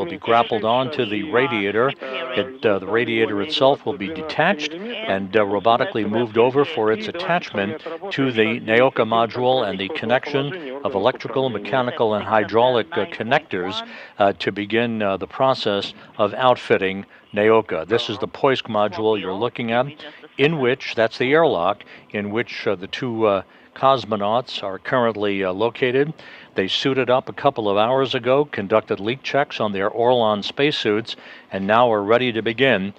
will be grappled onto the radiator. The radiator itself will be detached and robotically moved over for its attachment to the NEOCA module and the connection of electrical, mechanical, and hydraulic connectors to begin the process of outfitting NEOCA. This is the POISC module you're looking at, in which, that's the airlock, in which the two cosmonauts are currently located. They suited up a couple of hours ago, conducted leak checks on their Orlan spacesuits, and now are ready to begin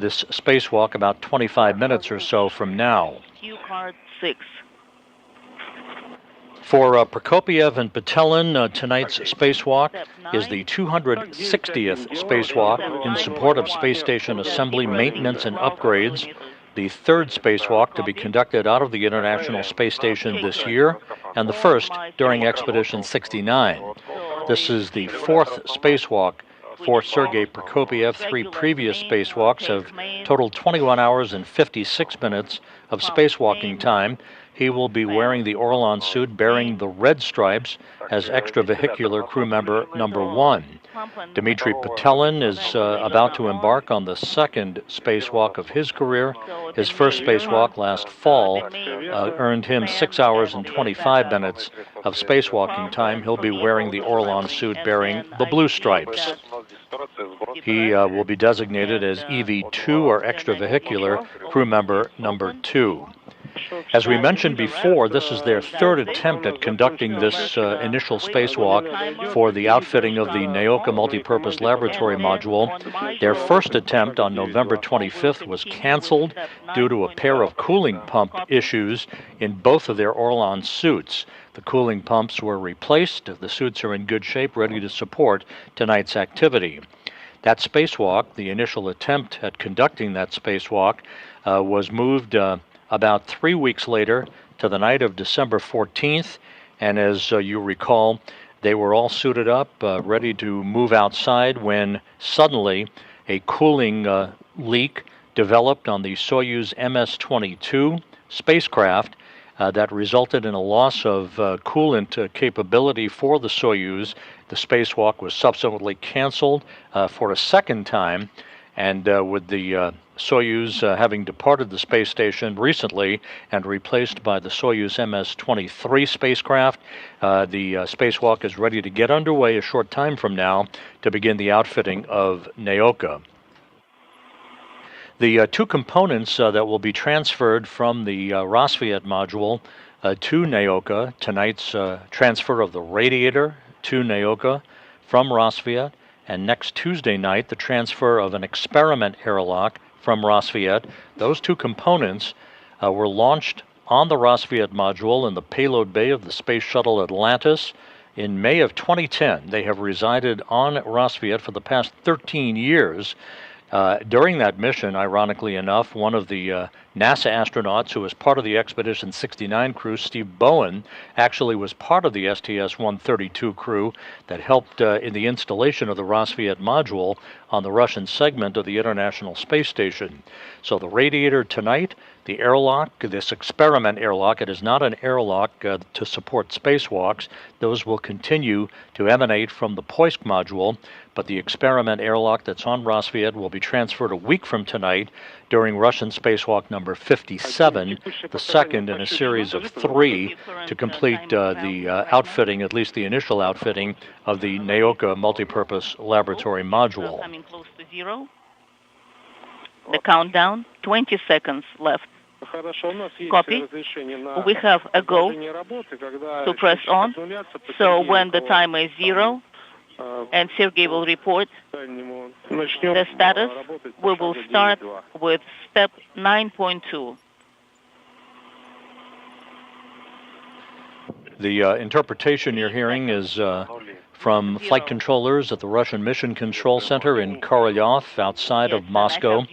this spacewalk about 25 minutes or so from now. Q-card 6. For Prokopiev and Petelin, tonight's spacewalk is the 260th spacewalk in support of space station assembly, maintenance, and upgrades. The third spacewalk to be conducted out of the International Space Station this year, and the first during Expedition 69. This is the fourth spacewalk for Sergei Prokopiev. 3 previous spacewalks have totaled 21 hours and 56 minutes of spacewalking time. He will be wearing the Orlan suit bearing the red stripes as extravehicular crew member number 1. Dmitry Petelin is about to embark on the second spacewalk of his career. His first spacewalk last fall earned him 6 hours and 25 minutes of spacewalking time. He'll be wearing the Orlan suit bearing the blue stripes. He will be designated as EV2 or extravehicular crew member number 2. As we mentioned before, this is their third attempt at conducting this initial spacewalk for the outfitting of the NEOCA multipurpose laboratory module. Their first attempt on November 25th was canceled due to a pair of cooling pump issues in both of their Orlan suits. The cooling pumps were replaced. The suits are in good shape, ready to support tonight's activity. That spacewalk, the initial attempt at conducting that spacewalk, was moved about 3 weeks later to the night of December 14th, and as you recall, they were all suited up, ready to move outside when suddenly a cooling leak developed on the Soyuz MS-22 spacecraft that resulted in a loss of coolant capability for the Soyuz. The spacewalk was subsequently canceled for a second time, and with the Soyuz having departed the space station recently and replaced by the Soyuz MS-23 spacecraft, the spacewalk is ready to get underway a short time from now to begin the outfitting of NEOCA. The two components that will be transferred from the Rassvet module to NEOCA, tonight's transfer of the radiator to NEOCA from Rassvet, and next Tuesday night, the transfer of an experiment airlock from Rassvet. Those two components were launched on the Rassvet module in the payload bay of the Space Shuttle Atlantis in May of 2010. They have resided on Rassvet for the past 13 years. During that mission, ironically enough, one of the NASA astronauts who was part of the Expedition 69 crew, Steve Bowen, actually was part of the STS-132 crew that helped in the installation of the Rassvet module on the Russian segment of the International Space Station. So the radiator tonight, the airlock, this experiment airlock, it is not an airlock to support spacewalks. Those will continue to emanate from the POISC module, but the experiment airlock that's on Rassvet will be transferred a week from tonight during Russian spacewalk number 57, the second in a series of 3 to complete the outfitting, at least the initial outfitting, of the NEOCA multipurpose laboratory module. Coming close to 0. The countdown, 20 seconds left. Copy. We have a go to press on. So when the time is 0, and Sergei will report the status, we will start with step 9.2. The interpretation you're hearing is from flight controllers at the Russian Mission Control Center in Korolyov outside of Moscow.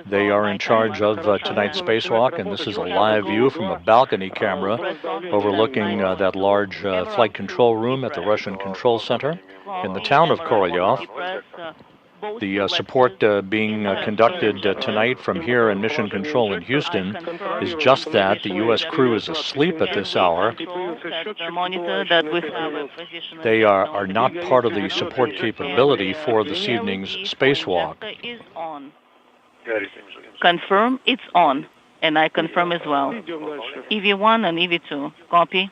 They are in charge of tonight's spacewalk, and this is a live view from a balcony camera overlooking that large flight control room at the Russian Control Center in the town of Korolyov. The support being conducted tonight from here in Mission Control in Houston is just that. The U.S. crew is asleep at this hour. They are not part of the support capability for this evening's spacewalk. Confirm it's on, and I confirm as well. EV1 and EV2, copy.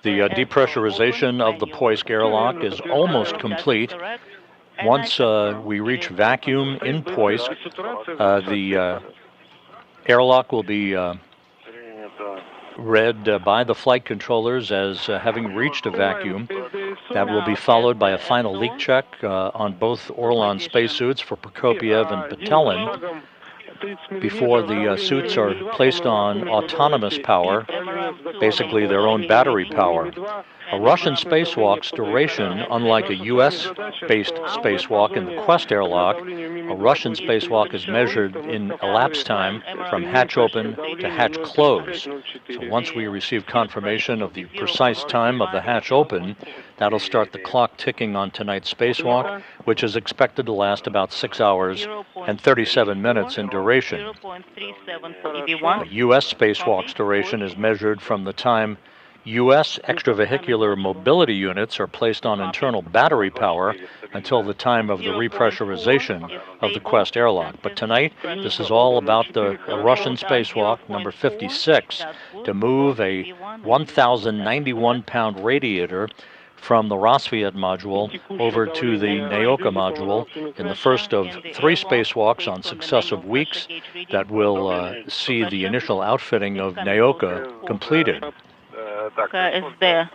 The depressurization of the Poisk airlock is almost complete. Once we reach vacuum in Poisk, the airlock will be read by the flight controllers as having reached a vacuum. That will be followed by a final leak check on both Orlan spacesuits for Prokopiev and Petelin before the suits are placed on autonomous power, basically their own battery power. A Russian spacewalk's duration, unlike a U.S.-based spacewalk in the Quest airlock, a Russian spacewalk is measured in elapsed time from hatch open to hatch close. So once we receive confirmation of the precise time of the hatch open, that'll start the clock ticking on tonight's spacewalk, which is expected to last about 6 hours and 37 minutes in duration. A U.S. spacewalk's duration is measured from the time U.S. extravehicular mobility units are placed on internal battery power until the time of the repressurization of the Quest airlock. But tonight, this is all about the Russian spacewalk, number 56, to move a 1,091-pound radiator from the Rassvet module over to the Naoka module in the first of 3 spacewalks on successive weeks that will see the initial outfitting of Naoka completed. Is there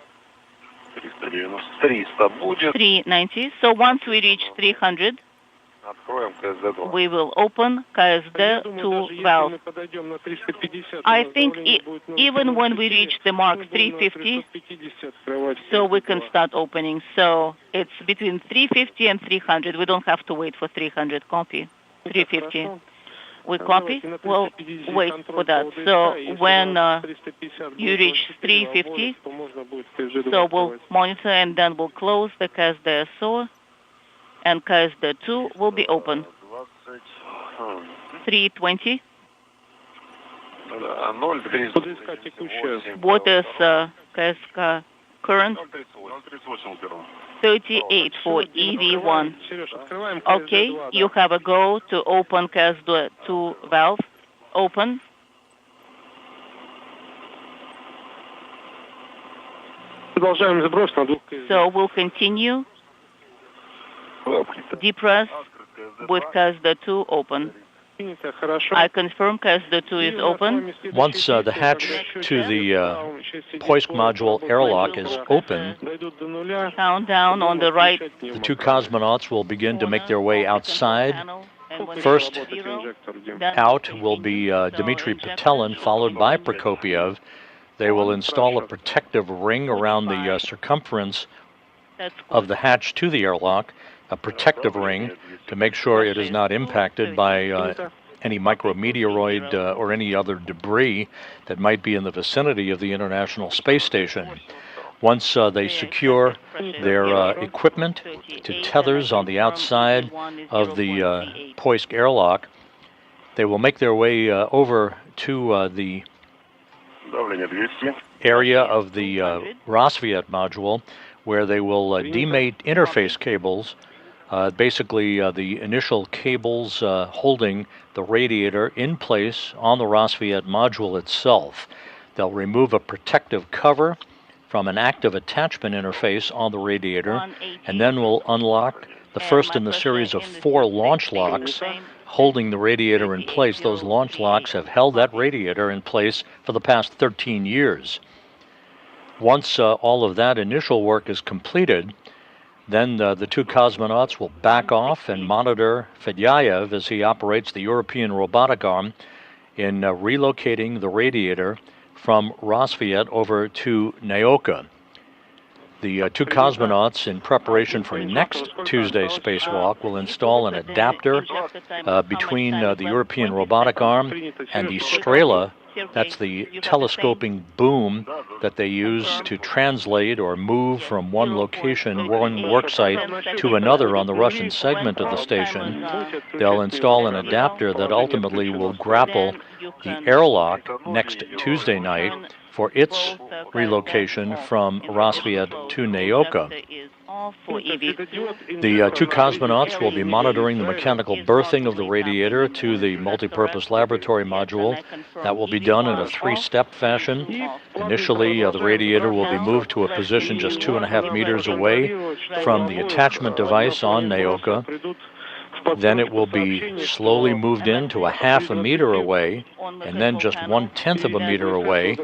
390. So once we reach 300, we will open KSD 2 valve. I think even when we reach the mark 350, so we can start opening. So it's between 350 and 300. We don't have to wait for 300. Copy. 350. We copy, we'll wait for that. So when you reach 350, so we'll monitor and then we'll close the KSD SO and KSD 2 will be open. 320. What is KSK current? 38 for EV1. Okay, you have a go to open KSD 2 valve. Open. So we'll continue. Depress with KSD 2 open. I confirm KSD 2 is open. Once the hatch to the Poisk module airlock is open, Countdown on the right. the 2 cosmonauts will begin to make their way outside. First out will be Dmitry Petelin, followed by Prokopiev. They will install a protective ring around the circumference of the hatch to the airlock, a protective ring to make sure it is not impacted by any micrometeoroid or any other debris that might be in the vicinity of the International Space Station. Once they secure their equipment to tethers on the outside of the Poisk airlock, they will make their way over to the area of the Rassvet module, where they will demate interface cables, basically the initial cables holding the radiator in place on the Rassvet module itself. They'll remove a protective cover from an active attachment interface on the radiator, and then we'll unlock the first in the series of 4 launch locks holding the radiator in place. Those launch locks have held that radiator in place for the past 13 years. Once all of that initial work is completed, then the 2 cosmonauts will back off and monitor Fedyaev as he operates the European robotic arm in relocating the radiator from Rassvet over to Naoka. The 2 cosmonauts, in preparation for next Tuesday's spacewalk, will install an adapter between the European robotic arm and the Strela That's the telescoping boom that they use to translate or move from one location, one work site, to another on the Russian segment of the station. They'll install an adapter that ultimately will grapple the airlock next Tuesday night for its relocation from Rassvet to Naoka. The two cosmonauts will be monitoring the mechanical berthing of the radiator to the multipurpose laboratory module. That will be done in a three-step fashion. Initially, the radiator will be moved to a position just 2.5 meters away from the attachment device on Naoka. Then it will be slowly moved into 0.5 meter away, and then just 1/10 of a meter away,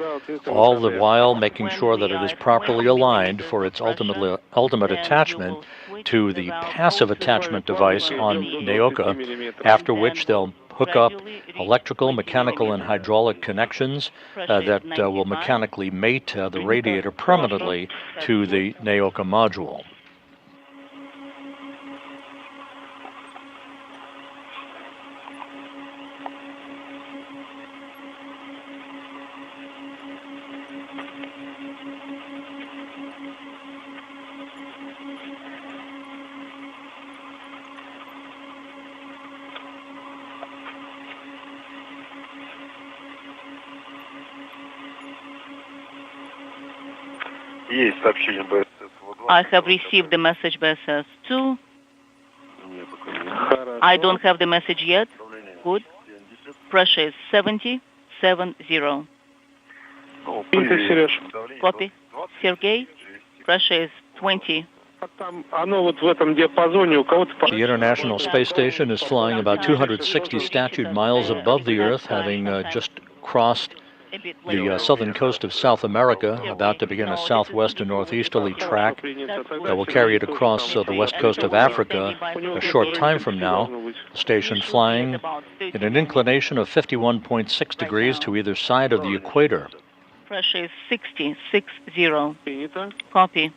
all the while making sure that it is properly aligned for its ultimate attachment to the passive attachment device on Naoka, after which they'll hook up electrical, mechanical, and hydraulic connections that will mechanically mate the radiator permanently to the Naoka module. I have received the message BSS-2. I don't have the message yet. Good. Pressure is 70. Copy. Sergey, pressure is 20. The International Space Station is flying about 260 statute miles above the Earth, having just crossed the southern coast of South America, about to begin a southwest to northeasterly track that will carry it across the west coast of Africa a short time from now. The station flying in an inclination of 51.6 degrees to either side of the equator. Pressure is 60. Copy.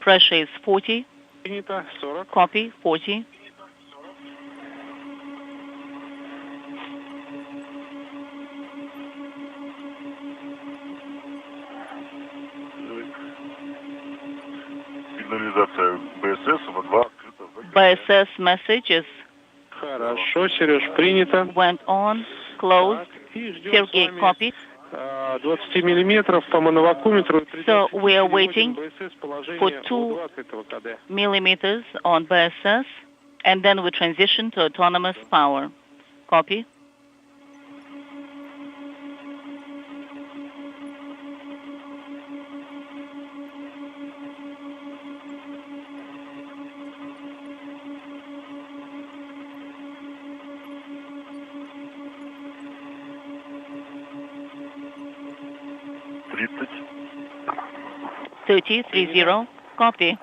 Pressure is 40. Copy. 40. BSS messages went on, closed. Sergey, copy. So we are waiting for 2 millimeters on BSS, and then we transition to autonomous power. Copy. Thirty. Copy.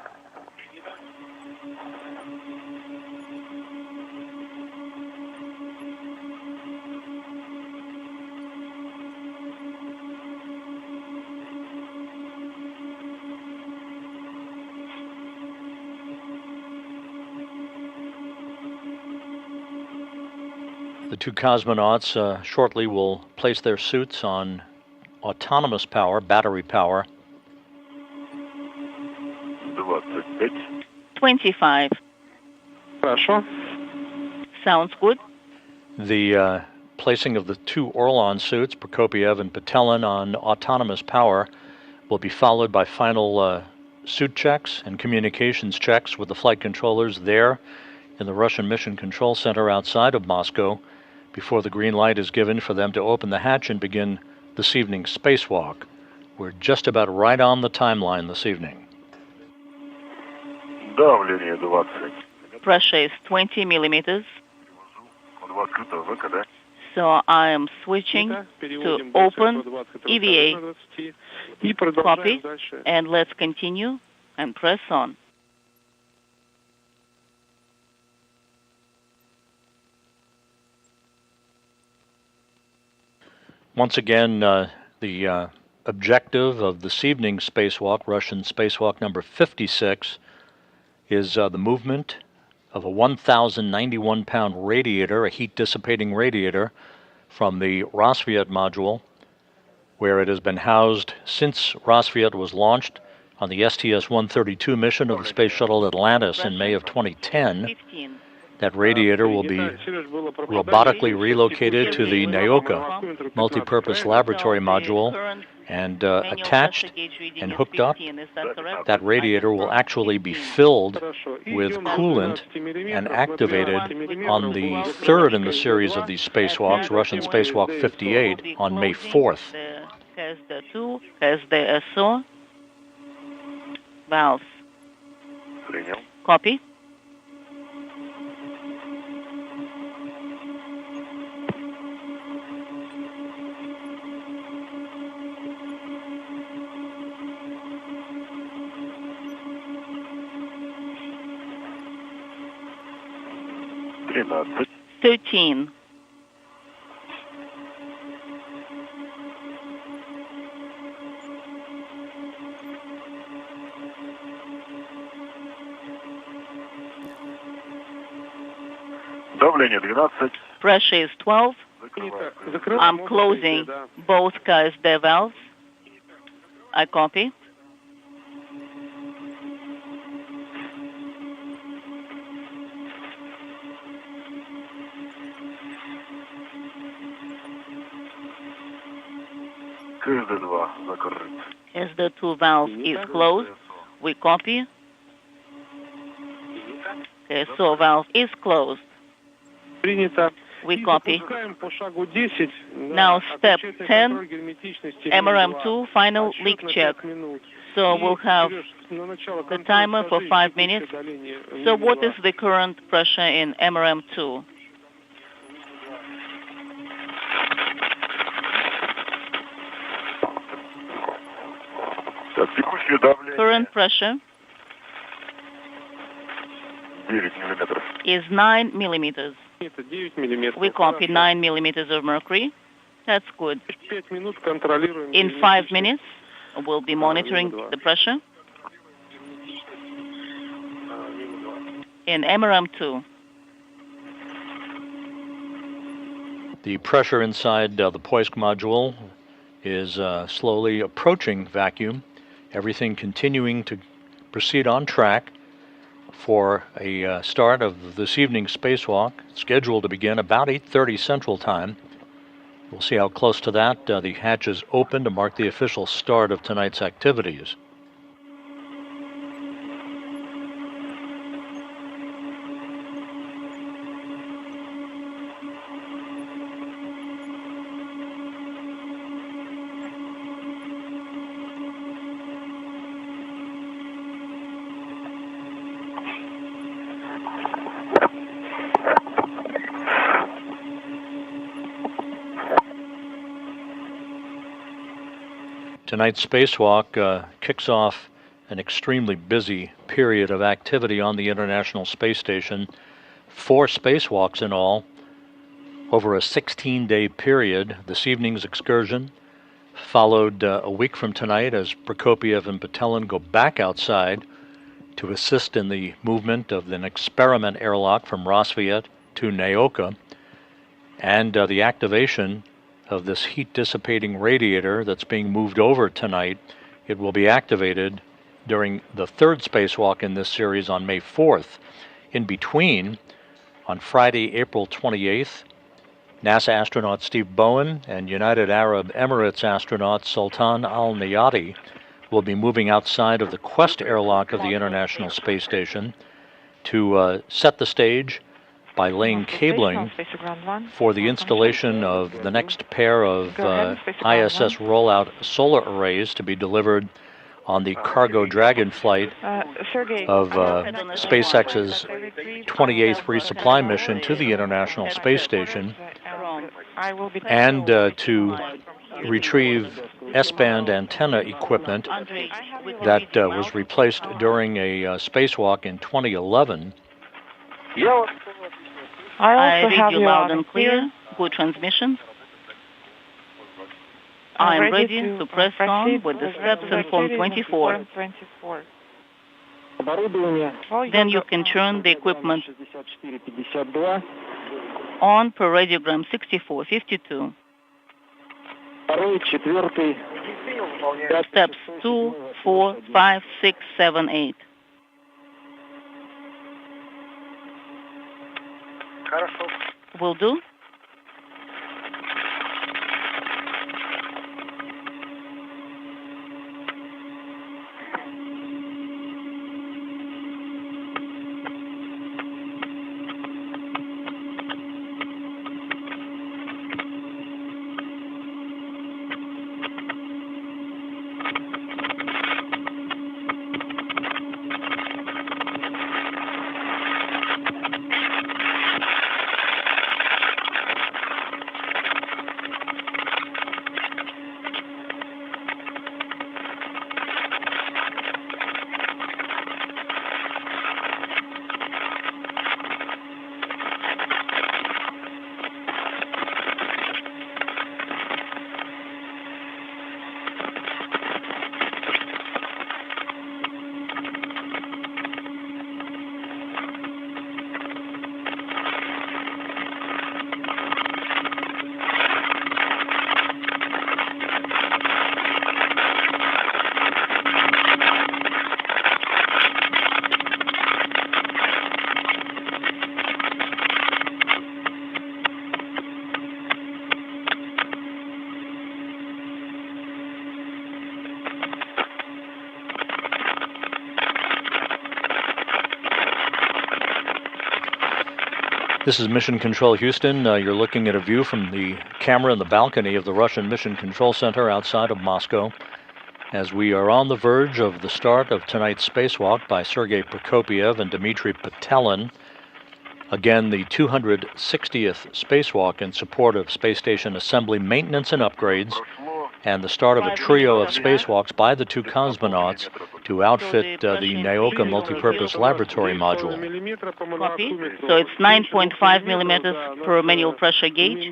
The two cosmonauts shortly will place their suits on autonomous power, battery power. 25. Sounds good. The placing of the two Orlan suits, Prokopiev and Petelin, on autonomous power will be followed by final suit checks and communications checks with the flight controllers there in the Russian Mission Control Center outside of Moscow before the green light is given for them to open the hatch and begin this evening's spacewalk. We're just about right on the timeline this evening. Pressure is 20 millimeters. So I am switching to open EVA. Copy. And let's continue and press on. Once again, the objective of this evening's spacewalk, Russian spacewalk number 56, is the movement of a 1,091-pound radiator, a heat-dissipating radiator, from the Rassvet module, where it has been housed since Rassvet was launched on the STS-132 mission of the Space Shuttle Atlantis in May of 2010. That radiator will be robotically relocated to the Naoka multipurpose laboratory module and attached and hooked up. That radiator will actually be filled with coolant and activated on the third in the series of these spacewalks, Russian Spacewalk 58, on May 4th. Valves. Copy. Thirteen. Pressure is 12. I'm closing both KSD valves. I copy. SD2 valve is closed. We copy. So valve is closed. We copy. Now step 10, MRM2 final leak check. So we'll have the timer for 5 minutes. So what is the current pressure in MRM2? Current pressure is 9 millimeters. We copy 9 millimeters of mercury. That's good. In 5 minutes, we'll be monitoring the pressure in MRM2. The pressure inside the Poisk module is slowly approaching vacuum. Everything continuing to proceed on track for a start of this evening's spacewalk, scheduled to begin about 8:30 Central Time. We'll see how close to that the hatches open to mark the official start of tonight's activities. Tonight's spacewalk kicks off an extremely busy period of activity on the International Space Station. 4 spacewalks in all over a 16-day period. This evening's excursion followed a week from tonight as Prokopiev and Petelin go back outside to assist in the movement of an experiment airlock from Rassvet to Naoka, and the activation of this heat-dissipating radiator that's being moved over tonight. It will be activated during the third spacewalk in this series on May 4th. In between, on Friday, April 28th, NASA astronaut Steve Bowen and United Arab Emirates astronaut Sultan Al Nayati will be moving outside of the Quest airlock of the International Space Station to set the stage by laying cabling for the installation of the next pair of ISS rollout solar arrays to be delivered on the Cargo Dragon flight of SpaceX's 28th resupply mission to the International Space Station, and to retrieve S-band antenna equipment that was replaced during a spacewalk in 2011. I read you loud and clear. Good transmission. I am ready to press on with the steps in Form 24. Then you can turn the equipment on per radiogram 6452. Steps 2, 4, 5, 6, 7, 8. Will do. This is Mission Control Houston. You're looking at a view from the camera in the balcony of the Russian Mission Control Center outside of Moscow, as we are on the verge of the start of tonight's spacewalk by Sergei Prokopyev and Dmitry Petelin. Again, the 260th spacewalk in support of space station assembly, maintenance, and upgrades, and the start of a trio of spacewalks by the two cosmonauts to outfit the Naoka multipurpose laboratory module. Copy. So it's 9.5 millimeters per manual pressure gauge.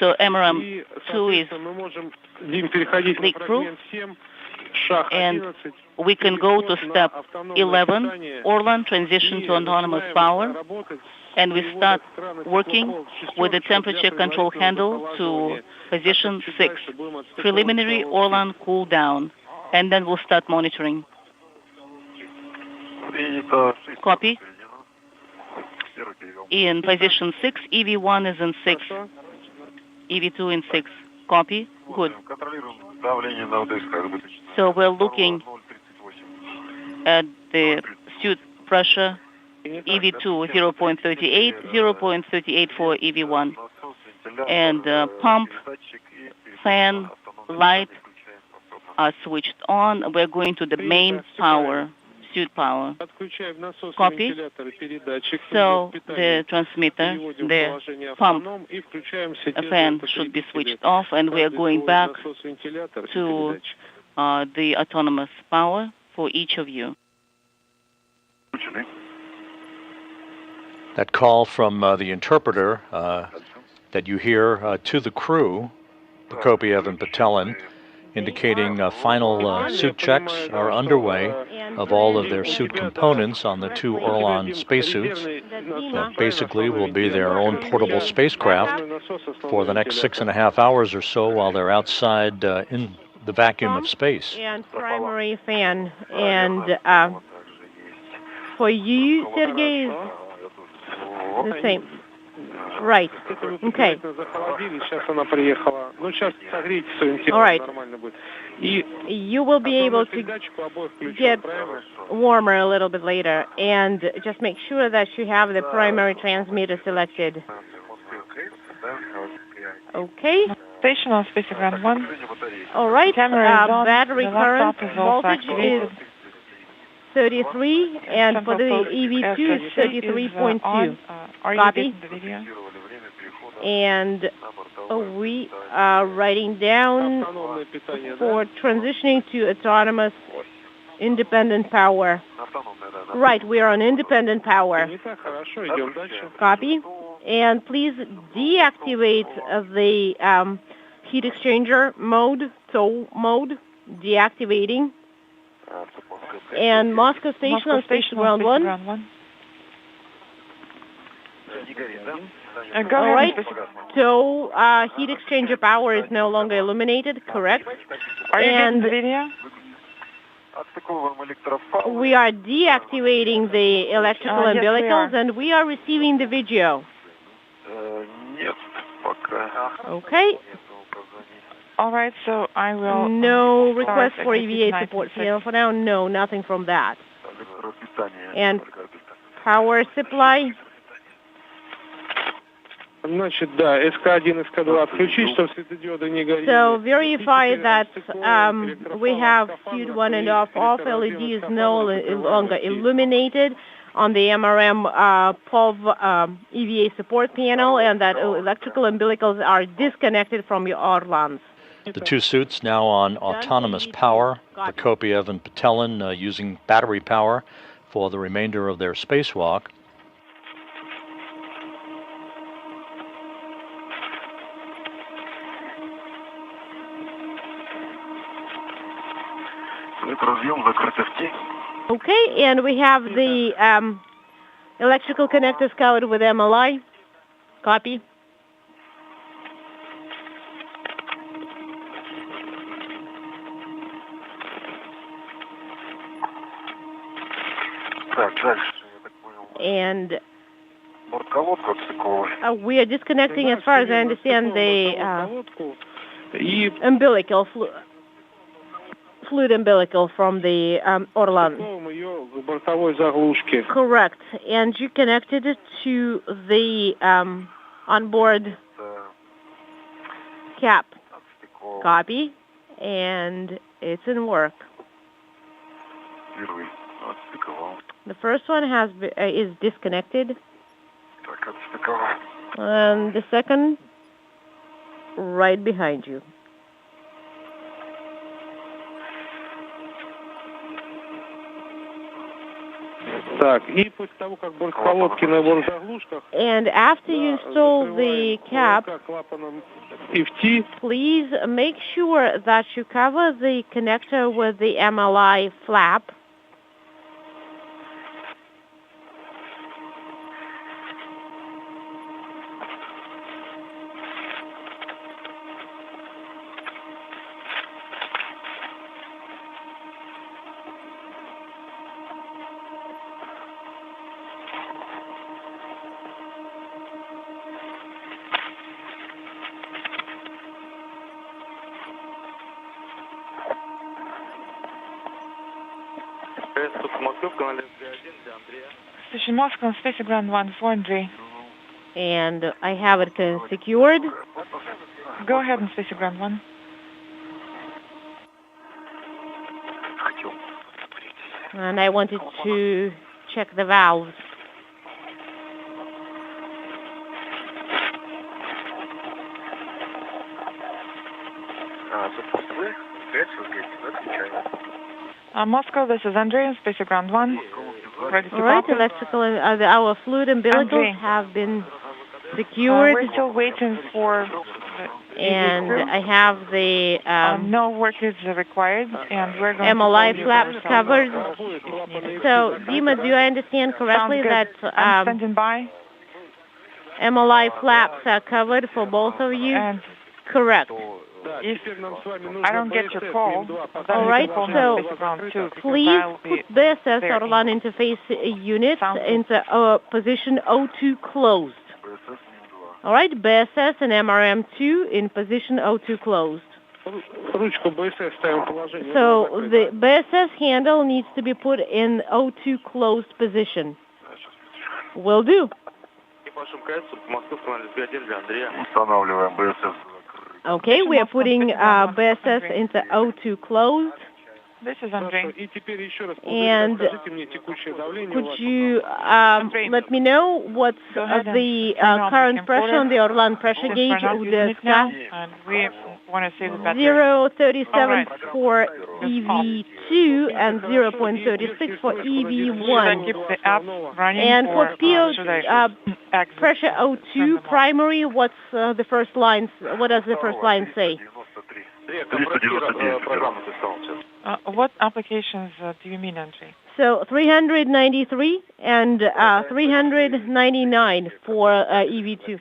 So MRM2 is leak-proof. And we can go to step 11, Orlan transition to autonomous power. And we start working with the temperature control handle to position 6. Preliminary Orlan cool down. And then we'll start monitoring. Copy. In position 6, EV1 is in 6. EV2 in 6. Copy. Good. So we're looking at the suit pressure, EV2 0.38, 0.38 for EV1. And pump, fan, light are switched on. We're going to the main power, suit power. Copy. So the transmitter, the pump, a fan should be switched off, and we are going back to the autonomous power for each of you. That call from the interpreter that you hear to the crew, Prokopyev and Petelin, indicating final suit checks are underway of all of their suit components on the two Orlan spacesuits that basically will be their own portable spacecraft for the next 6.5 hours or so while they're outside in the vacuum of space. And primary fan. And for you, Sergei, the same. Right. Okay. All right. You will be able to get warmer a little bit later, and just make sure that you have the primary transmitter selected. Okay. Station on Spaceground 1. All right. Battery the current is voltage is 33, and for the EV2 is 33.2. Copy. And we are writing down for transitioning to autonomous independent power. Right, we are on independent power. Copy. And please deactivate the heat exchanger mode, tow mode, deactivating. And Moscow Station on Spaceground 1. Go All right. ahead. So heat exchanger power is no longer illuminated, correct? Are you And getting the video? we are deactivating the electrical Yes, we umbilicals, are. and we are receiving the video. Okay. All right, so I will... No request start for at EVA support 56. for now. No, nothing from that. And power supply. So verify that we have Suite 1 and off LED is no longer illuminated on the MRM POV EVA support panel, and that electrical umbilicals are disconnected from your Orlans. The two suits now on autonomous power, Prokopiev and Patelin using battery power for the remainder of their spacewalk. Okay, and we have the electrical connectors covered with MLI. Copy. And we are disconnecting, as far as I understand, the umbilical fluid umbilical from the Orlan. Correct. And you connected it to the onboard cap. Copy. And it's in work. The first one is disconnected. And the second, right behind you. And after you install the cap, please make sure that you cover the connector with the MLI flap. Station Moscow, Spaceground 1, for Andrei. And I have it secured. Go ahead on Spaceground 1. And I wanted to check the valves. Moscow, this is Andrei on Spaceground 1. Ready to All right, copy. electrical, our fluid umbilicals Andrei. have been secured. We're still waiting for... And I have the no work is required, and we're going MLI to flaps covered. So, Dima, do I understand correctly that I'm standing by. MLI flaps are covered for both of you? And correct. If I don't get your call, then all right, you can call me so on Spaceground 2, please I'll put be this as there. Orlan interface unit Sounds good. into position O2 closed. All right, BSS and MRM2 in position O2 closed. So the BSS handle needs to be put in O2 closed position. Will do. Okay, we are putting BSS into O2 closed. This is Andrei. And could you let me know what's the current pressure on the Orlan pressure gauge of the sky? And we want to save the battery. 0.37 for EV2 and 0.36 for EV1. Keep the app running. And for PO pressure O2 primary, what's the first line? What does the first line say? What applications do you mean, Andrei? So 393 and 399 for EV2.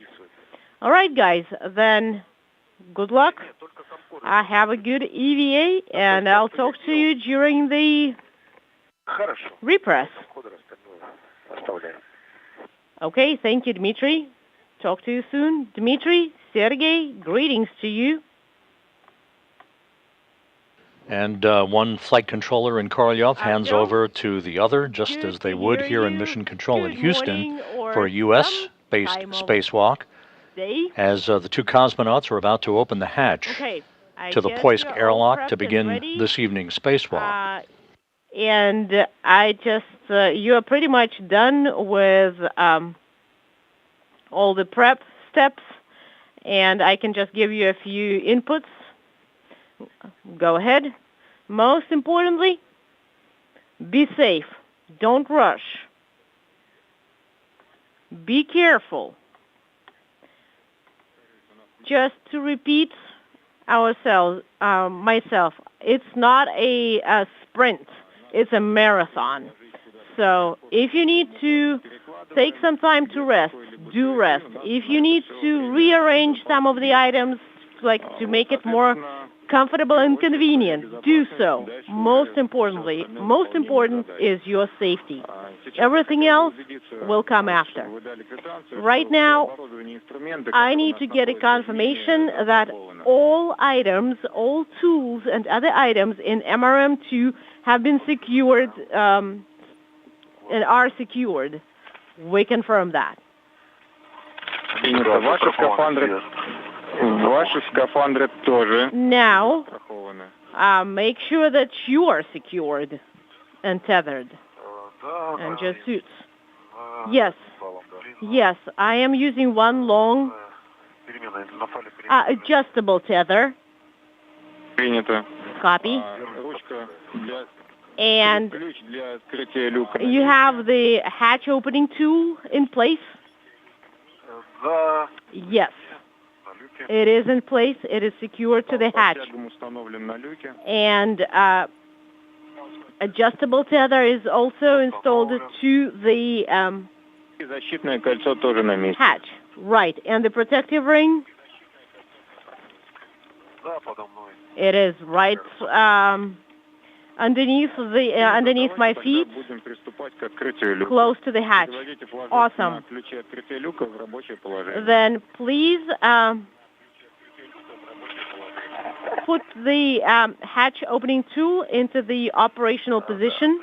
All right, guys, then good luck. Have a good EVA, and I'll talk to you during the repress. Okay, thank you, Dmitry. Talk to you soon. Dmitry, Sergey, greetings to you. And one flight controller in Korolyov hands over to the other, just as they would here in Mission Control in Houston for a U.S.-based spacewalk, as the two cosmonauts are about to open the hatch to the Poisk airlock to begin this evening's spacewalk. And I just, you're pretty much done with all the prep steps, and I can just give you a few inputs. Go ahead. Most importantly, be safe. Don't rush. Be careful. Just to repeat myself, it's not a sprint. It's a marathon. So if you need to take some time to rest, do rest. If you need to rearrange some of the items, like to make it more comfortable and convenient, do so. Most important is your safety. Everything else will come after. Right now, I need to get a confirmation that all items, all tools and other items in MRM2 have been secured and are secured. We confirm that. Now, make sure that you are secured and tethered. And just suits. Yes. Yes, I am using one long adjustable tether. Copy. And you have the hatch opening tool in place? Yes. It is in place. It is secured to the hatch. And adjustable tether is also installed to the hatch. Right. And the protective ring? It is right underneath my feet, close to the hatch. Awesome. Then please put the hatch opening tool into the operational position.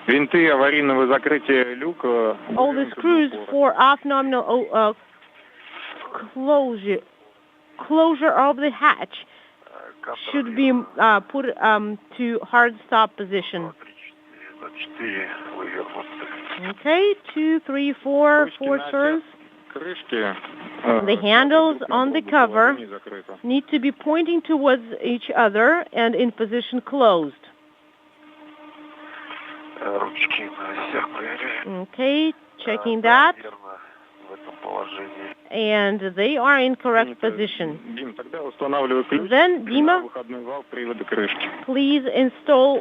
All the screws for off-nominal closure of the hatch should be put to hard stop position. Okay, 2, 3, 4 turns. The handles on the cover need to be pointing towards each other and in position closed. Okay, checking that. And they are in correct position. Then, Dima, please install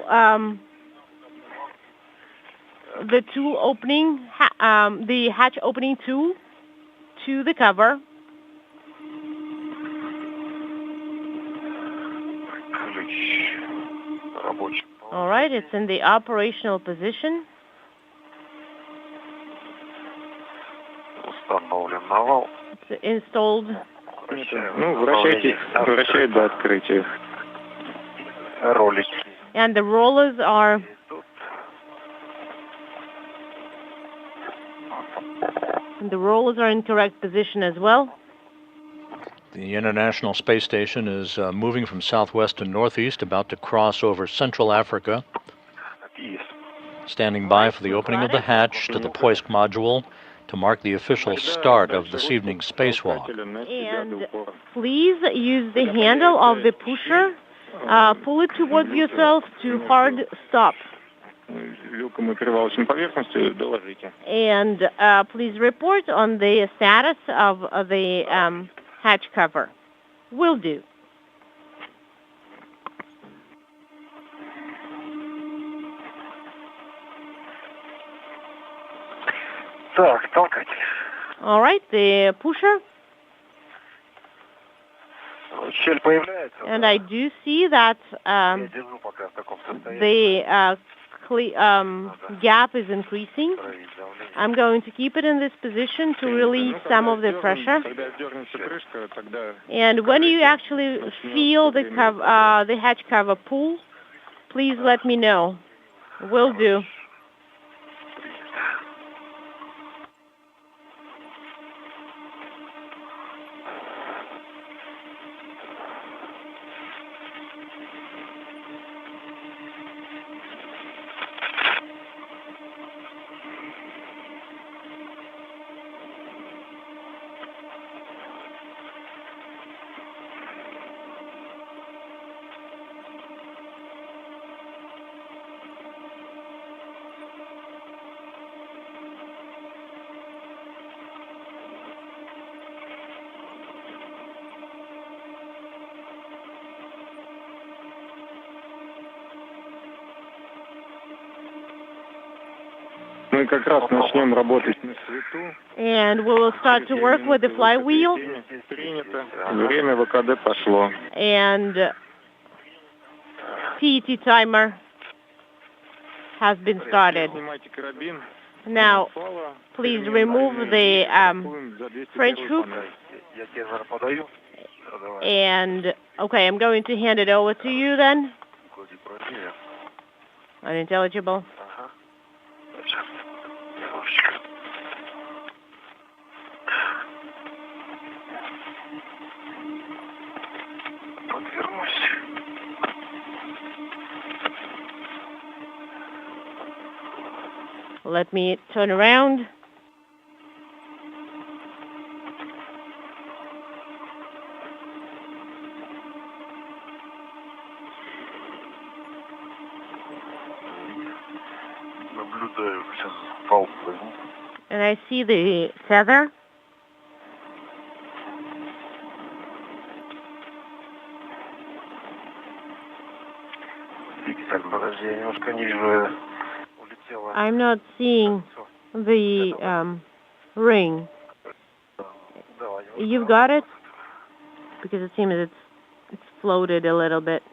the tool opening, the hatch opening tool to the cover. All right, it's in the operational position. It's installed. And the rollers are in correct position as well. The International Space Station is moving from southwest to northeast, about to cross over Central Africa. Standing by for the opening of the hatch to the Poisk module to mark the official start of this evening's spacewalk. And please use the handle of the pusher. Pull it towards yourself to hard stop. And please report on the status of the hatch cover. Will do. All right, the pusher. And I do see that the gap is increasing. I'm going to keep it in this position to release some of the pressure. And when you actually feel the hatch cover pull, please let me know. Will do. And we will start to work with the flywheel. And PET timer has been started. Now, please remove the French hook. And, okay, I'm going to hand it over to you then. Unintelligible. Let me turn around. And I see the tether. I'm not seeing the ring. You've got it? Because it seems it's floated a little bit.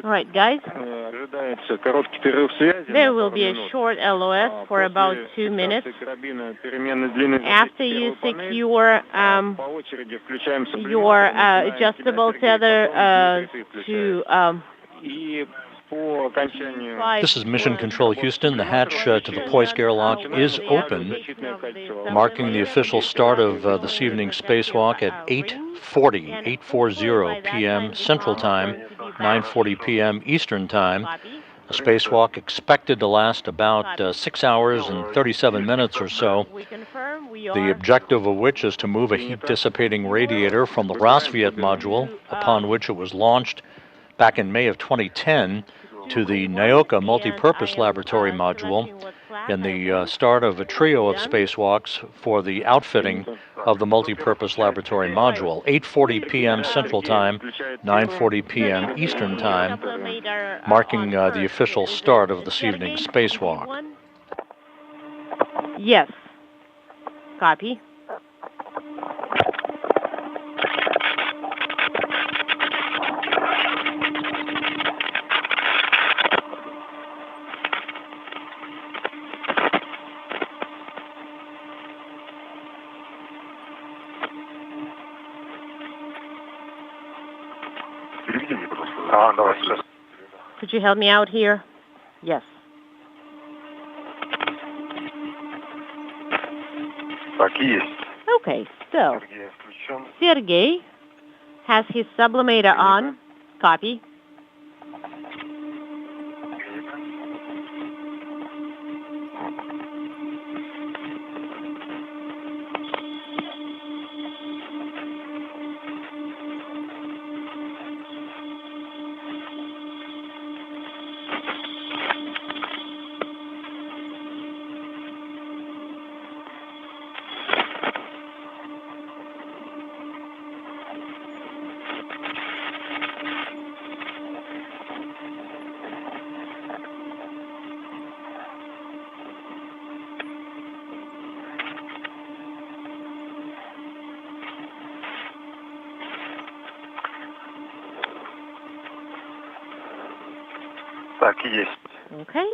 All right, guys. There will be a short LOS for about 2 minutes. After you secure your adjustable tether to This is Mission Control Houston. The hatch to the Poisk airlock is open, marking the official start of this evening's spacewalk at 8:40 p.m. Central Time, 9:40 p.m. Eastern Time. A spacewalk expected to last about 6 hours and 37 minutes or so. The objective of which is to move a heat-dissipating radiator from the Rassvet module, upon which it was launched back in May of 2010, to the Naoka Multipurpose Laboratory module, in the start of a trio of spacewalks for the outfitting of the multipurpose laboratory module, 8:40 p.m. Central Time, 9:40 p.m. Eastern Time, marking the official start of this evening's spacewalk. Yes. Copy. Could you help me out here? Yes. Okay, so Sergey has his sublimator on. Copy. Okay.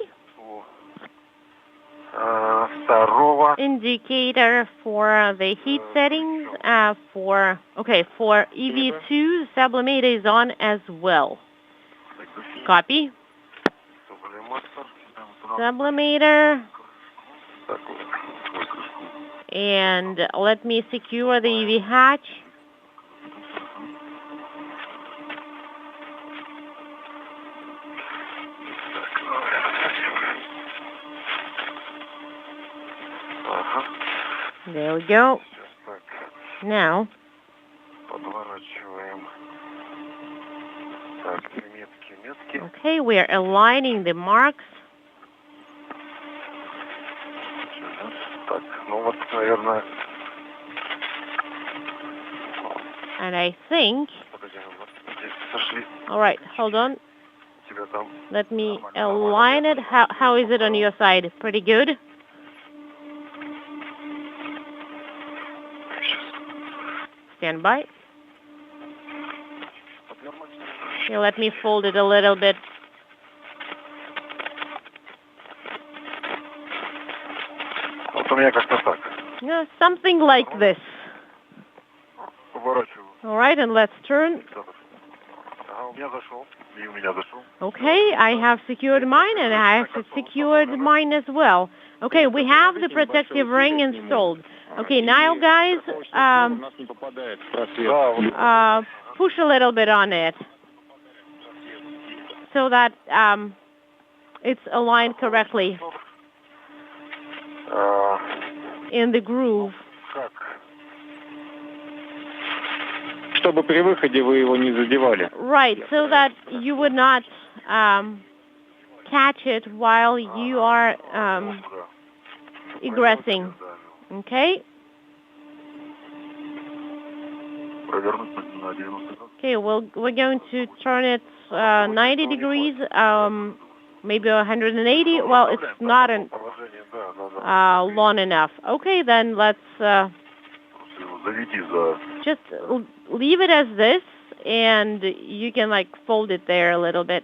Indicator for the heat settings for EV2 sublimator is on as well. Copy. Sublimator. And let me secure the EV hatch. There we go. Now, okay, we are aligning the marks. And I think, all right, hold on. Let me align it. How is it on your side? Pretty good? Stand by. Okay, let me fold it a little bit. Yeah, something like this. All right, and let's turn. Okay, I have secured mine, and I have secured mine as well. Okay, we have the protective ring installed. Okay, now guys, push a little bit on it so that it's aligned correctly in the groove. Right, so that you would not catch it while you are egressing. Okay? Okay, we're going to turn it 90 degrees, maybe 180. Well, it's not long enough. Okay, then let's just leave it as this, and you can like fold it there a little bit.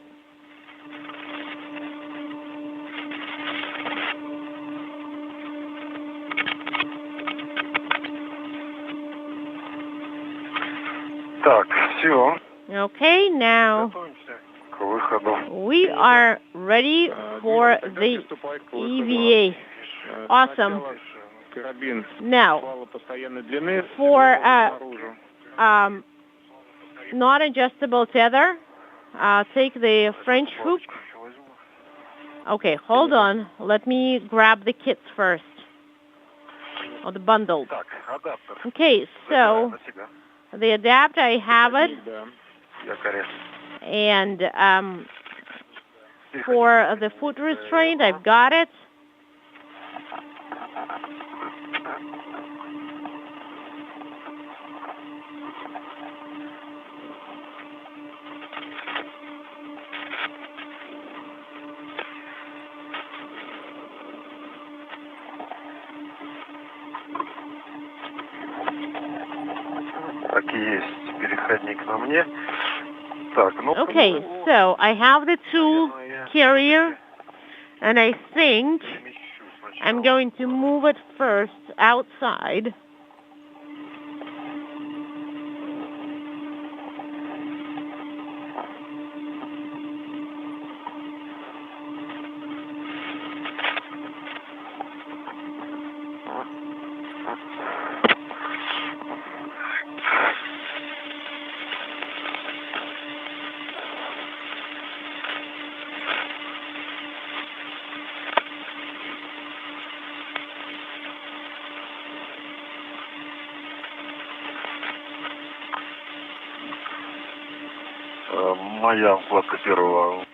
Okay, now we are ready for the EVA. Awesome. Now, for non-adjustable tether, take the French hook. Okay, hold on. Let me grab the kits first, or the bundle. Okay, so the adapter, I have it. And for the foot restraint, I've got it. Okay, so I have the tool carrier, and I think I'm going to move it first outside.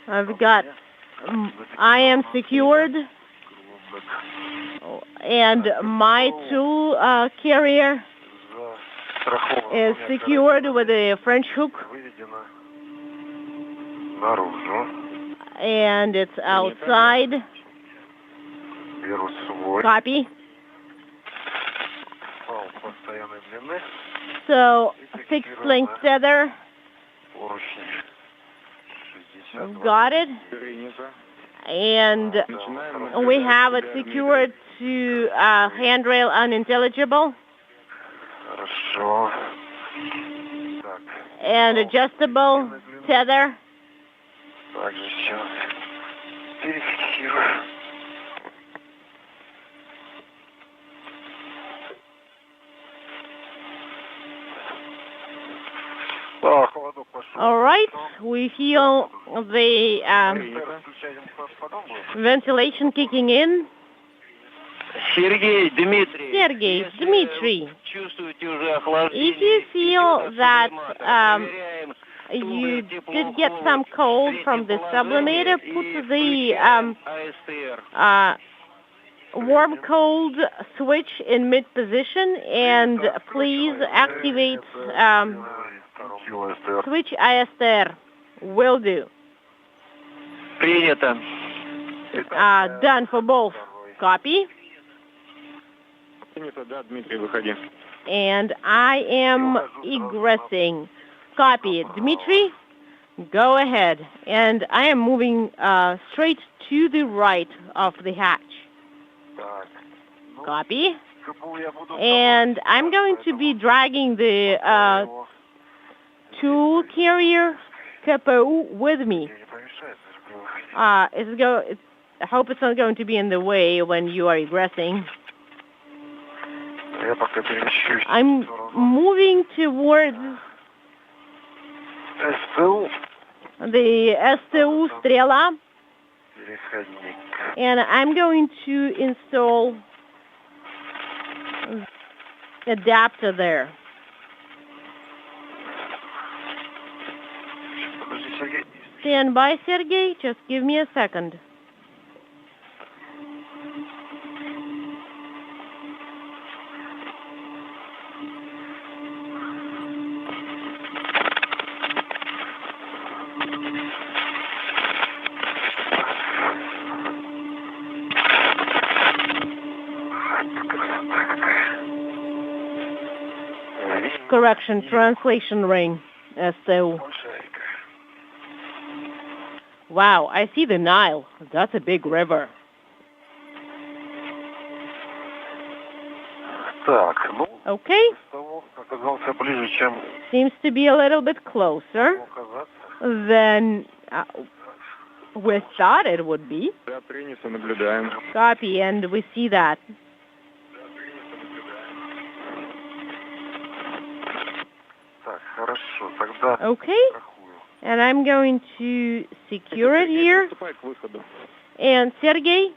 I've got, I am secured, and my tool carrier is secured with a French hook, and it's outside. Copy. So, fixed length tether. Got it. And we have it secured to handrail unintelligible. And adjustable tether. All right, we feel the ventilation kicking in. Sergey, Dmitry, if you feel that you did get some cold from the sublimator, put the warm-cold switch in mid-position, and please activate switch ISR. Will do. Принято. Done for both. Copy. And I am egressing. Copy. Dmitry, go ahead. And I am moving straight to the right of the hatch. Copy. And I'm going to be dragging the tool carrier KPU with me. I hope it's not going to be in the way when you are egressing. I'm moving towards the STU Strela, and I'm going to install adapter there. Stand by, Sergey. Just give me a second. Correction, translation ring, STU. Wow, I see the Nile. That's a big river. Okay. Seems to be a little bit closer than we thought it would be. Copy, and we see that. Okay. And I'm going to secure it here. And Sergey,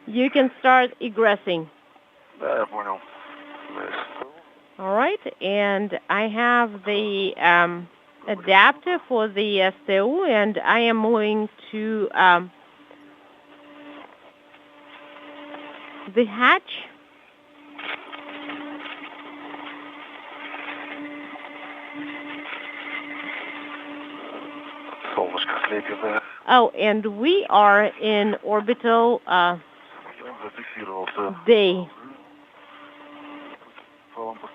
you can start egressing. All right. And I have the adapter for the STU, and I am moving to the hatch. Oh, and we are in orbital day.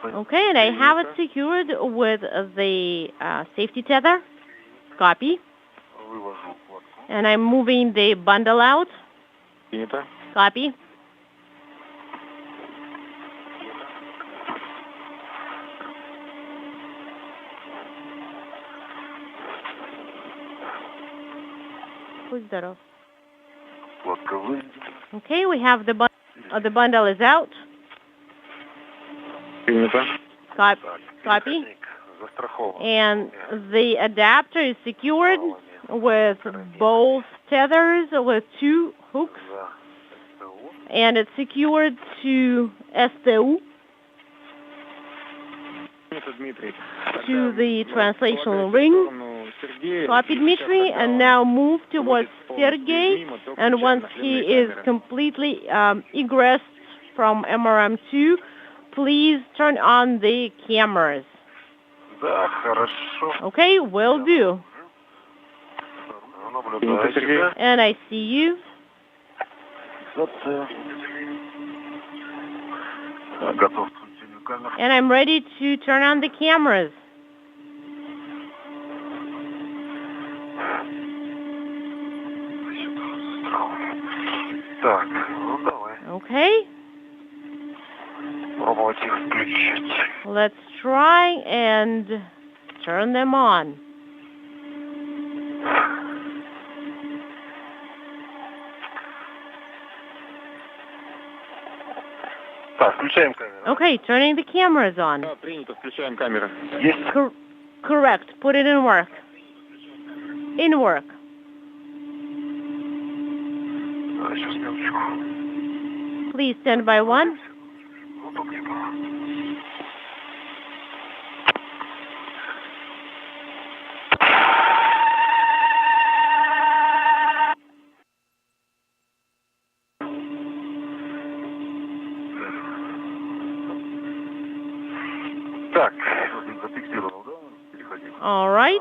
Okay, and I have it secured with the safety tether. Copy. And I'm moving the bundle out. Copy. Who's that off? Okay, we have the bundle is out. Copy. And the adapter is secured with both tethers with 2 hooks. And it's secured to STU, to the translational ring. Copy, Dmitry, and now move towards Sergey. And once he is completely egressed from MRM2, please turn on the cameras. Okay, will do. And I see you. And I'm ready to turn on the cameras. Okay. Let's try and turn them on. Okay, turning the cameras on. Correct. Put it in work. In work. Please stand by 1. All right.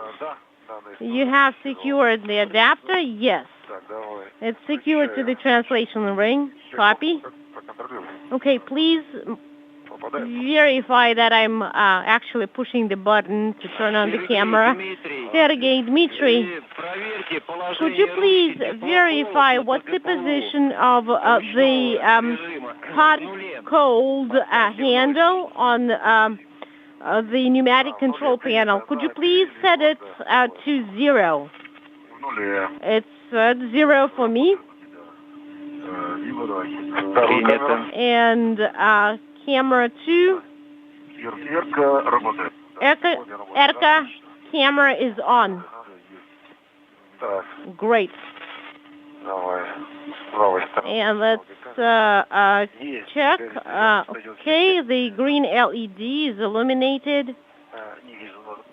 You have secured the adapter? Yes. It's secured to the translation ring. Copy. Okay, please verify that I'm actually pushing the button to turn on the camera. Sergey, Dmitry, could you please verify what's the position of the hot cold handle on the pneumatic control panel? Could you please set it to 0? It's at 0 for me. And camera 2. Erka camera is on. Great. And let's check. Okay, the green LED is illuminated.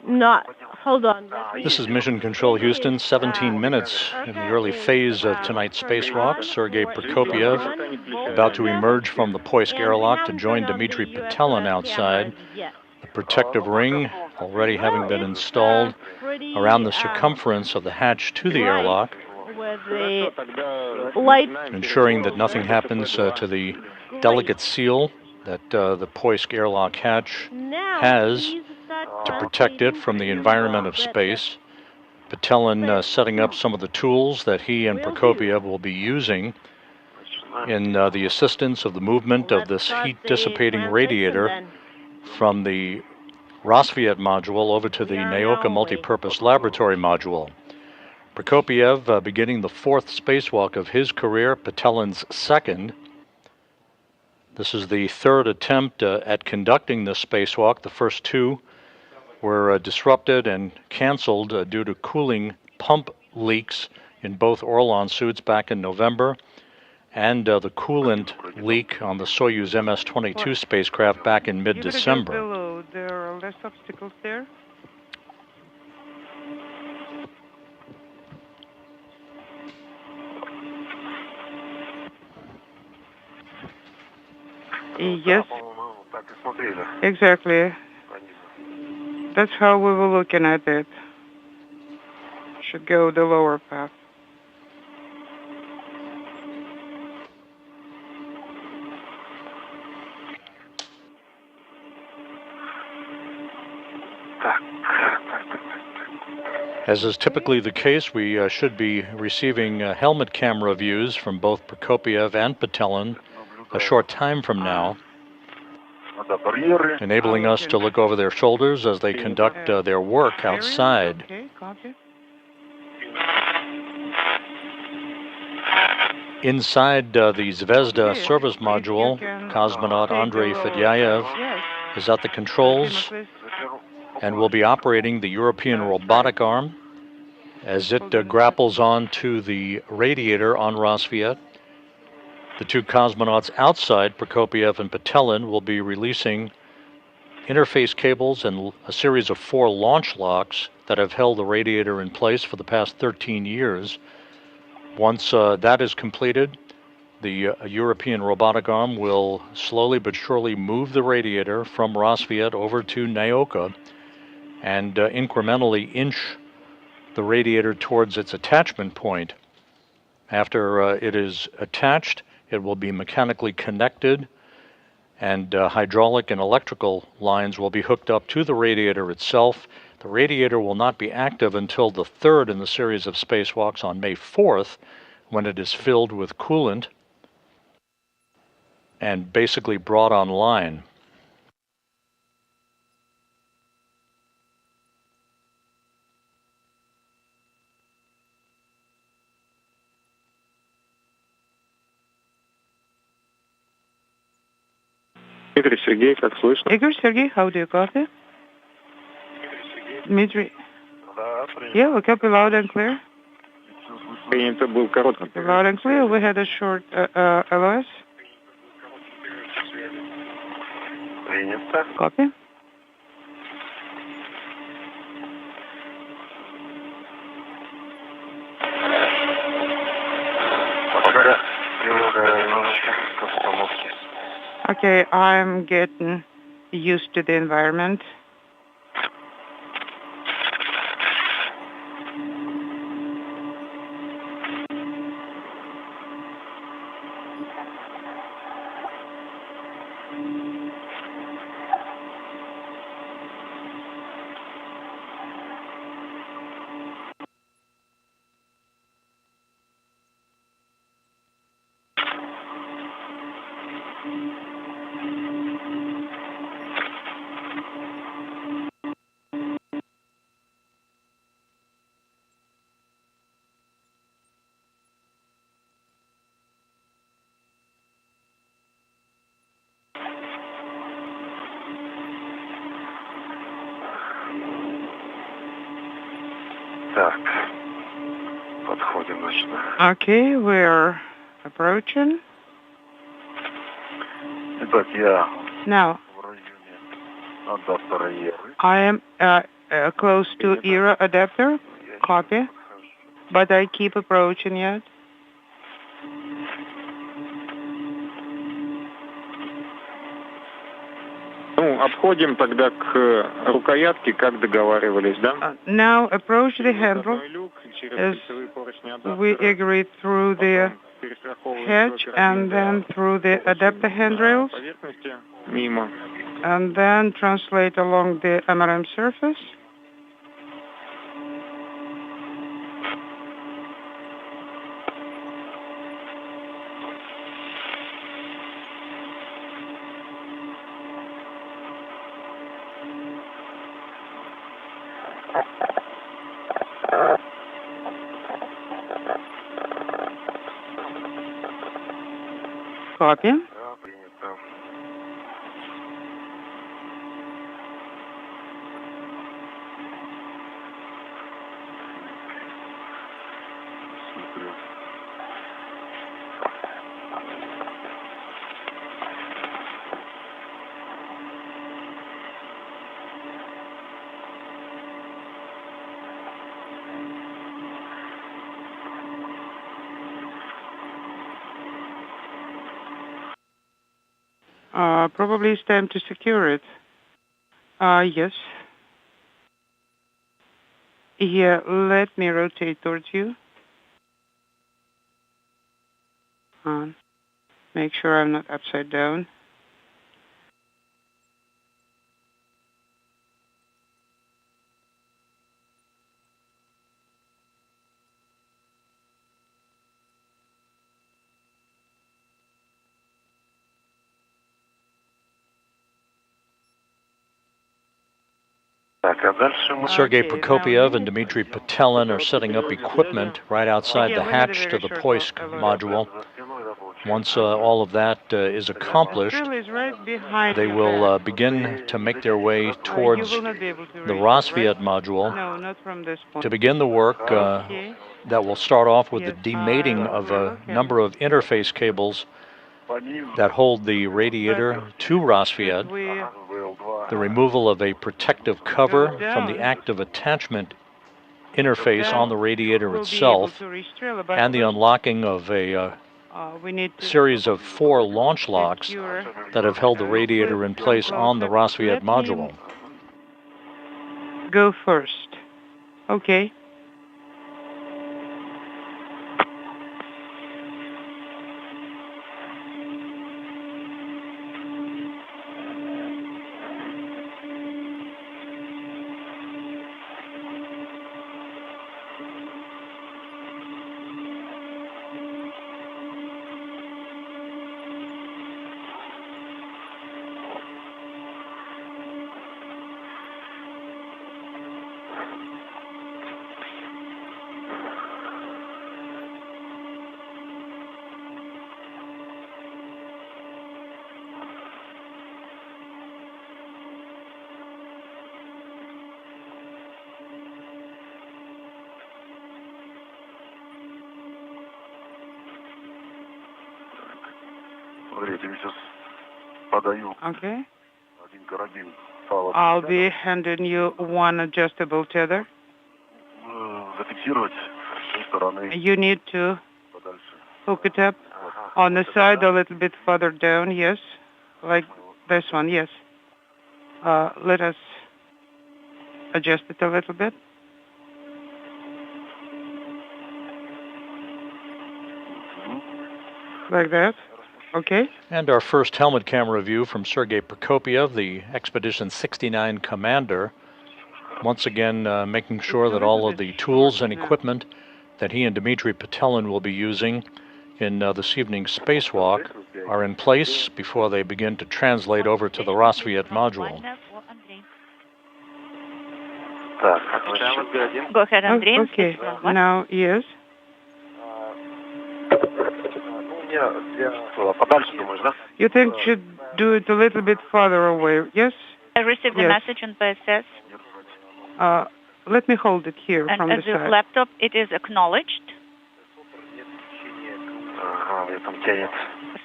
Not. Hold on. This is Mission Control Houston, 17 minutes in the early phase of tonight's spacewalk. Sergei Prokopyev about to emerge from the Poisk airlock to join Dmitry Petelin outside. The protective ring already having been installed around the circumference of the hatch to the airlock, ensuring that nothing happens to the delicate seal that the Poisk airlock hatch has to protect it from the environment of space. Petelin setting up some of the tools that he and Prokopyev will be using in the assistance of the movement of this heat-dissipating radiator from the Rassvet module over to the Naoka multipurpose laboratory module. Prokopyev beginning the 4th spacewalk of his career, Petelin's 2nd. This is the 3rd attempt at conducting this spacewalk. The first 2 were disrupted and canceled due to cooling pump leaks in both Orlan suits back in November, and the coolant leak on the Soyuz MS-22 spacecraft back in mid-December. There are less obstacles there. Yes, exactly. That's how we were looking at it. Should go the lower path. As is typically the case, we should be receiving helmet camera views from both Prokopiev and Petelin a short time from now, enabling us to look over their shoulders as they conduct their work outside. Okay, copy. Inside the Zvezda service module, cosmonaut Andrei Fedyaev is at the controls and will be operating the European robotic arm as it grapples onto the radiator on Rassvet. The two cosmonauts outside, Prokopiev and Petelin, will be releasing interface cables and a series of 4 launch locks that have held the radiator in place for the past 13 years. Once that is completed, the European robotic arm will slowly but surely move the radiator from Rassvet over to Naoka and incrementally inch the radiator towards its attachment point. After it is attached, it will be mechanically connected, and hydraulic and electrical lines will be hooked up to the radiator itself. The radiator will not be active until the third in the series of spacewalks on May 4th, when it is filled with coolant and basically brought online. Игорь Сергей, как слышно? Igor Sergey, how do you copy? Dmitry. Yeah, we copy loud and clear. Принято, был короткий. Loud and clear. We had a short LOS. Принято. Copy. Okay, I'm getting used to the environment. Так, подходим, значит. Okay, we're approaching. Итак, я Now, в районе адаптера Евы. I am close to ERA adapter. Copy. But I keep approaching yet. Ну, обходим тогда к рукоятке, как договаривались, да? Now approach the handle as we agreed through the hedge and then through the adapter handrails Мимо. and then translate along the MRM surface. Copy. Да, принято. Смотрю. Probably it's time to secure it. Yes. Yeah, let me rotate towards you. Make sure I'm not upside down. Sergei Prokopiev and Dmitry Petelin are setting up equipment right outside the hatch to the Poisk module. Once all of that is accomplished, they will begin to make their way towards the Rosviet module to begin the work that will start off with the demating of a number of interface cables that hold the radiator to Rosviet, the removal of a protective cover from the active attachment interface on the radiator itself, and the unlocking of a series of 4 launch locks that have held the radiator in place on the Rosviet module. Go first. Okay. Okay. I'll be handing you one adjustable tether. You need to hook it up on the side a little bit further down, yes, like this one, yes. Let us adjust it a little bit. Like that. Okay. And our first helmet camera view from Sergei Prokopiev, the Expedition 69 commander, once again making sure that all of the tools and equipment that he and Dmitry Petelin will be using in this evening's spacewalk are in place before they begin to translate over to the Rosviet module. Go ahead, Andrei. Okay. Now, yes. You think should do it a little bit farther away, yes? I received a message on PSS. Let me hold it here and from the side. And laptop, it is acknowledged.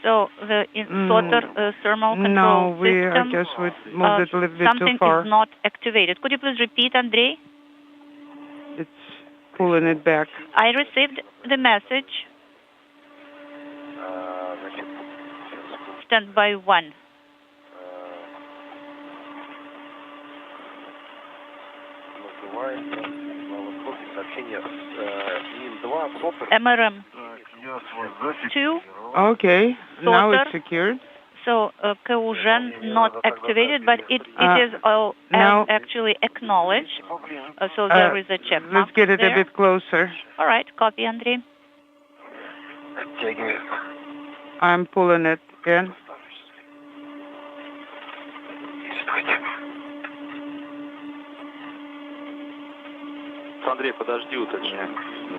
So the inverter thermal control system. No, I guess we moved it a little bit too far. Something is not activated. Could you please repeat, Andrei? It's pulling it back. I received the message. Standby 1. MRM 2. Okay, now it's secured. So Kaugen not activated, but it is all actually acknowledged. So there is a check mark. Let's get it there. A bit closer. All right, copy, Andrei. I'm pulling it in.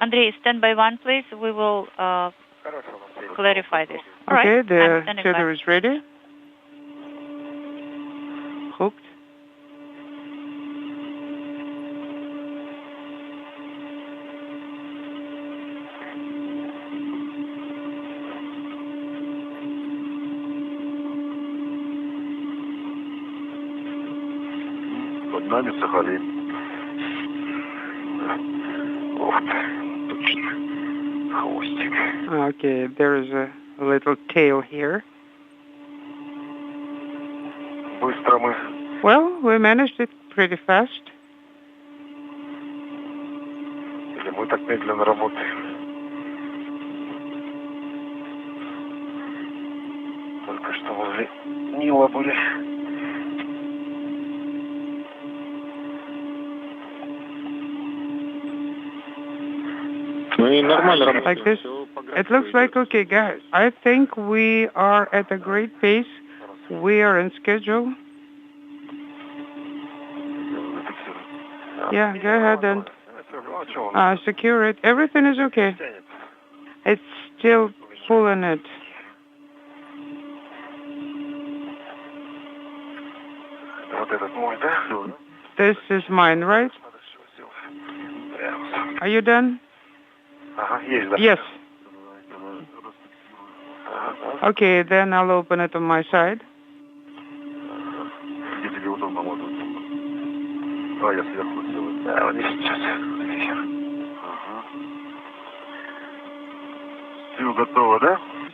Andrei, stand by 1, please. We will clarify this. All okay, right. The tether is ready. Hooked. Okay, there is a little tail here. Well, we managed it pretty fast. Like this. It looks like okay, guys. I think we are at a great pace. We are in schedule. Yeah, go ahead and secure it. Everything is okay. It's still pulling it. This is mine, right? Are you done? Yes. Okay, then I'll open it on my side.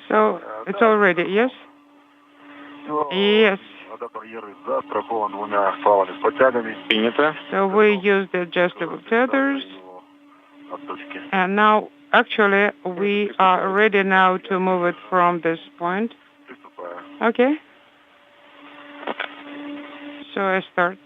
So it's all ready, yes? Yes. So we use the adjustable tethers. And now, actually, we are ready now to move it from this point. Okay. So I start.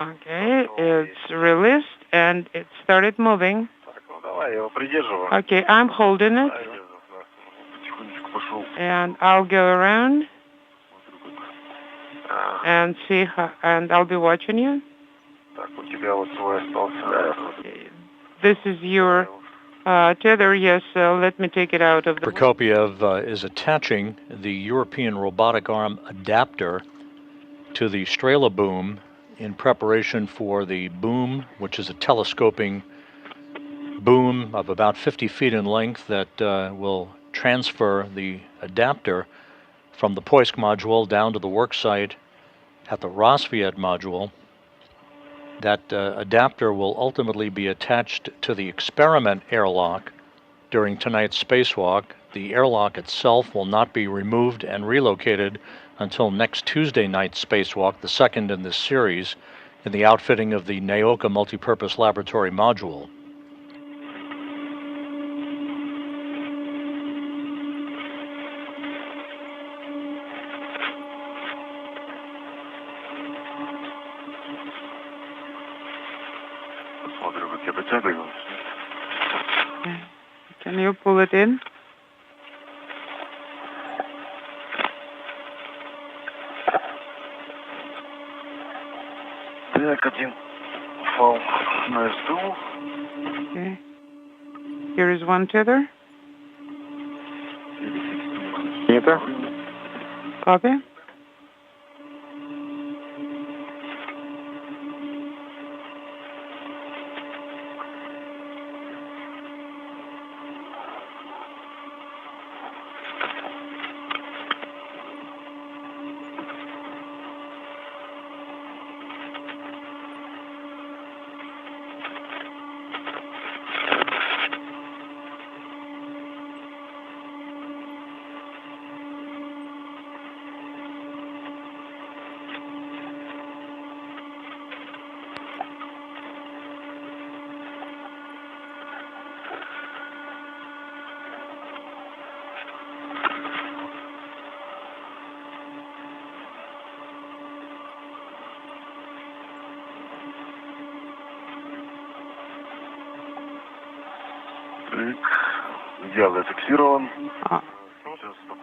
Okay, it's released and it started moving. Okay, I'm holding it. And I'll go around and see how, and I'll be watching you. This is your tether, yes, let me take it out of the... Prokopiev is attaching the European robotic arm adapter to the Strela boom in preparation for the boom, which is a telescoping boom of about 50 feet in length that will transfer the adapter from the Poisk module down to the worksite at the Rosviet module. That adapter will ultimately be attached to the experiment airlock during tonight's spacewalk. The airlock itself will not be removed and relocated until next Tuesday night's spacewalk, the second in this series, in the outfitting of the Naoka Multipurpose Laboratory module. Can you pull it in? Okay. Here is one tether. Copy.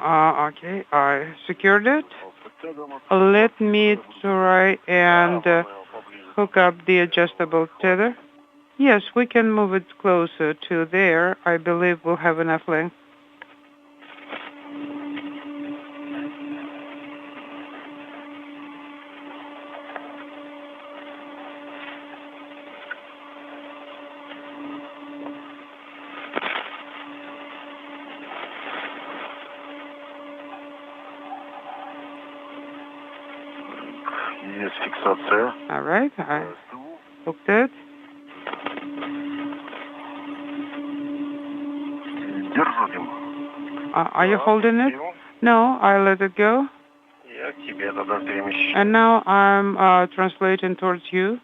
Okay, I secured it. Let me try and hook up the adjustable tether. Yes, we can move it closer to there. I believe we'll have enough length. All right, I hooked it. Are you holding it? No, I let it go. And now I'm translating towards you.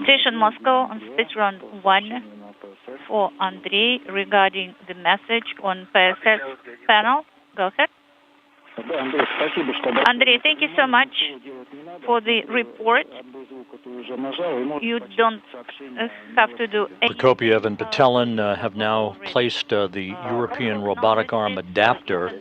Station Moscow on Space Run 1 for Andrei regarding the message on PSS panel. Go ahead. Andrei, thank you so much for the report. You don't have to do anything. Prokopiev and Patelin have now placed the European robotic arm adapter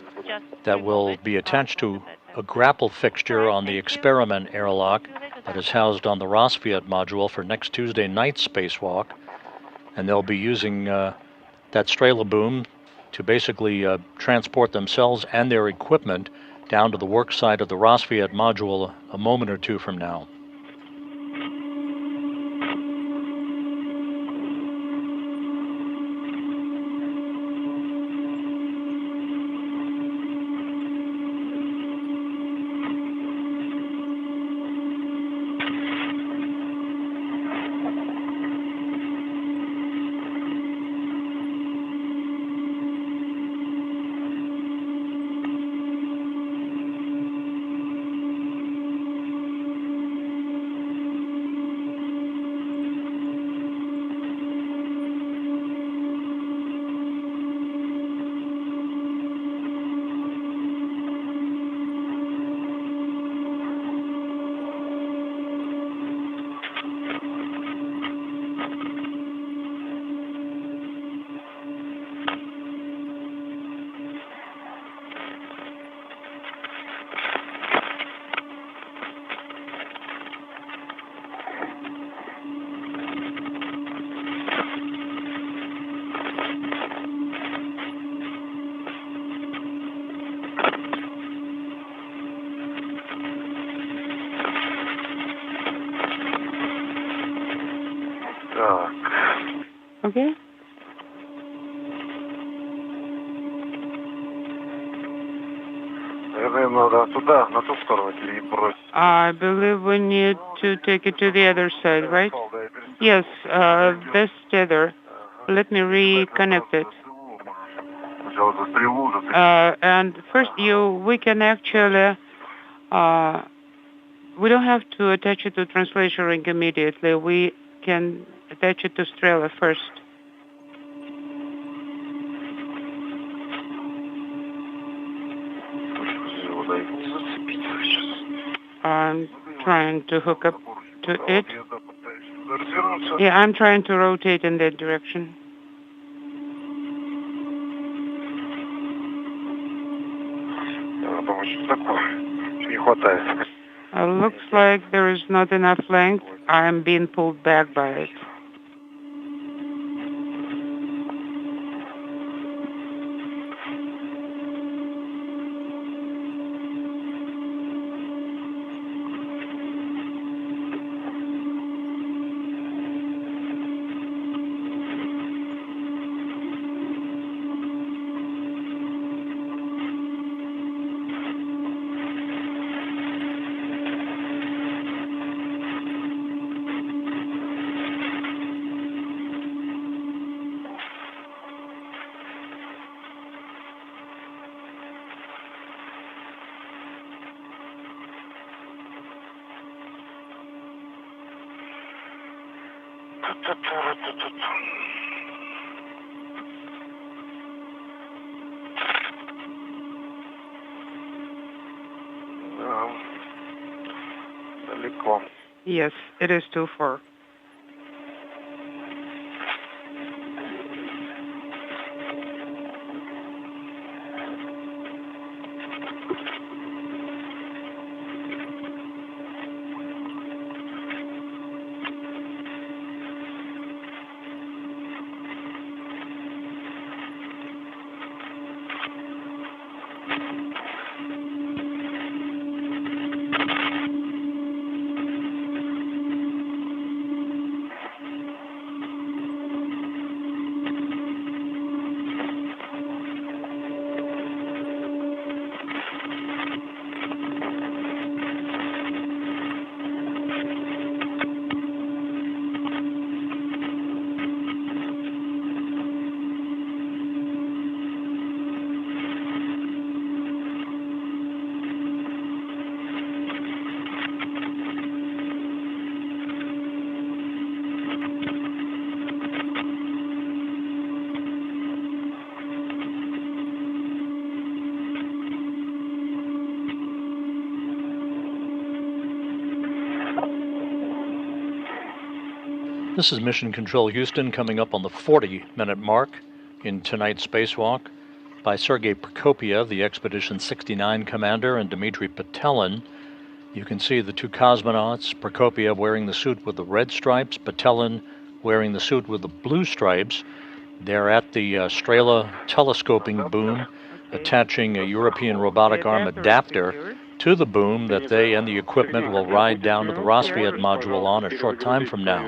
that will be attached to a grapple fixture on the experiment airlock that is housed on the Rosviet module for next Tuesday night's spacewalk. And they'll be using that Strela-boom to basically transport themselves and their equipment down to the work site of the Rosviet module a moment or two from now. Okay. I believe we need to take it to the other side, right? Yes, this tether. Let me reconnect it. And first, we can actually, we don't have to attach it to translation ring immediately. We can attach it to Strela first. I'm trying to hook up to it. Yeah, I'm trying to rotate in that direction. Looks like there is not enough length. I'm being pulled back by it. Yes, it is too far. This is Mission Control Houston, coming up on the 40-minute mark in tonight's spacewalk by Sergei Prokopiev, the Expedition 69 commander, and Dmitry Petelin. You can see the two cosmonauts, Prokopiev wearing the suit with the red stripes, Petelin wearing the suit with the blue stripes. They're at the Strela telescoping boom, attaching a European robotic arm adapter to the boom that they and the equipment will ride down to the Rassvet module on a short time from now.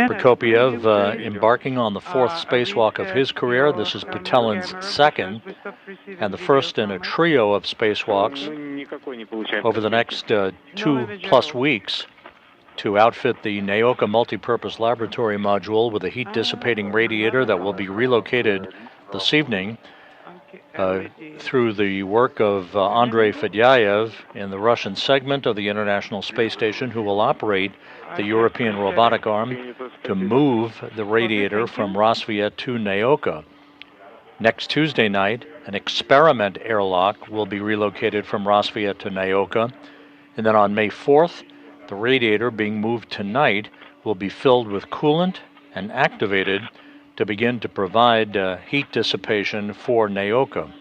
Prokopiev embarking on the fourth spacewalk of his career. This is Petelin's second, and the first in a trio of spacewalks over the next 2+ weeks to outfit the Naoka multipurpose laboratory module with a heat-dissipating radiator that will be relocated this evening through the work of Andrei Fedyaev in the Russian segment of the International Space Station, who will operate the European robotic arm to move the radiator from Rassvet to Naoka. Next Tuesday night, an experiment airlock will be relocated from Rassvet to Naoka, and then on May 4th, the radiator being moved tonight will be filled with coolant and activated to begin to provide heat dissipation for Naoka.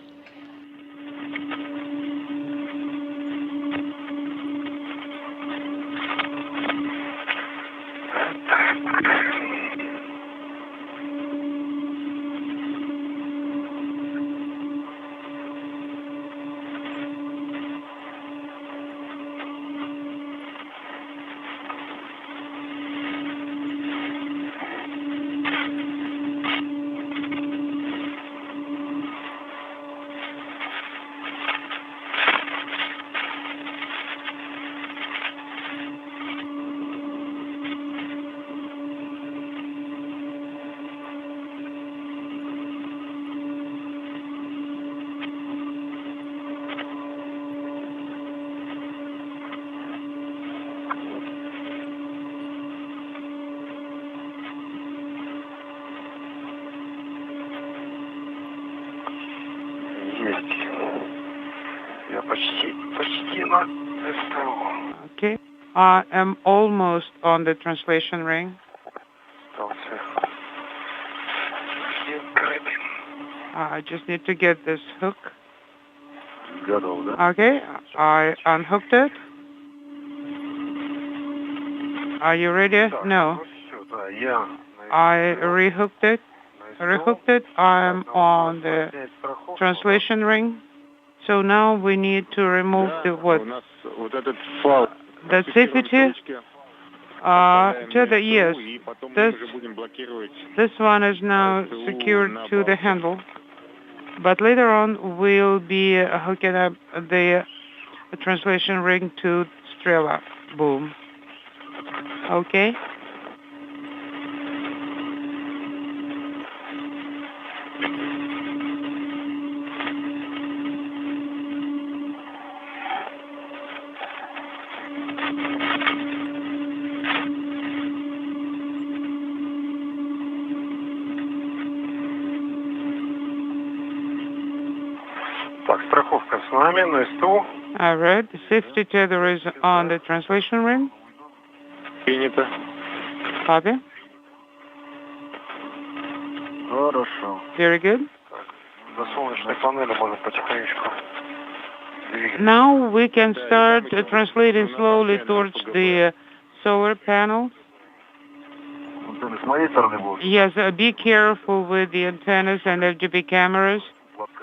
Okay, I am almost on the translation ring. I just need to get this hook. Okay, I unhooked it. Are you ready? No. I rehooked it. I'm on the translation ring. So now we need to remove the what? The safety to the yes. This one is now secured to the handle, but later on we'll be hooking up the translation ring to Strela boom. Okay. All right, the safety tether is on the translation ring. Copy. Very good. Now we can start translating slowly towards the solar panels. Yes, be careful with the antennas and RGB cameras.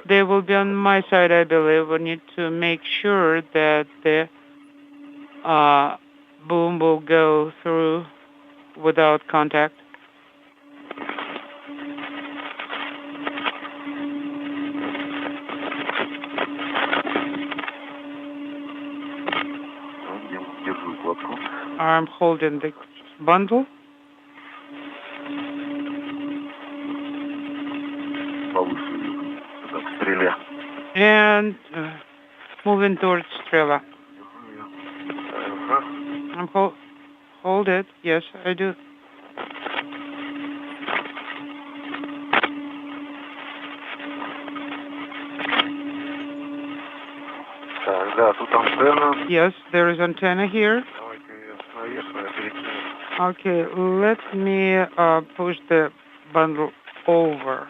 They will be on my side, I believe. We need to make sure that the boom will go through without contact. I'm holding the bundle. And moving towards Strela. I'm hold it. Yes, I do. Yes, there is antenna here. Okay, let me push the bundle over.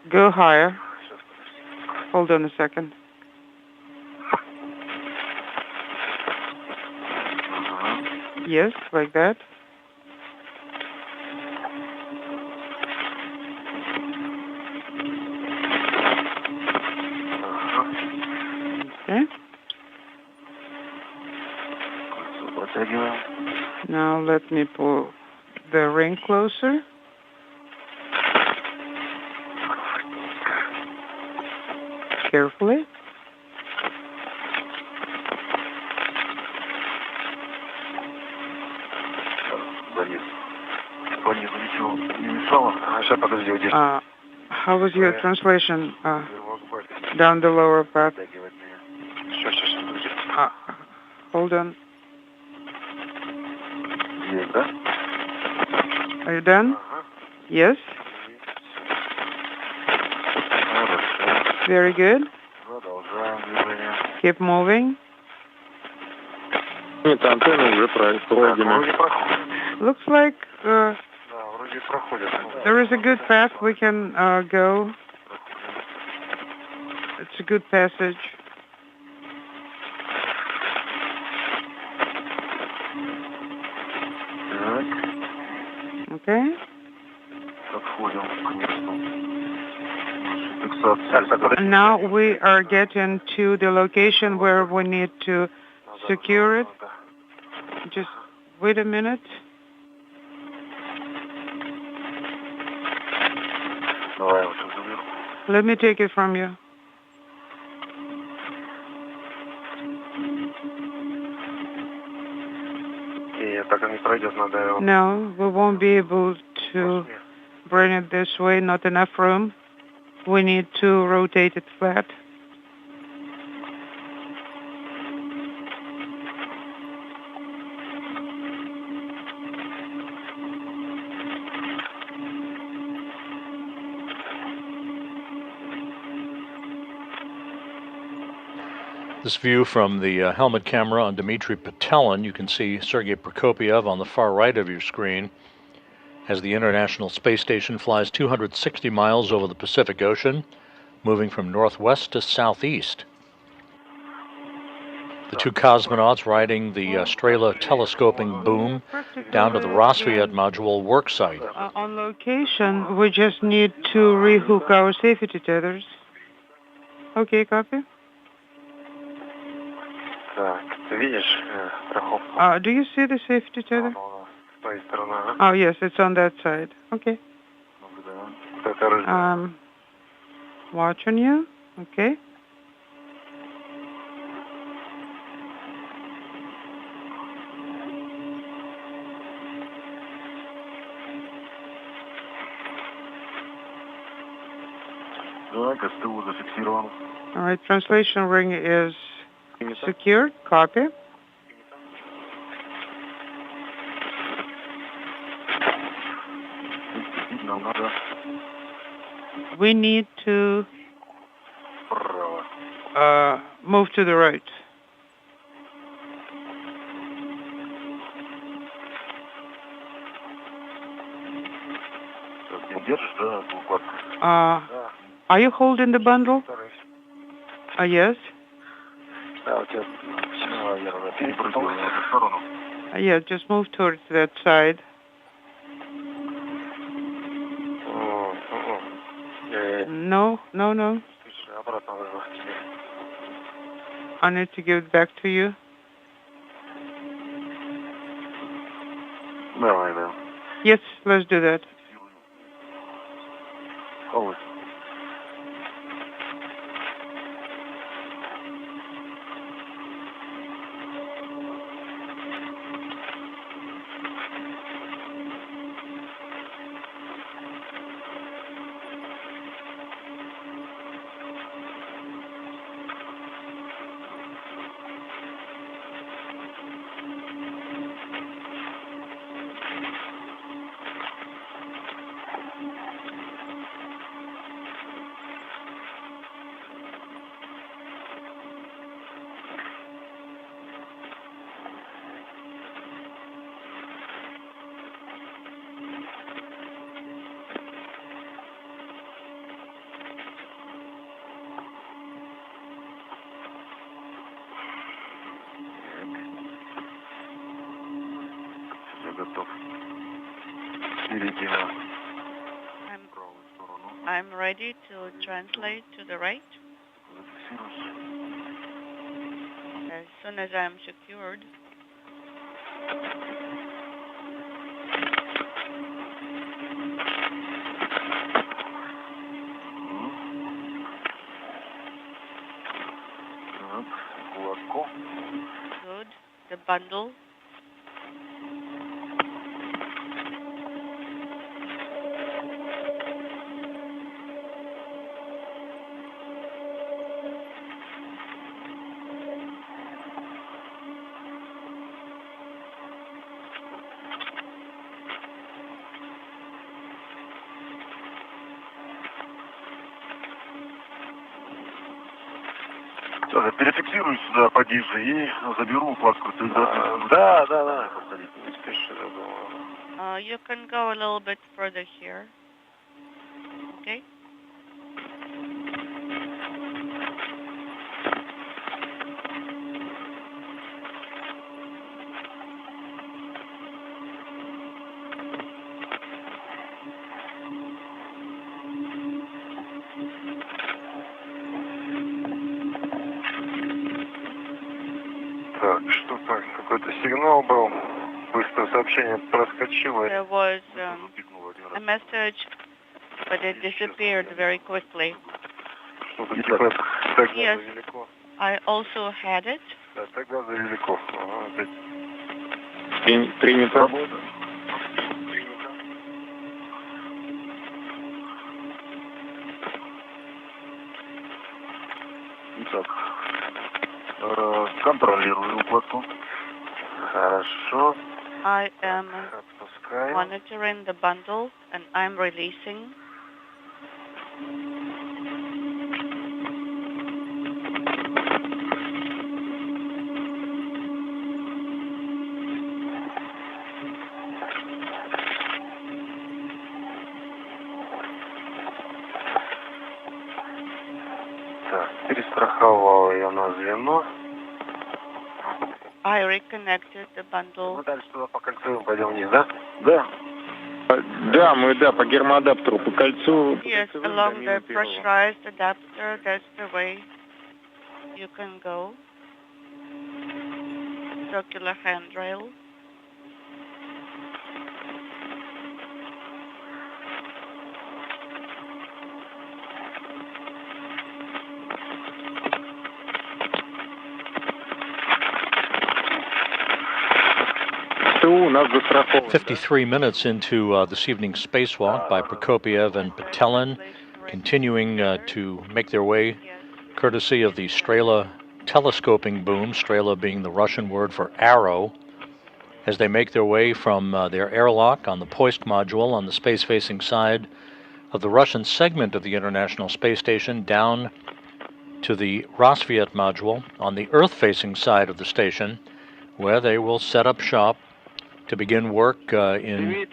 Go higher. Hold on a second. Yes, like that. Okay. Now let me pull the ring closer. Carefully. How was your translation down the lower part? Hold on. Are you done? Yes. Very good. Keep moving. Looks like there is a good path we can go. It's a good passage. Okay. Now we are getting to the location where we need to secure it. Just wait a minute. Let me take it from you. No, we won't be able to bring it this way, not enough room. We need to rotate it flat. This view from the helmet camera on Dmitry Petelin, you can see Sergei Prokopyev on the far right of your screen as the International Space Station flies 260 miles over the Pacific Ocean, moving from northwest to southeast. The two cosmonauts riding the Strela telescoping boom down to the Rassvet module work site. On location, we just need to rehook our safety tethers. Okay, copy. Do you see the safety tether? Oh, yes, it's on that side. Okay. Watching you. Okay. All right, translation ring is secured. Copy. We need to move to the right. Are you holding the bundle? Yes. Yeah, just move towards that side. No. I need to give it back to you. Yes, let's do that. I'm ready to translate to the right. As soon as I'm secured. Good. The bundle. Перефиксирую сюда пониже и заберу укладку. Да. Не спеши, you can go a little bit further here. Okay? Так, что-то, какой-то сигнал был. Быстро сообщение проскочило. There was a message, but it disappeared very quickly. Что-то типа так Yes, далеко. I also had it. Да, тогда далеко. Опять. Принято. Итак, контролирую укладку. Хорошо. I am Отпускаю. monitoring the bundle and I'm releasing. Так, перестраховал я на звено. I reconnected the bundle. Мы дальше туда по кольцу пойдем вниз, да? Да. Да, мы по гермоадаптеру, по кольцу. Yes, along the pressurized adapter, that's the way you can go. Circular handrail. У нас застрахован. 53 minutes into this evening's spacewalk by Prokopiev and Patelin, continuing to make their way courtesy of the Strela telescoping boom, Strela being the Russian word for arrow, as they make their way from their airlock on the Poisk module on the space-facing side of the Russian segment of the International Space Station down to the Rosviet module on the Earth-facing side of the station, where they will set up shop to begin work in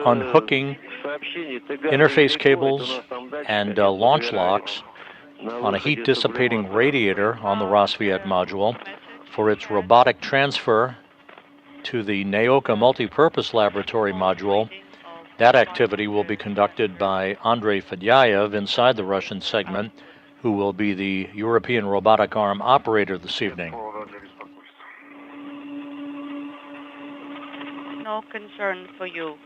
unhooking interface cables and launch locks on a heat-dissipating radiator on the Rosviet module for its robotic transfer to the Naoka Multipurpose Laboratory module. That activity will be conducted by Andrei Fedyaev inside the Russian segment, who will be the European robotic arm operator this evening. No concern for you.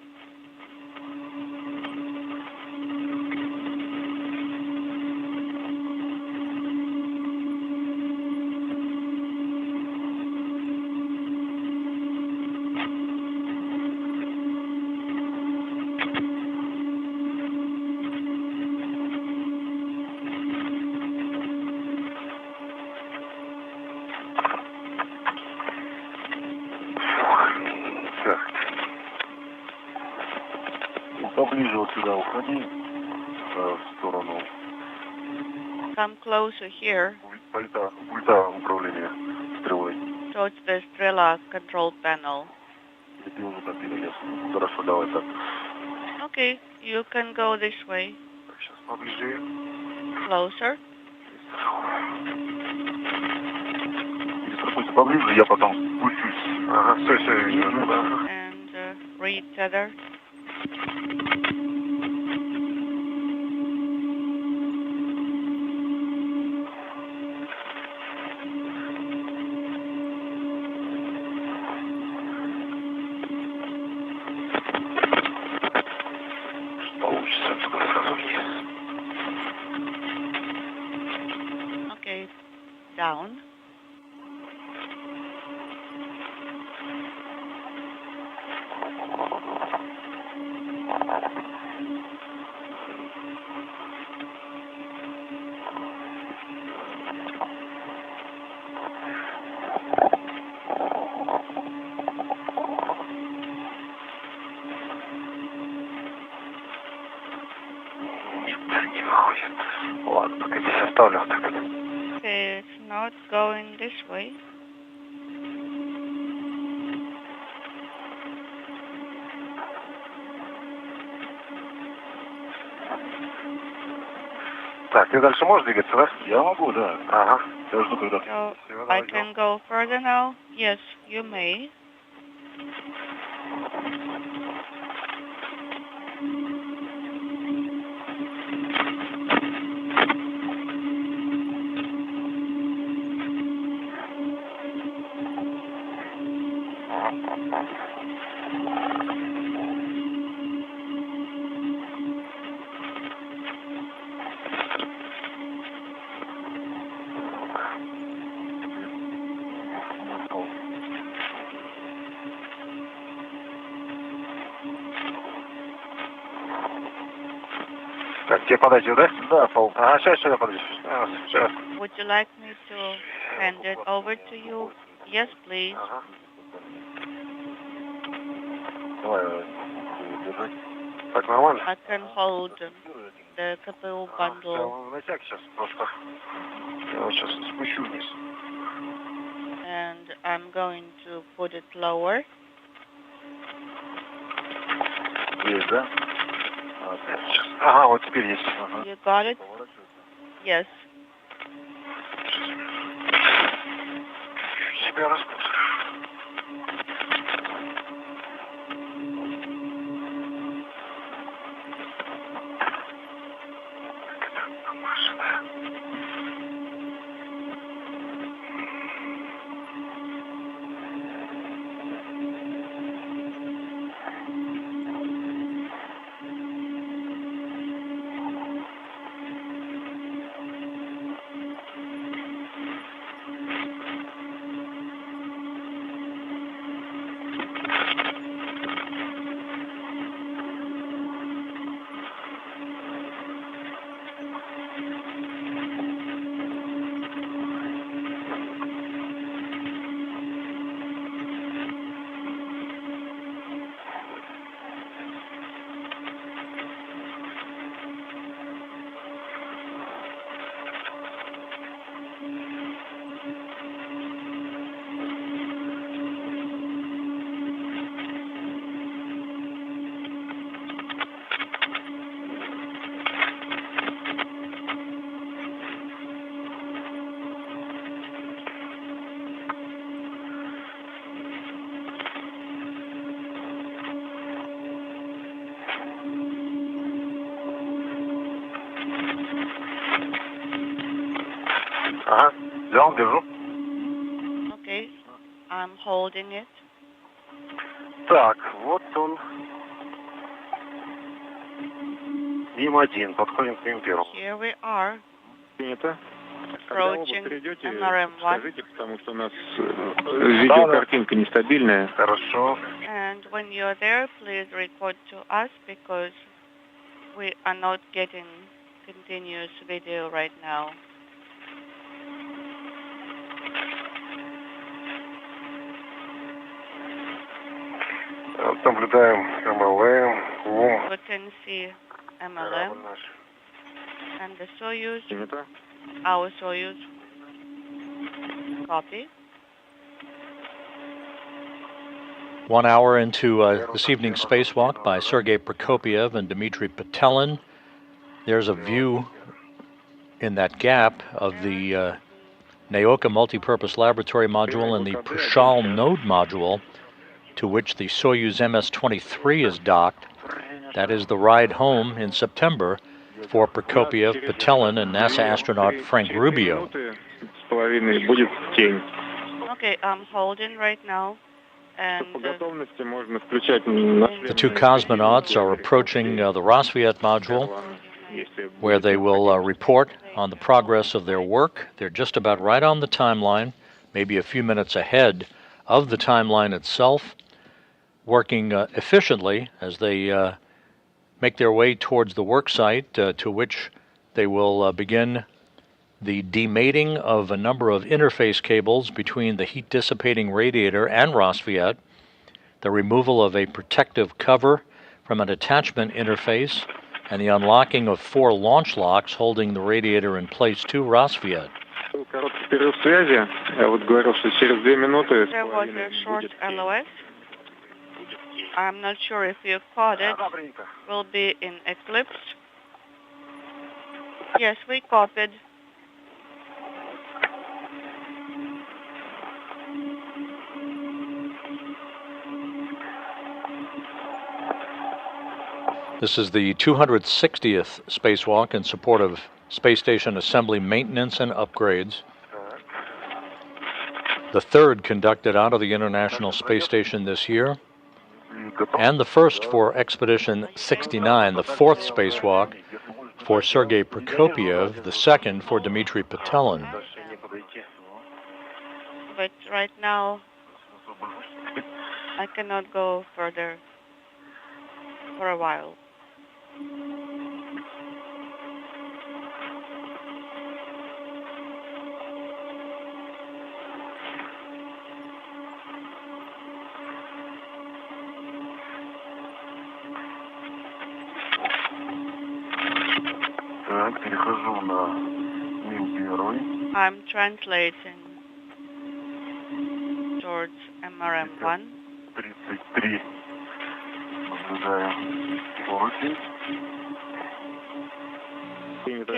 Поближе вот сюда уходи, в сторону. Come closer here. Пульта управления стрелой. Towards the Strela control panel. Ты уже так перелез. Хорошо, давай так. Okay, you can go this way. Сейчас поближе. Closer. Перестрахуйся поближе, я потом спущусь. Ага, все, вижу. And for each other. Okay, down. Okay, it's not going this way. Так, ты дальше можешь двигаться, да? Я могу, да. Ага. Я жду, когда... So I can go further now? Yes, you may. Так, тебе подать ее, да? Да, Пол. Ага, сейчас я подаю. Сейчас. Would you like me to hand it over to you? Yes, please. Ага. Давай, держи. Так, нормально? I can hold the couple bundle На всякий сейчас просто. Я вот сейчас спущу вниз. and I'm going to put it lower. Есть, да? Сейчас. Ага, вот теперь есть. Ага. You got it? Yes. Себя распутал. Ага, взял, держу. Okay. I'm holding it. Так, вот он. Им-1, подходим к Им-1. Here we are. Принято. Approaching MRM-1. Скажите, потому что у нас видеокартинка нестабильная. Хорошо. And when you're there, please report to us because we are not getting continuous video right now. Наблюдаем МЛМ. We can see MLM and the Soyuz, Принято. our Soyuz. Copy. 1 hour into this evening's spacewalk by Sergei Prokopiev and Dmitry Petelin. There's a view in that gap of the Naoka Multipurpose Laboratory Module and the Pushal Node Module. to which the Soyuz MS-23 is docked. That is the ride home in September for Prokopiev, Petelin, and NASA astronaut Frank Rubio. Okay, I'm holding right now. And the two cosmonauts are approaching the Rosviet module, where they will report on the progress of their work. They're just about right on the timeline, maybe a few minutes ahead of the timeline itself, working efficiently as they make their way towards the work site, to which they will begin the demating of a number of interface cables between the heat-dissipating radiator and Rosviet, the removal of a protective cover from an attachment interface, and the unlocking of 4 launch locks holding the radiator in place to Rosviet. There was a short LOS. I'm not sure if you caught it. Will be in eclipse. Yes, we copied. This is the 260th spacewalk in support of space station assembly maintenance and upgrades. The third conducted out of the International Space Station this year, and the first for Expedition 69, the fourth spacewalk for Sergei Prokopiev, the second for Dmitry Petelin. But right now, I cannot go further for a while. I'm translating towards MRM1. Принято.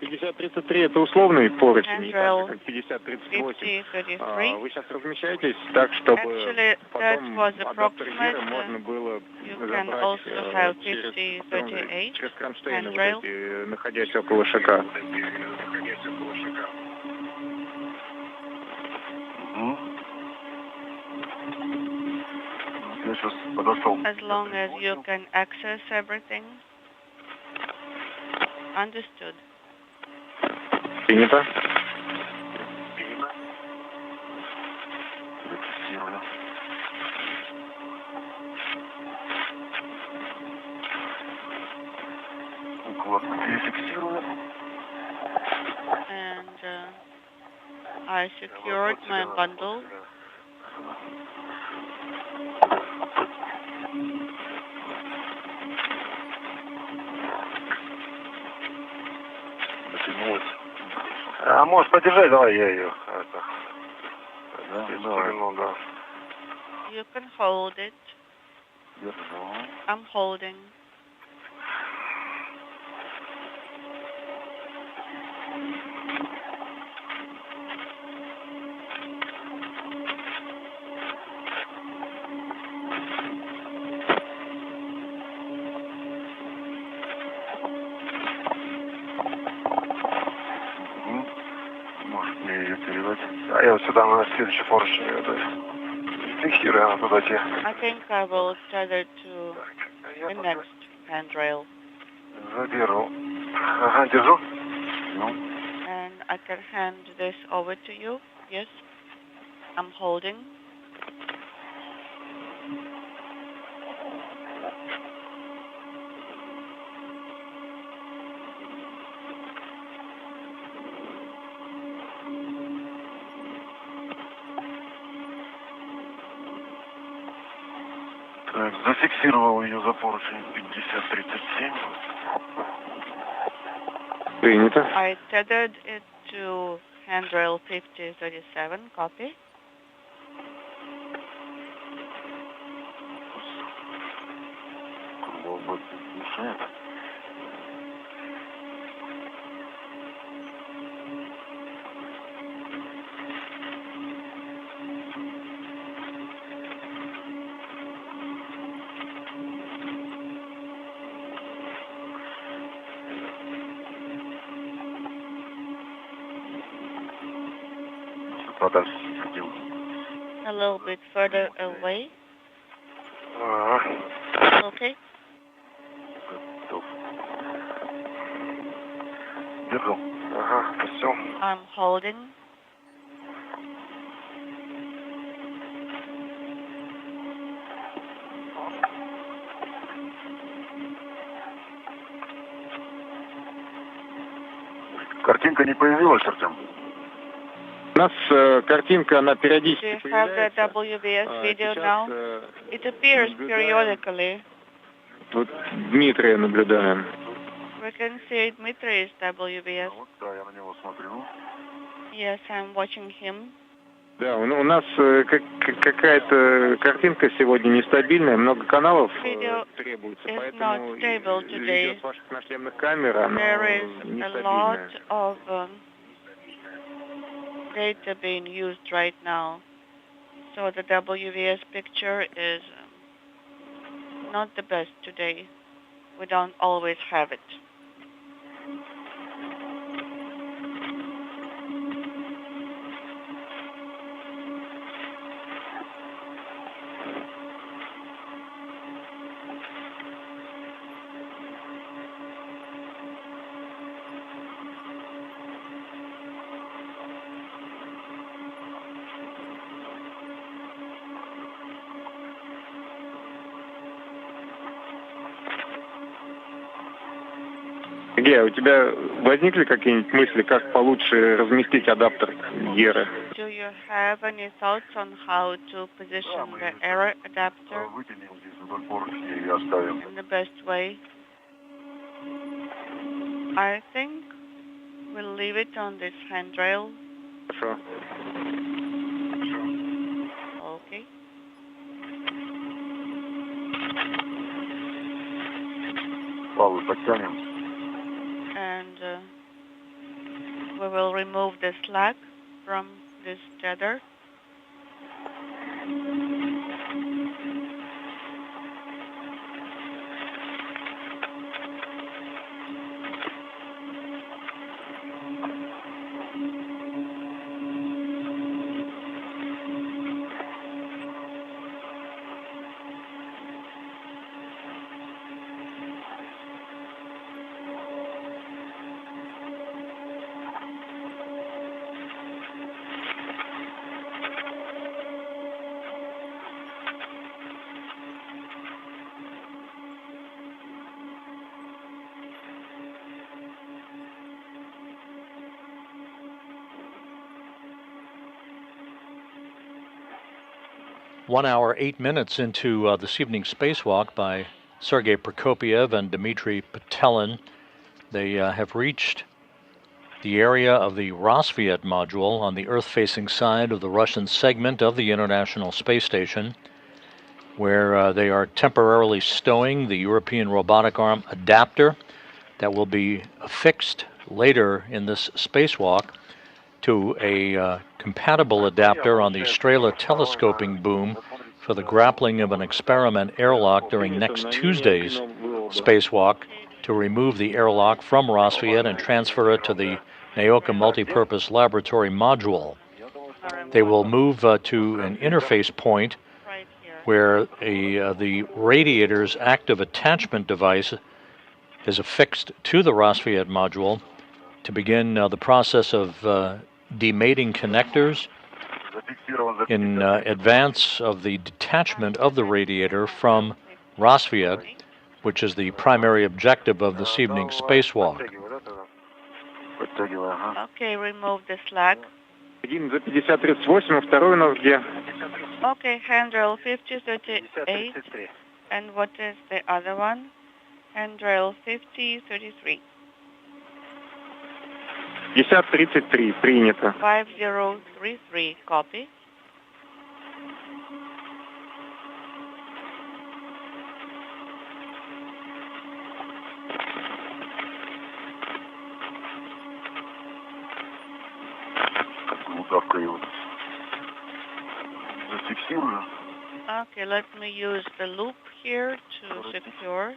50-33 это условный поручень, Handrail 50-38. Вы 50-33. сейчас размещаетесь так, чтобы Actually, that потом was адаптер approximate. мира можно было You can забрать also have через 50-38 через кронштейны, вот handrail. эти, находясь около ШК. As long as you can access everything. Understood. Принято. And I secured my bundle. А можешь подержать, давай я ее. Да. You can hold it. I'm holding. Может мне ее передать. А я вот сюда на следующий поручень ее даю. Фиксирую она туда те. I think I will tether to the next handrail. Заберу. Ага, держу. Ну. And I can hand this over to you. Yes. I'm holding. Так, зафиксировал ее за поручень 50-37. Принято. I tethered it to handrail 50-37. Copy. A little bit further away. Okay. Держу. Ага, все. I'm holding. Картинка не появилась, Артем? У нас картинка, она Do периодически you have the появляется. WBS video Сейчас now? It appears periodically. вот Дмитрия наблюдаем. We can see Dmitri's WBS. Вот, да, я на него смотрю. Yes, I'm watching him. Да, у нас какая-то картинка сегодня нестабильная, много каналов Video требуется, is поэтому not stable today. видео с ваших нашлемных камер, оно There is a lot нестабильное. of data being used right now. So the WBS picture is not the best today. We don't always have it. Сергей, а у тебя возникли какие-нибудь мысли, как получше разместить адаптер Геры? Do you have any thoughts on how to position the error adapter Вытянем здесь вдоль поручня и оставим. in the best way? I think we'll leave it on this handrail. Хорошо. Okay. Павлы подтянем. And we will remove the slack from this tether. One hour, 8 minutes into this evening's spacewalk by Sergei Prokopiev and Dmitry Petelin. They have reached the area of the Rassvet module on the Earth-facing side of the Russian segment of the International Space Station, where they are temporarily stowing the European robotic arm adapter that will be affixed later in this spacewalk to a compatible adapter on the Strela telescoping boom for the grappling of an experiment airlock during next Tuesday's spacewalk to remove the airlock from Rassvet and transfer it to the Naoka Multipurpose Laboratory module. They will move to an interface point where the radiator's active attachment device is affixed to the Rassvet module to begin the process of demating connectors in advance of the detachment of the radiator from Rassvet, which is the primary objective of this evening's spacewalk. Okay, remove the slack. Один за 5038, а второй у нас где? Okay, handrail 5038. And what is the other one? Handrail 5033. 5033, принято. 5033, copy. Okay, let me use the loop here to secure.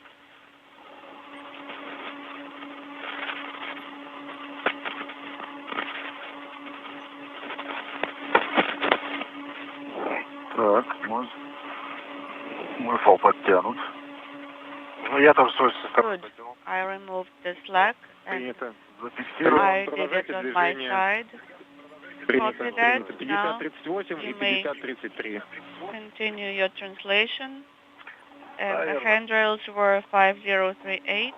Так, мой фал подтянут. Ну, я тоже свой состав Good. подтянул. I removed the slack and Принято. Зафиксировал. I did it on my side. Принято. Copy that. Принято. Now 50-38 и you may 50-33. continue your translation. The handrails were 5038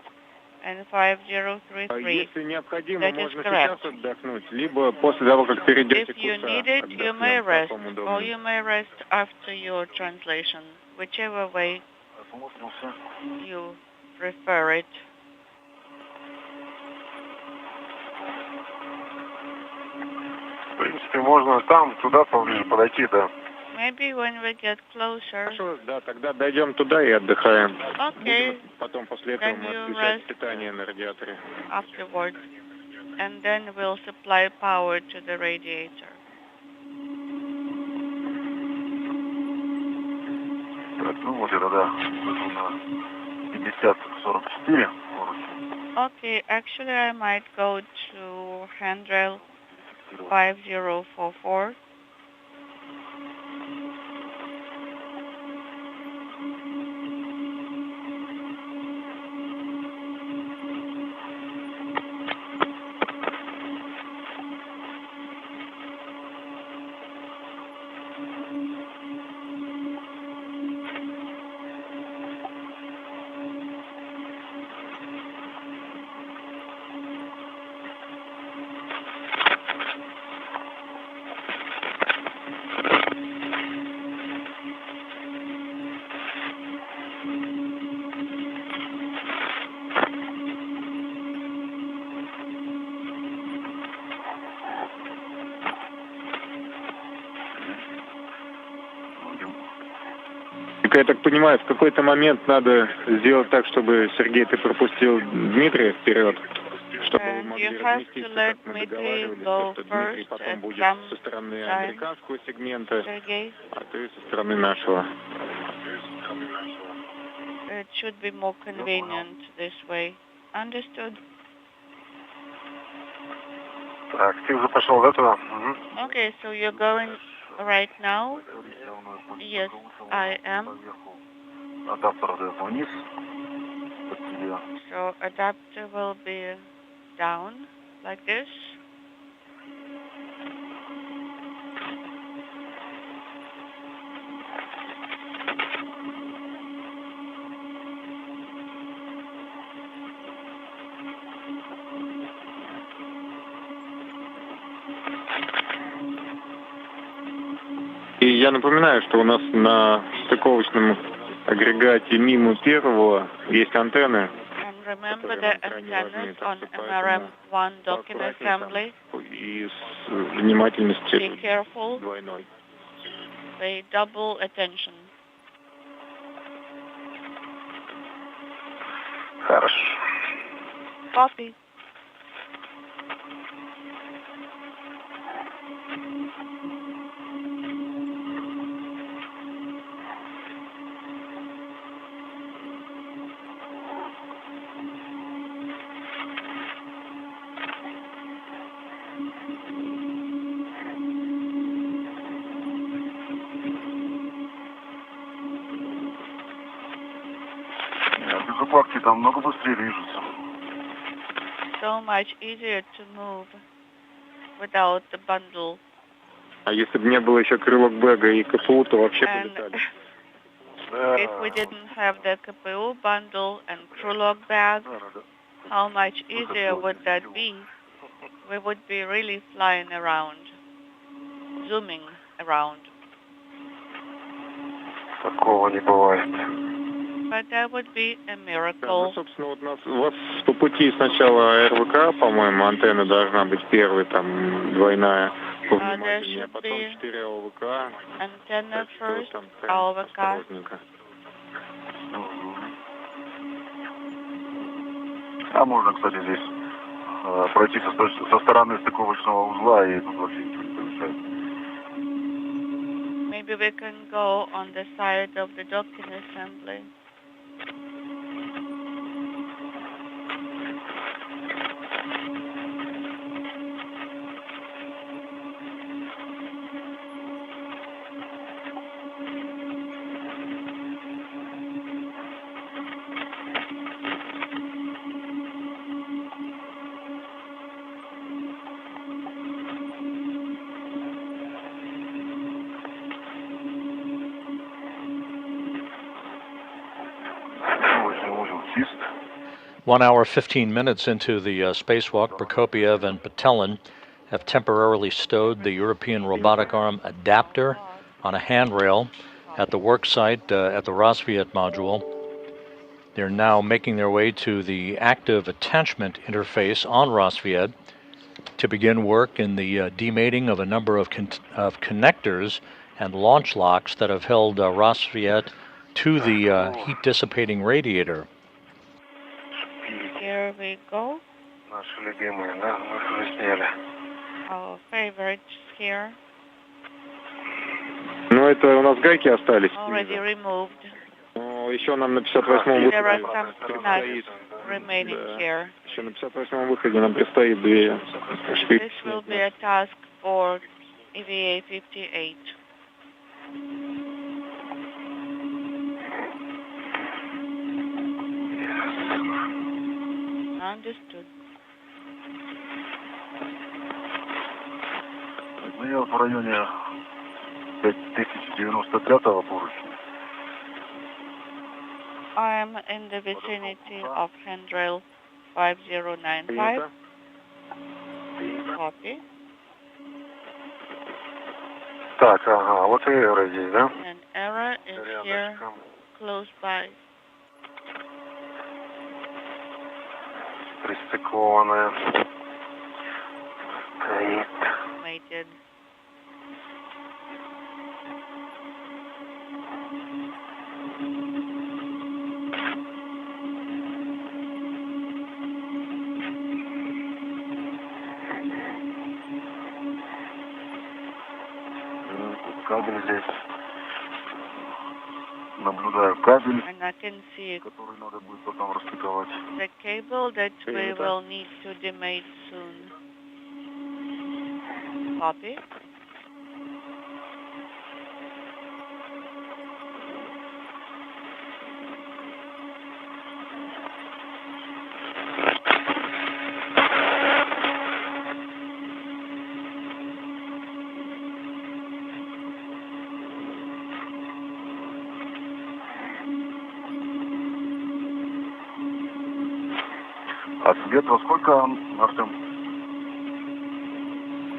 and 5033. Если необходимо, That is можно correct. сейчас отдохнуть, либо после того, как перейдете If к you УСА, need it, you may отдохнем, rest, как вам or удобно. you may rest after your translation, whichever way Осмотрелся. you prefer it. В принципе, можно там, туда поближе подойти, да. Maybe when we get closer. Хорошо, да, тогда дойдем туда и отдыхаем. Okay, Будем потом после этого Then мы you отключать rest. питание на радиаторе. afterwards. And then we'll supply power to the radiator. Так, ну вот это, да. Это на 50-44. Okay, actually I might go to handrail 5044. Я так понимаю, в какой-то момент надо сделать так, чтобы Сергей, ты пропустил Дмитрия вперед, чтобы вы And могли you have to разместиться, let как мы Dmitry договаривались, go что Дмитрий first потом at будет some со стороны time. американского сегмента, Sergey, а ты со стороны нашего. it should be more convenient this way. Understood? Так, ты уже пошел, да, туда? Угу. Okay, so you're going right now? Yes, I am. Адаптер вниз. Под себя. So adapter will be down like this. И я напоминаю, что у нас на стыковочном агрегате мимо первого есть антенны. And remember the antennas on MRM-1 docking assembly. И с внимательностью Be careful. двойной. Pay double attention. Хорошо. Copy. Без укладки там много быстрее движется. So much easier to move without the bundle. А если бы не было еще крылок бэга и КПУ, то вообще And полетали. if we didn't have the KPU bundle and crew log bag, how much easier would that be? We would be really flying around, zooming around. Такого не бывает. But that would be a Да, ну, miracle. собственно, вот у вас по пути сначала РВК, по-моему, антенна должна быть первой, там, двойная, повнимательнее, а should потом be 4 ОВК. Antenna Так что first, там прям AOVK. осторожненько. А можно, кстати, здесь пройти со стороны стыковочного узла и тут вообще ничего не помешает. Maybe we can go on the side of the docking assembly. 1 hour, 15 minutes into the spacewalk, Prokopiev and Patelin have temporarily stowed the European robotic arm adapter on a handrail at the work site at the Rosviet module. They're now making their way to the active attachment interface on Rosviet to begin work in the demating of a number of connectors and launch locks that have held Rosviet to the heat-dissipating radiator. Here we go. Our favorites here. Ну, это у нас гайки остались. Already removed. Еще нам на 58-м There are some nuts remaining here. Еще на 58-м выходе нам предстоит две шпильки. This will be a task for EVA 58. Understood. Я в районе 5095-го поручня. I am in the vicinity of handrail 5095. Copy. Так, ага, вот и error здесь, да? An error is here, close by. Пристыкованная. Стоит. Mated. Кабель здесь. Наблюдаю кабель, And I can see который надо будет потом распаковать. the cable that we will need to demate soon. Copy. А свет во сколько, Артем?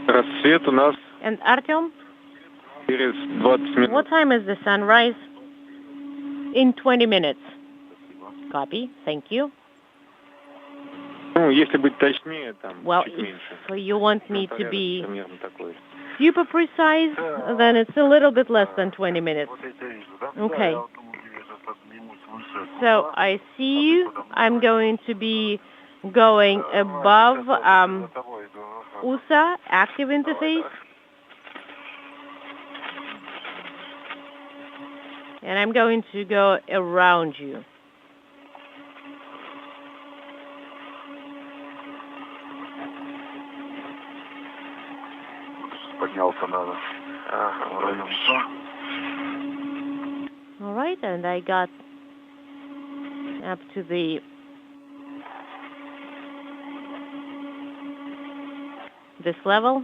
Рассвет у нас And Artyom, через 20 минут. what time is the sunrise? In 20 minutes. Copy. Thank you. Ну, если быть точнее, там Well, чуть if меньше. you want me to Порядок be примерно такой. super precise, then it's a little bit less than 20 minutes. Вот я тебя вижу, да? Okay. Да, я думаю, я поднимусь выше. So I see you. I'm going to be going above За тобой иду, ага. USA active interface. And I'm going to go around you. Поднялся надо. Ага, в район ша. All right, and I got up to this level.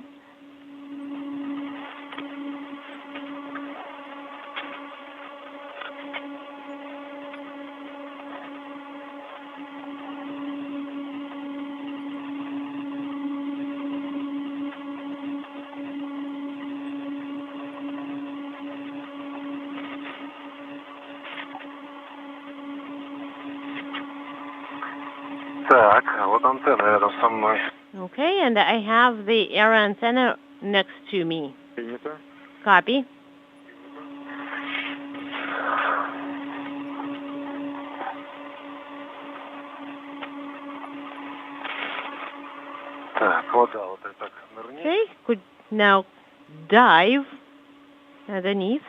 Так, вот антенна рядом со мной. Okay, and I have the air antenna next to me. Принято. Copy. Так, вода вот это так нырни. Okay, could now dive underneath.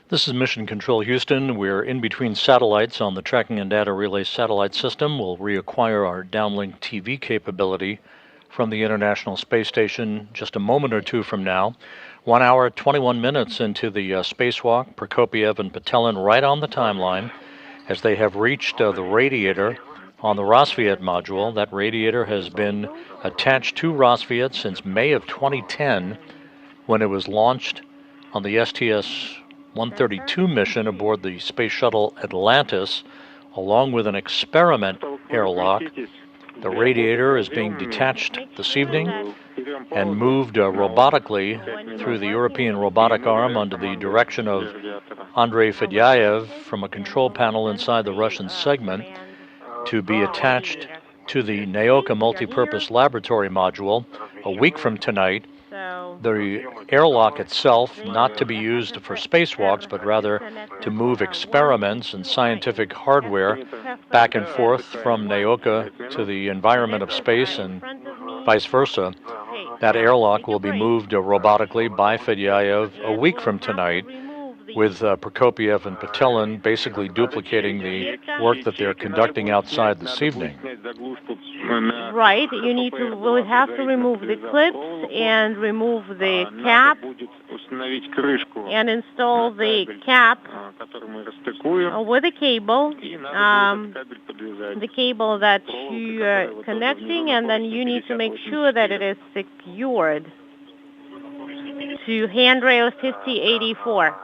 This is Mission Control Houston. We're in between satellites on the Tracking and Data Relay satellite system. We'll reacquire our downlink TV capability from the International Space Station just a moment or two from now. 1 hour, 21 minutes into the spacewalk, Prokopiev and Petelin right on the timeline as they have reached the radiator on the Rosviet module. That radiator has been attached to Rosviet since May of 2010 when it was launched on the STS-132 mission aboard the Space Shuttle Atlantis, along with an experiment airlock. The radiator is being detached this evening and moved robotically through the European robotic arm under the direction of Andrei Fedyaev from a control panel inside the Russian segment to be attached to the Naoka multipurpose laboratory module a week from tonight. The airlock itself not to be used for spacewalks, but rather to move experiments and scientific hardware back and forth from Naoka to the environment of space and vice versa. That airlock will be moved robotically by Fedyaev a week from tonight, with Prokopiev and Petelin basically duplicating the work that they're conducting outside this evening. Right. We'll have to remove the clips and remove the cap and install the cap with a cable, the cable that you are connecting, and then you need to make sure that it is secured to handrail 5084.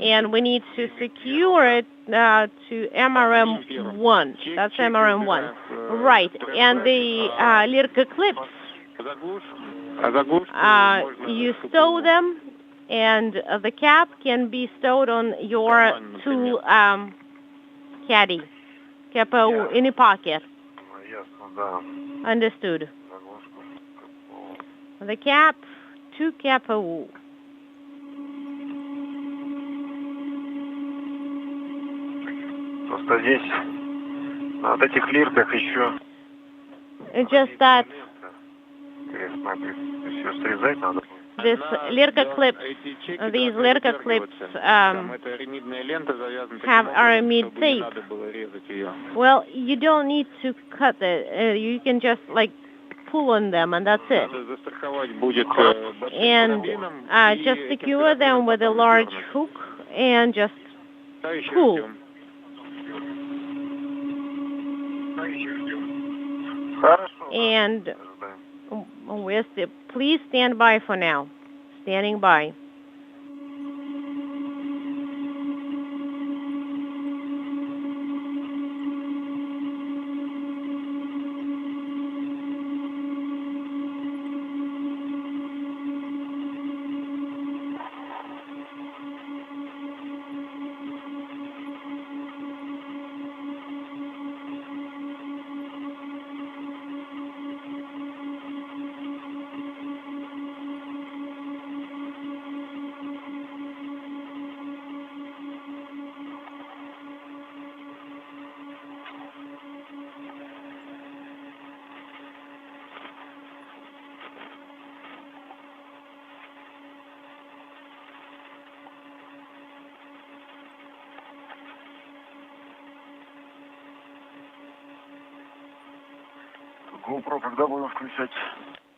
And we need to secure it to MRM1. That's MRM1. Right. And the Lirka clips, you stow them, and the cap can be stowed on your tool caddy. Capo in a pocket. Understood. The cap to capo. It's just that these Lirka clips have aramid tape. Well, you don't need to cut it. You can just pull on them, and that's it. And just secure them with a large hook and just pull. And please stand by for now. Standing by.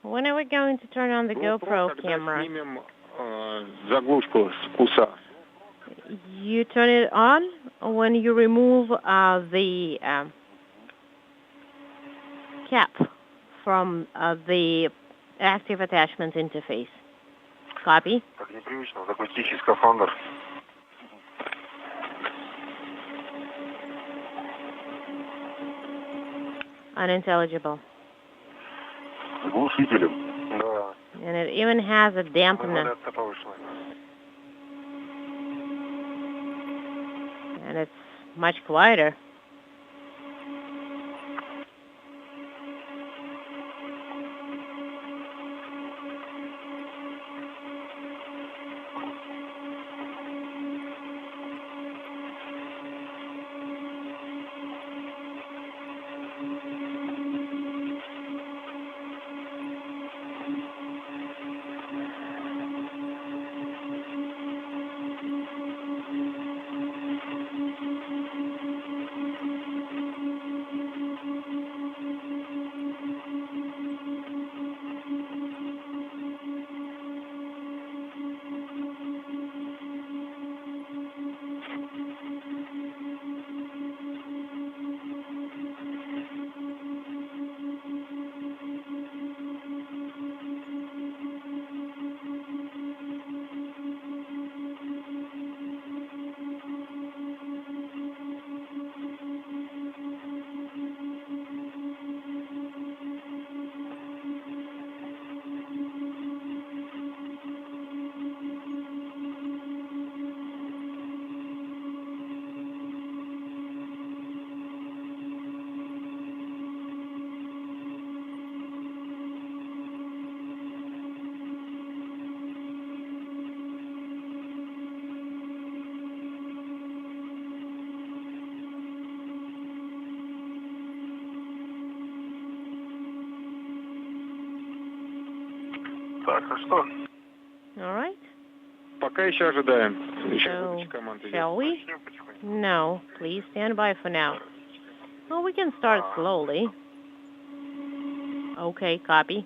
When are we going to turn on the GoPro camera? You turn it on when you remove the cap from the active attachment interface. Copy? Unintelligible. And it even has a dampener. And it's much quieter. Так, а что? All right. Пока еще ожидаем. Еще So, выдача команд идет. shall we? Начнем потихоньку. No, please stand by for now. Well, we can start slowly. Okay, copy.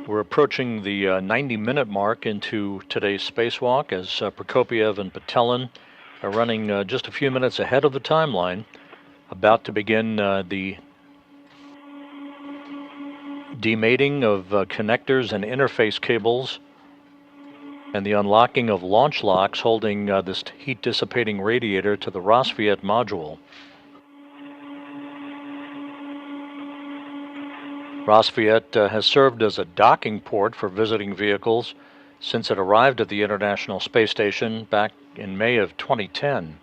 We're approaching the 90-minute mark into today's spacewalk as Prokopiev and Patelin are running just a few minutes ahead of the timeline, about to begin the demating of connectors and interface cables and the unlocking of launch locks holding this heat-dissipating radiator to the Rosviet module. Rosviet has served as a docking port for visiting vehicles since it arrived at the International Space Station back in May of 2010.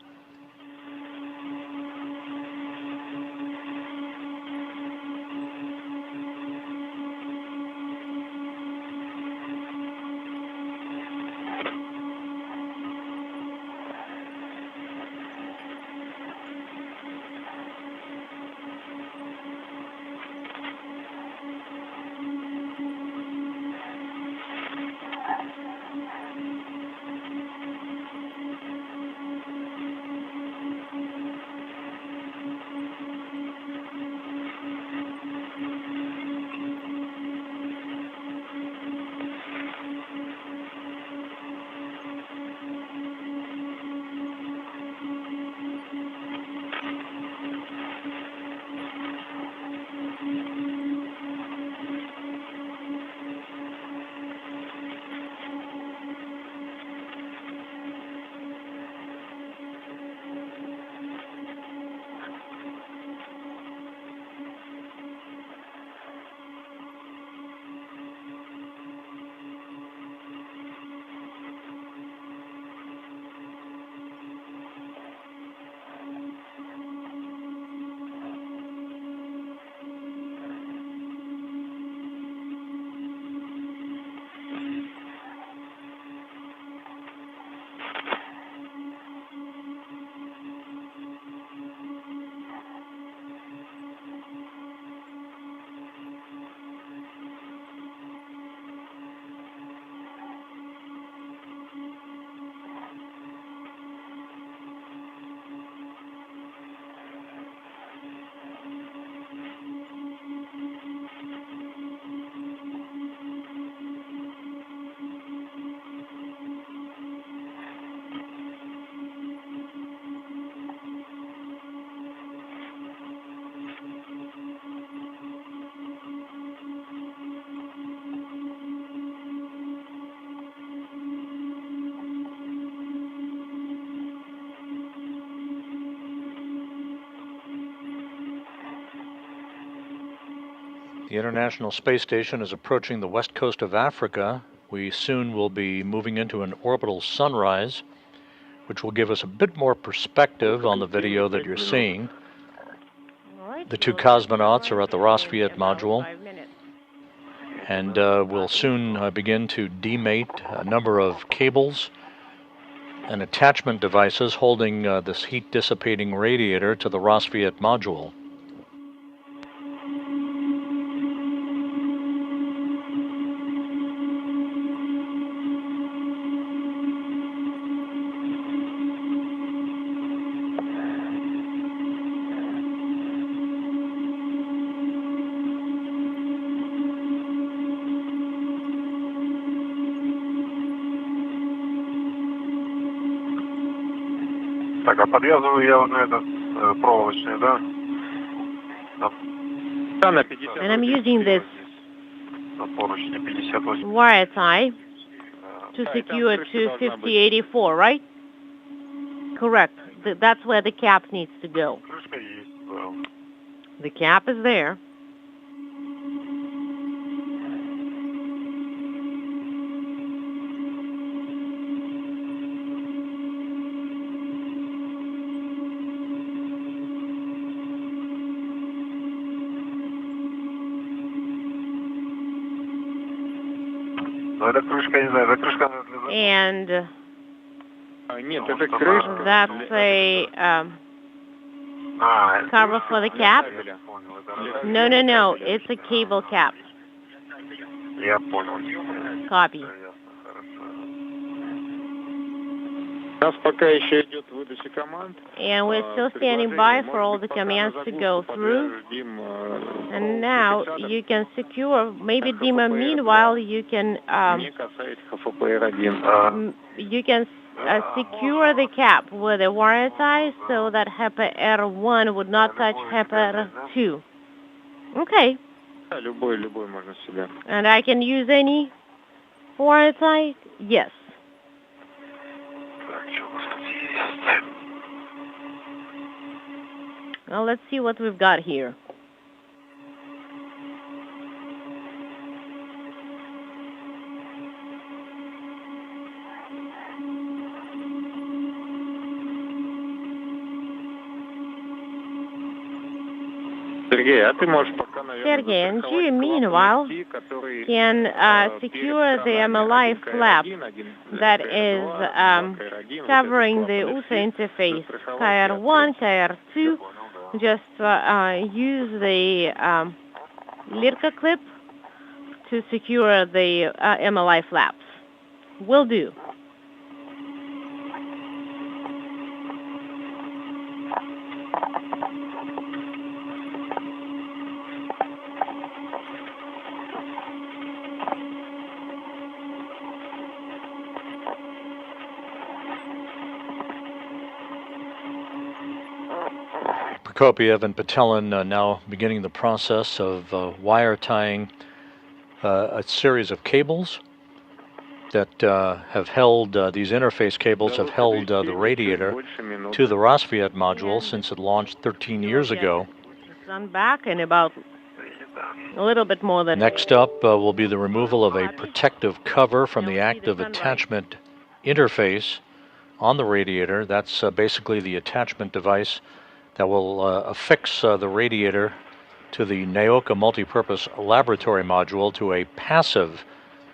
The International Space Station is approaching the west coast of Africa We soon will be moving into an orbital sunrise, which will give us a bit more perspective on the video that you're seeing. The two cosmonauts are at the Rassvet module, and we'll soon begin to demate a number of cables and attachment devices holding this heat-dissipating radiator to the Rassvet module. Так, а подвязываю я вот на этот проволочный, да? And I'm using this На поручне 58. wire tie to secure to 5084, right? Correct. That's where the cap needs to go. Крышка есть, да. The cap is there. Но эта крышка, не знаю, эта крышка для... And Нет, это крышка. that's a cover for the cap. No. It's a cable cap. Я понял. Copy. У нас пока еще идет выдача команд. And we're still standing by for all the commands to go through. And now you can secure, maybe Dima, meanwhile you can secure the cap with a wire tie so that HEPA R1 would not touch HEPA R2. Okay. Любой можно себе. And I can use any wire tie? Yes. Well, let's see what we've got here. Сергей, а ты можешь пока, наверное, Sergey, and you, meanwhile, can secure the MLI flap that is covering the USA interface, KR1, KR2. Just use the Lirka clip to secure the MLI flaps. Will do. Prokopiev and Patelin now beginning the process of wire tying a series of cables that have held, these interface cables have held the radiator to the Rassvet module since it launched 13 years ago. Run back in about a little bit more than... Next up will be the removal of a protective cover from the active attachment interface on the radiator. That's basically the attachment device that will affix the radiator to the NAOCA multipurpose laboratory module to a passive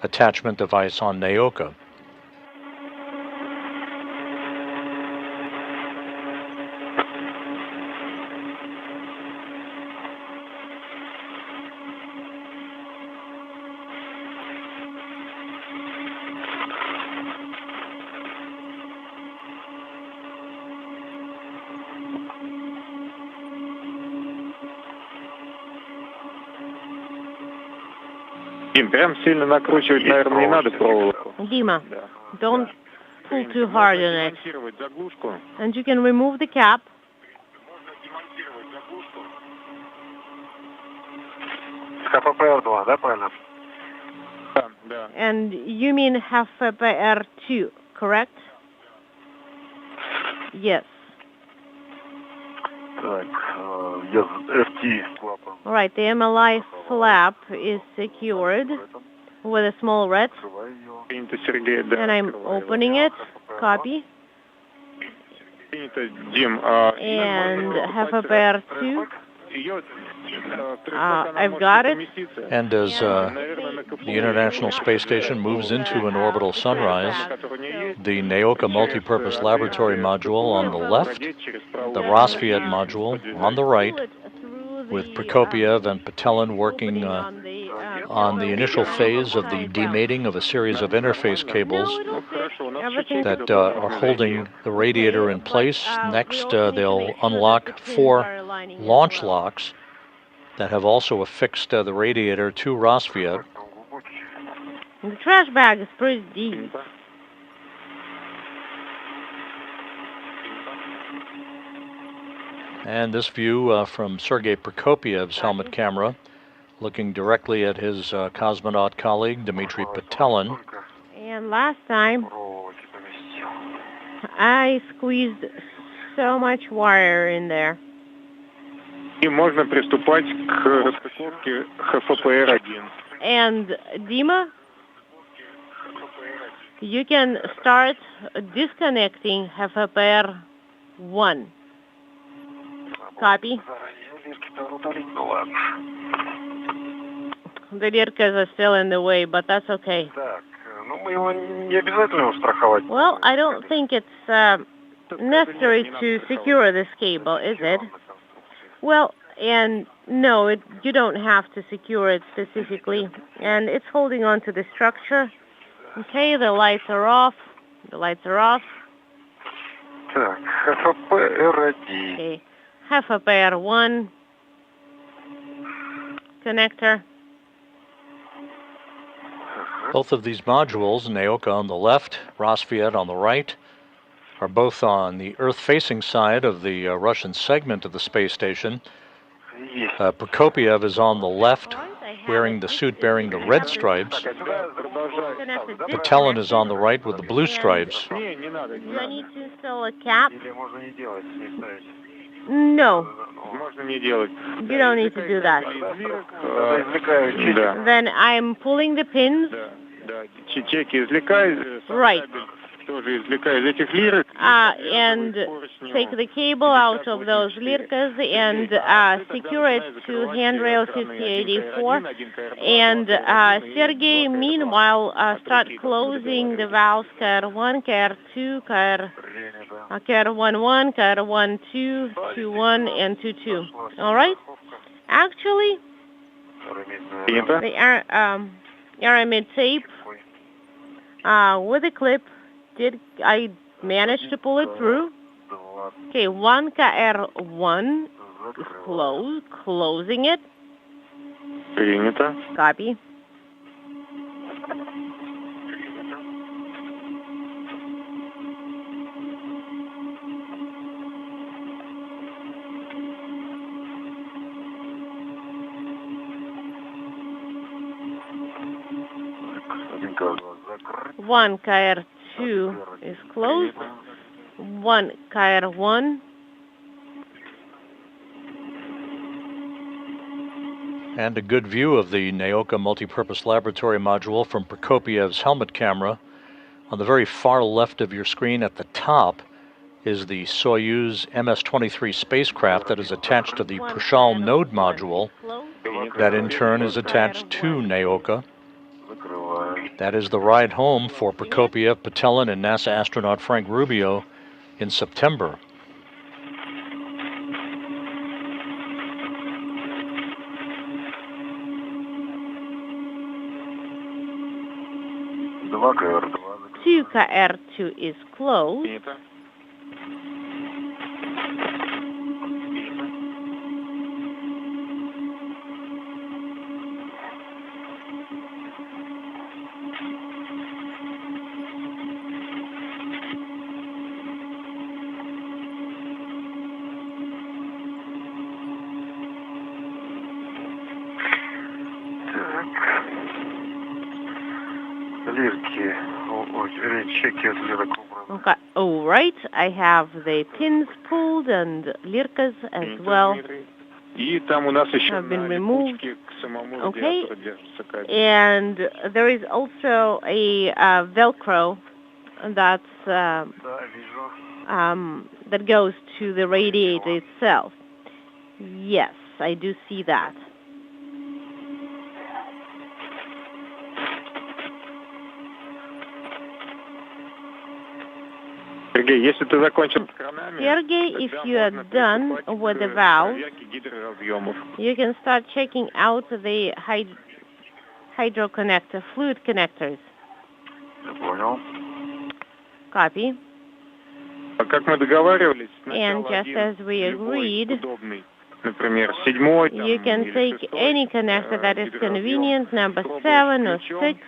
attachment device on NAOCA. Прям сильно накручивать, наверное, не надо проволоку. Dima, don't pull too hard on it. And you can remove the cap. ХППР-2, да, правильно? Да. And you mean HFPR2, correct? Yes. Так, FT клапан. All right, the MLI flap is secured with a small red. Принято, Сергей, да. And I'm opening it. Copy. Принято, Дим. And FOCUS 2. I've got it. And as the International Space Station moves into an orbital sunrise, the NEOCA multipurpose laboratory module on the left, the Rosviet module on the right, with Prokopiev and Patelin working on the initial phase of the demating of a series of interface cables that are holding the radiator in place. Next, they'll unlock 4 launch locks that have also affixed the radiator to Rosviet. The trash bag is pretty deep. And this view from Sergei Prokopiev's helmet camera, looking directly at his cosmonaut colleague, Dmitry Patelin. And last time, I squeezed so much wire in there. И можно приступать к распаковке ХФПР-1. And Dima, you can start disconnecting FOCUS-1. Copy. The Lirkas are still in the way, but that's okay. Well, I don't think it's necessary to secure this cable, is it? Well, and no, you don't have to secure it specifically. And it's holding on to the structure. Okay, the lights are off. The lights are off. Okay, FOCUS-1 connector. Both of these modules, NEOCA on the left, Rosviet on the right, are both on the Earth-facing side of the Russian segment of the space station. Prokopiev is on the left, wearing the suit bearing the red stripes. Patelin is on the right with the blue stripes. Do I need to install a cap? No. You don't need to do that. Then I'm pulling the pins. Right. And take the cable out of those Lirkas and secure it to handrail 5084. And Sergei, meanwhile, start closing the valves KR1, KR2, KR11, KR12, 21, and 22. All right? Actually, the aramid tape with a clip, I managed to pull it through. Okay, 1 KR1 is closed, closing it. Copy. One KR2 is closed. 1 KR1. And a good view of the NEOCA multipurpose laboratory module from Prokopiev's helmet camera. On the very far left of your screen at the top is the Soyuz MS-23 spacecraft that is attached to the Prishal node module. That in turn is attached to NEOCA. That is the ride home for Prokopiev, Patelin, and NASA astronaut Frank Rubio in September. Two KR2 is closed. Okay, all right. I have the pins pulled and Lirkas as well. И там у нас еще have been на removed. липучке к самому Okay. радиатору держится кабель. And there is also a Velcro that's Да, вижу. that goes to the radiator itself. Yes, I do see that. Сергей, если ты закончил с кранами, Sergey, if тогда you are можно done приступать with the к valves, проверке гидроразъемов. you can start checking out the hydro connector, fluid connectors. Я понял. Copy. А как мы договаривались, And сначала just as we любой agreed, удобный, например, 7-й, там, you can или take 6-й, any connector that is гидроразъем, convenient, number пробуешь 7 or ключом. 6,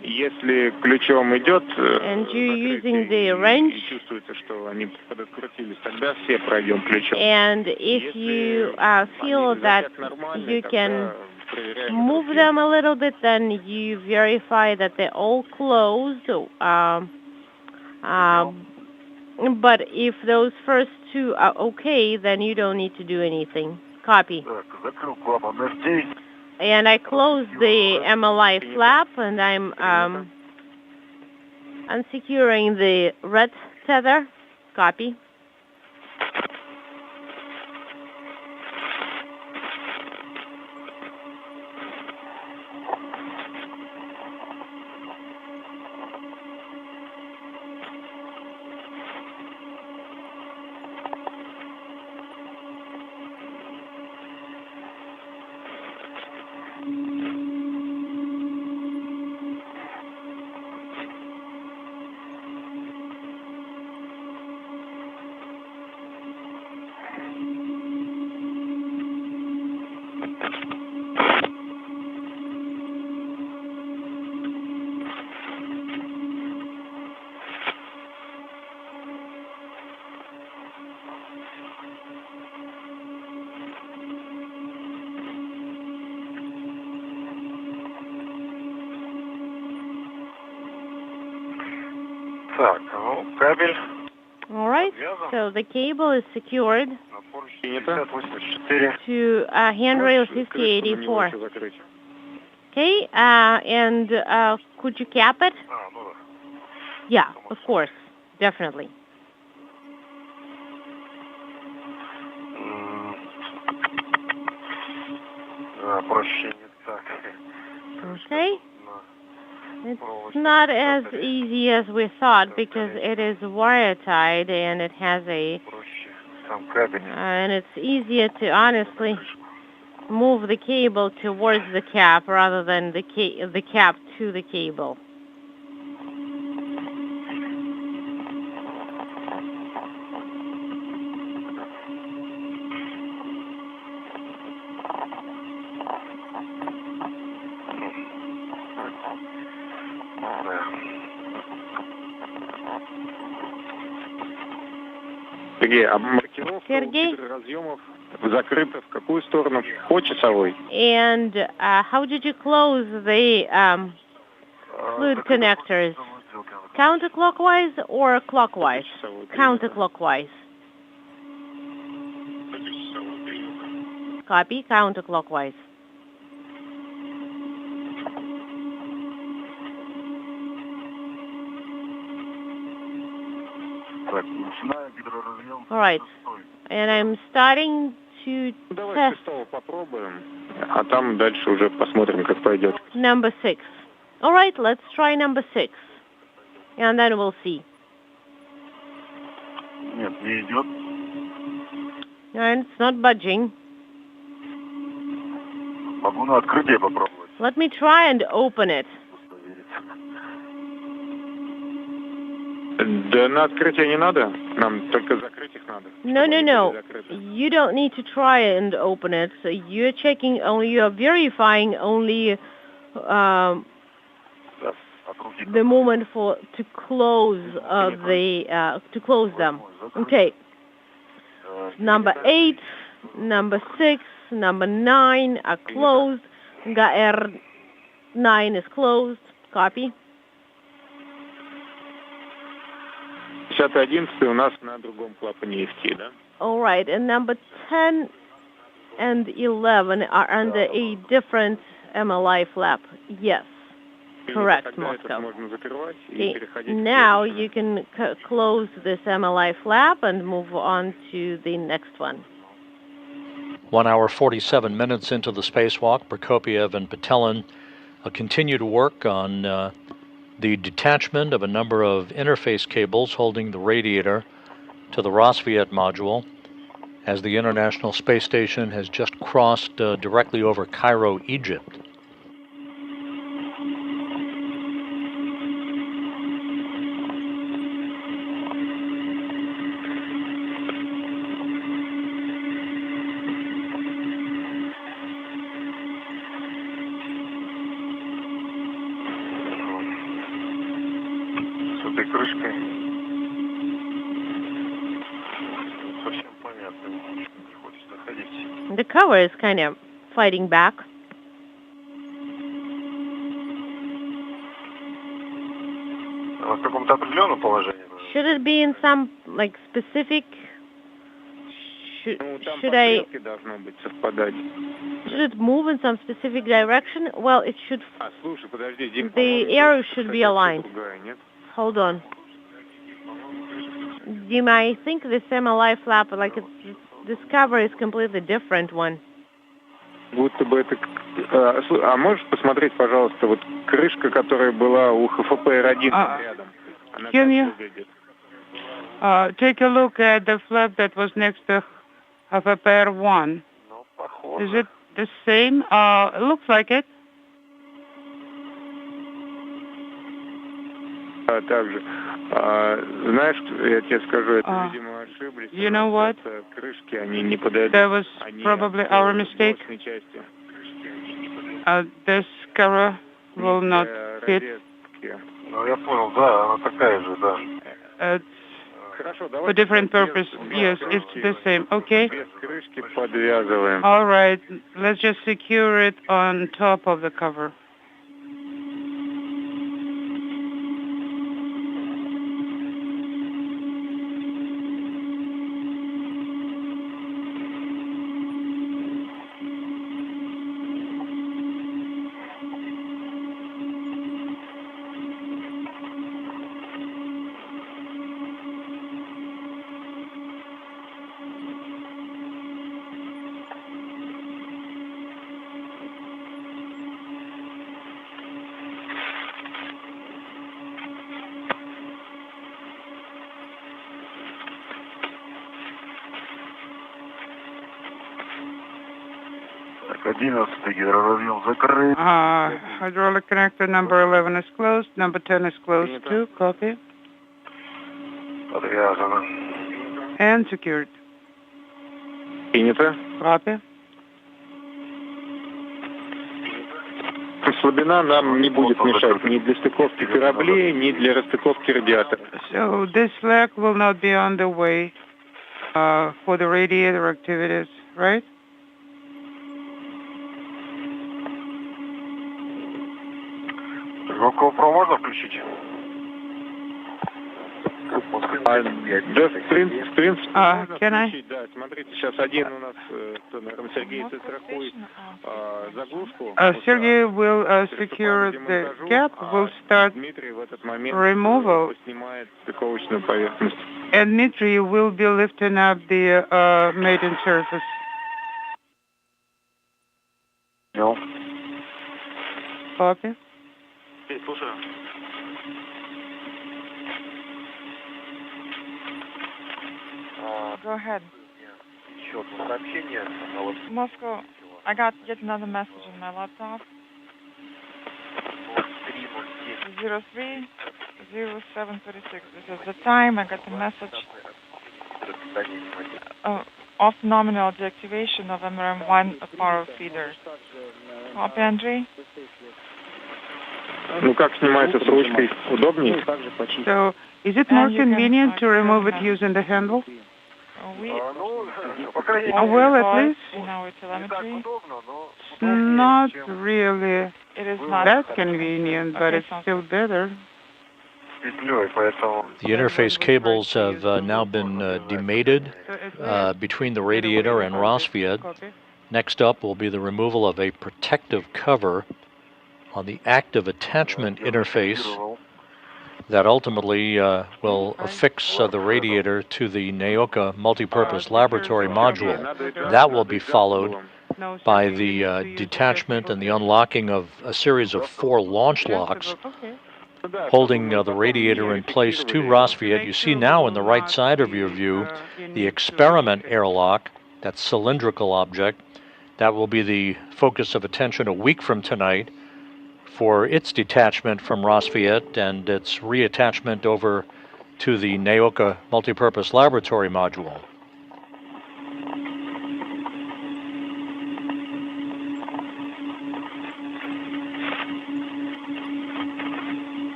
Если ключом идет and you using the закрытие, wrench, и чувствуется, что они подоткрутились, тогда все пройдем ключом. and if you feel that you can move them a little bit, then you verify that they're all closed. But if those first two are okay, then you don't need to do anything. Copy. Так, закрыл клапан FT. And I closed the MLI flap, and I'm unsecuring the red tether. Copy. Так, ну, кабель. All right. So the cable is secured На поручне 5084. to handrail Крышку на него 5084. еще закрыть. Okay. And could you cap it? Ну да. Yeah, of course, definitely. Проще не так. Okay. На It's not as easy as we thought because it is wire tied and it has a проще сам кабель. and it's easier to honestly move the cable towards the cap rather than the cap to the cable. Сергей, а маркировка Сергей? гидроразъемов закрыта в какую сторону? По часовой? And how did you close the fluid connectors? Counterclockwise or clockwise? Counterclockwise. Copy, counterclockwise. Так, начинаю гидроразъем. All right. And I'm starting to Давай test 6-го попробуем, а там дальше уже посмотрим, как пойдет. number 6. All right, let's try number 6. And then we'll see. Нет, не идет. And it's not budging. Могу на открытие попробовать. Let me try and open it. Да на открытие не надо, нам только закрыть их надо. No, чтобы no, они no. были закрыты. You don't need to try and open it. So you're checking only, you're verifying only Да, открутить. the moment to close to close them. Okay. Number 8, number 6, number 9 are closed. R9 is closed. Copy. 10-й, 11-й у нас на другом клапане EFT, да? All right. And number 10 and 11 are under a different MLI flap. Yes. Correct, Moscow. Okay. Now you can close this MLI flap and move on to the next one. 1 hour 47 minutes into the spacewalk, Prokopiev and Petelin continue to work on the detachment of a number of interface cables holding the radiator to the Rosviet module, as the International Space Station has just crossed directly over Cairo, Egypt. The cover is kind of fighting back. Should it be in some specific? Should it move in some specific direction? Well, it should. The arrows should be aligned. Hold on. Dima, I think this MLI flap, this cover is completely different one. Будто бы это... А можешь посмотреть, пожалуйста, вот крышка, которая была у ХФПР-1 рядом? Can you take a look at the flap that was next to FFR1? Is it the same? It looks like it. Также. Знаешь, я тебе скажу, это, видимо, ошиблись. You know what? Крышки, они не подойдут. That was probably our mistake. This cover will not fit. Ну, я понял, да, она такая же, да. For different purpose. Yes, it's the same. Okay. Без крышки подвязываем. All right. Let's just secure it on top of the cover. Hydraulic connector number 11 is closed. Number 10 is closed too. Copy. And secured. Принято. Copy. Слабина нам не будет мешать ни для стыковки кораблей, ни для расстыковки радиатора. So this slack will not be on the way for the radiator activities, right? GoPro можно включить? Да, в принципе, can I? Да, смотрите, сейчас один у нас, наверное, Сергей застрахует заглушку. Sergey will secure the gap, will start Дмитрий в этот момент removal, снимает стыковочную поверхность. and Dmitry will be lifting up the mating surface. No. Copy. Слушаю. Go ahead. Еще одно сообщение. Moscow, I got yet another message on my laptop. 030736. This is the time. I got the message of nominal deactivation of MRM-1 power feeders. Copy, Andrei? Ну, как снимается с ручкой? Удобнее? So, is it more convenient to remove it using the handle? Well, at least not really that convenient, but it's still better. The interface cables have now been demated between the radiator and Rosviet, Next up will be the removal of a protective cover on the active attachment interface that ultimately will affix the radiator to the NAOCA multipurpose laboratory module. That will be followed by the detachment and the unlocking of a series of 4 launch locks holding the radiator in place to Rossviet. You see now in the right side of your view the experiment airlock, that cylindrical object. That will be the focus of attention a week from tonight for its detachment from Rossviet and its reattachment over to the NAOCA multipurpose laboratory module.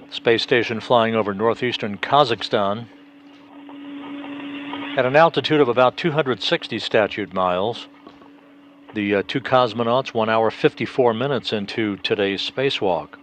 Space station flying over northeastern Kazakhstan at an altitude of about 260 statute miles. The 2 cosmonauts 1 hour 54 minutes into today's spacewalk.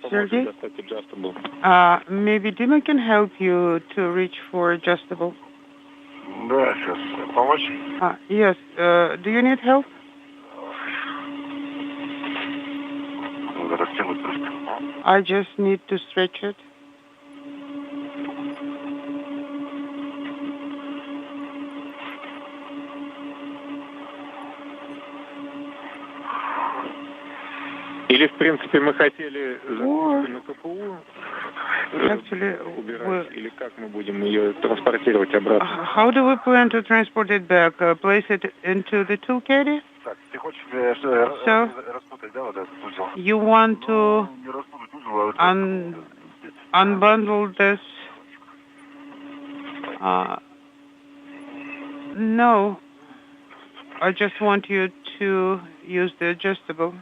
Sergey? Maybe Dima can help you to reach for adjustable. Да, сейчас помочь? Yes. Do you need help? Растянуть просто. I just need to stretch it. Или, в принципе, мы хотели на КПУ убирать, или как мы будем ее транспортировать обратно? How do we plan to transport it back? Place it into the tool caddy? Так, ты хочешь So, распутать, да, вот этот узел? you want to Не распутать узел, а unbundle this? No. I just want you to use the adjustable.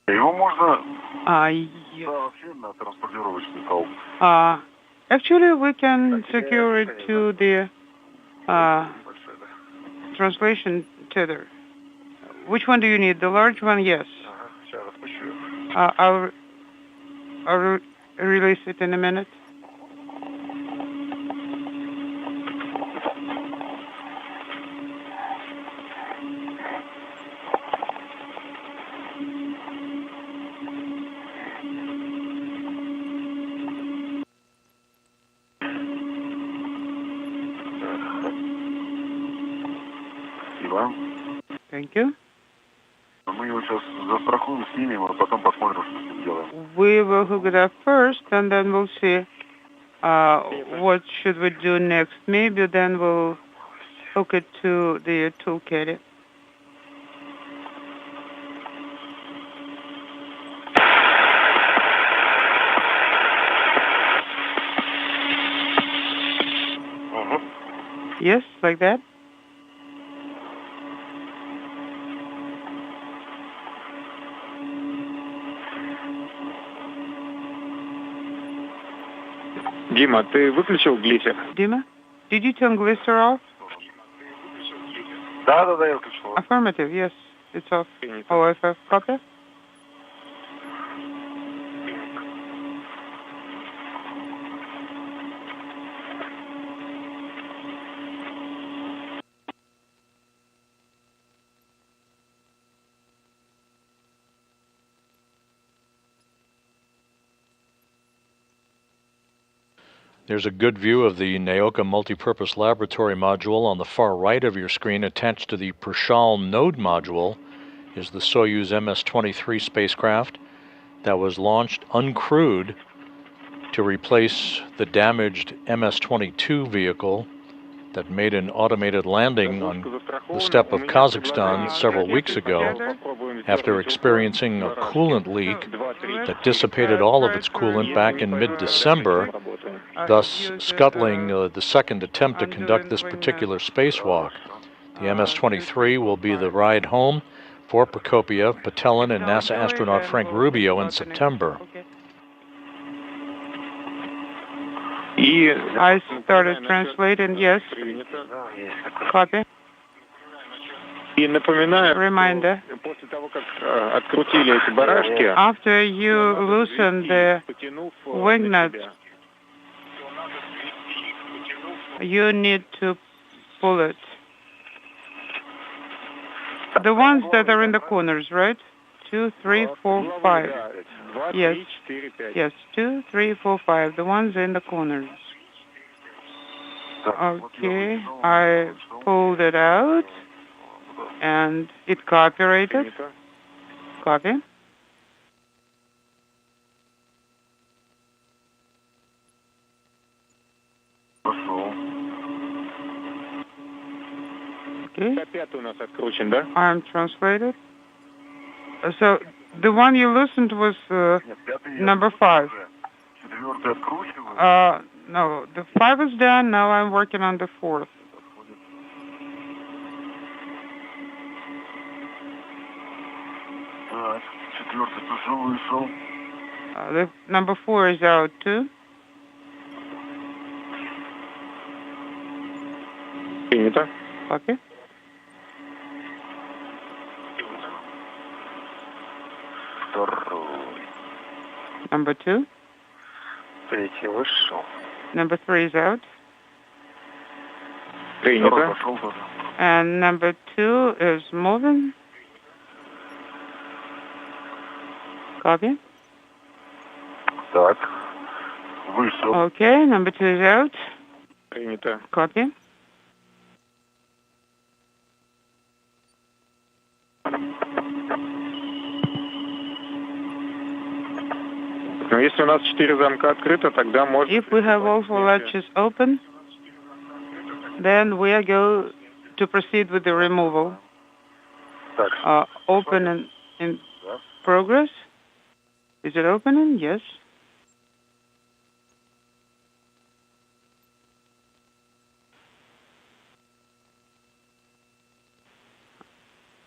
Его можно Yes. вообще на транспортировочный стол. Actually, we can secure it to the translation tether. Which one do you need? The large one? Yes. Сейчас распущу. I'll release it in a minute. Да. Thank you. Мы его сейчас застрахуем, снимем, а потом посмотрим, что сделаем. We will hook it up first, and then we'll see what should we do next. Maybe then we'll hook it to the toolkit. Yes, like that. Дима, ты выключил глиссер? Dima, did you turn glycer off? Да, я выключил. Affirmative, yes, it's off. OFF, copy. There's a good view of the Naoka Multipurpose Laboratory module. On the far right of your screen, attached to the Prashal node module, is the Soyuz MS-23 spacecraft that was launched uncrewed to replace the damaged MS-22 vehicle that made an automated landing on the steppe of Kazakhstan several weeks ago after experiencing a coolant leak that dissipated all of its coolant back in mid-December, thus scuttling the second attempt to conduct this particular spacewalk. The MS-23 will be the ride home for Prokopiev, Patelin, and NASA astronaut Frank Rubio in September. I started translating, yes. Copy. Reminder. After you loosen the wing nuts, you need to pull it. The ones that are in the corners, right? 2, 3, 4, 5. Yes. Yes, 2, 3, 4, 5. The ones in the corners. Okay, I pulled it out and it cooperated. Copy. Okay. I'm translated. So the one you listened was number 5. No, the 5 is done. Now I'm working on the 4th. The number 4 is out too. Okay. Number 2. Number 3 is out. And number 2 is moving. Copy. Okay, number 2 is out. Copy. If we have all 4 latches open, then we are going to proceed with the removal. Open and in progress. Is it opening? Yes.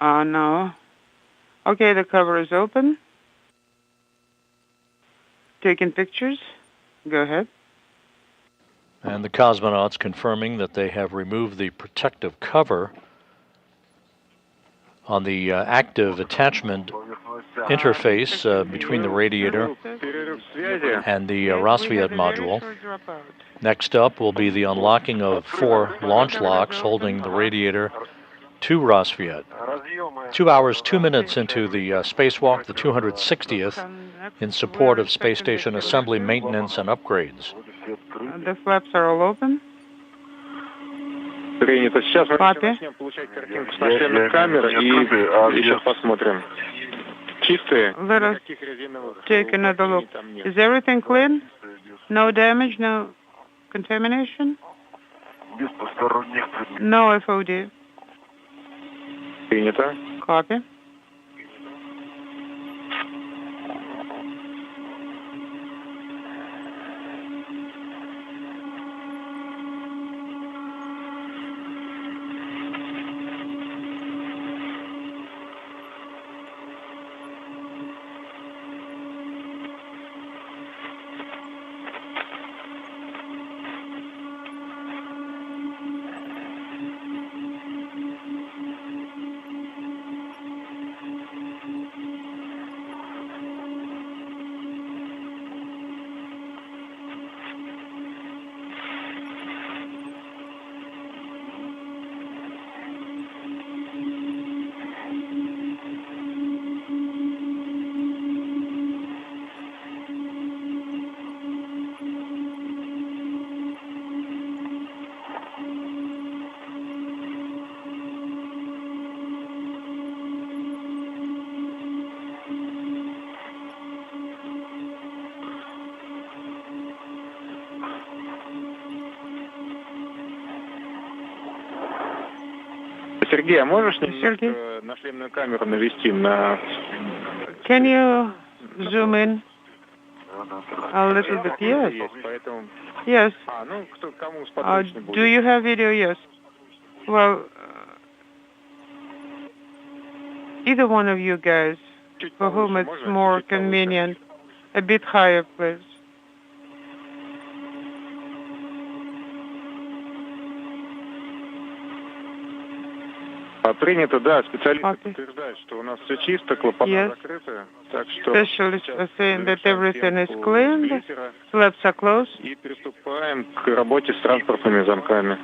No. Okay, the cover is open. Taking pictures. Go ahead. And the cosmonauts confirming that they have removed the protective cover on the active attachment interface between the radiator and the Rassvet module. Next up will be the unlocking of 4 launch locks holding the radiator to Rassvet. 2 hours, 2 minutes into the spacewalk, the 260th, in support of space station assembly, maintenance, and upgrades. The flaps are all open. Принято. Сейчас мы Copy. начнем получать картинку с нашлемных камер и сейчас посмотрим. Чистые? Let us Никаких резиновых take another look. повреждений там нет. Is everything clean? No damage, no contamination? Без посторонних предметов. No FOD. Принято. Copy. Сергей, а можешь Сергей? нашлемную камеру навести на... Can you zoom in a little bit? Yes. Есть, поэтому... Yes. Ну, кому сподручнее будет. Do you have video? Yes. Well, either one of you guys, Чуть for whom повыше it's можно? more Чуть повыше. convenient. A bit higher, please. Принято, да. Специалисты Okay. подтверждают, что у нас все чисто, клапана Yes. закрыты. Так что Specialists сейчас are saying that завершаем everything is съемку cleaned. сплиттера Flaps are closed. и приступаем к работе с транспортными замками.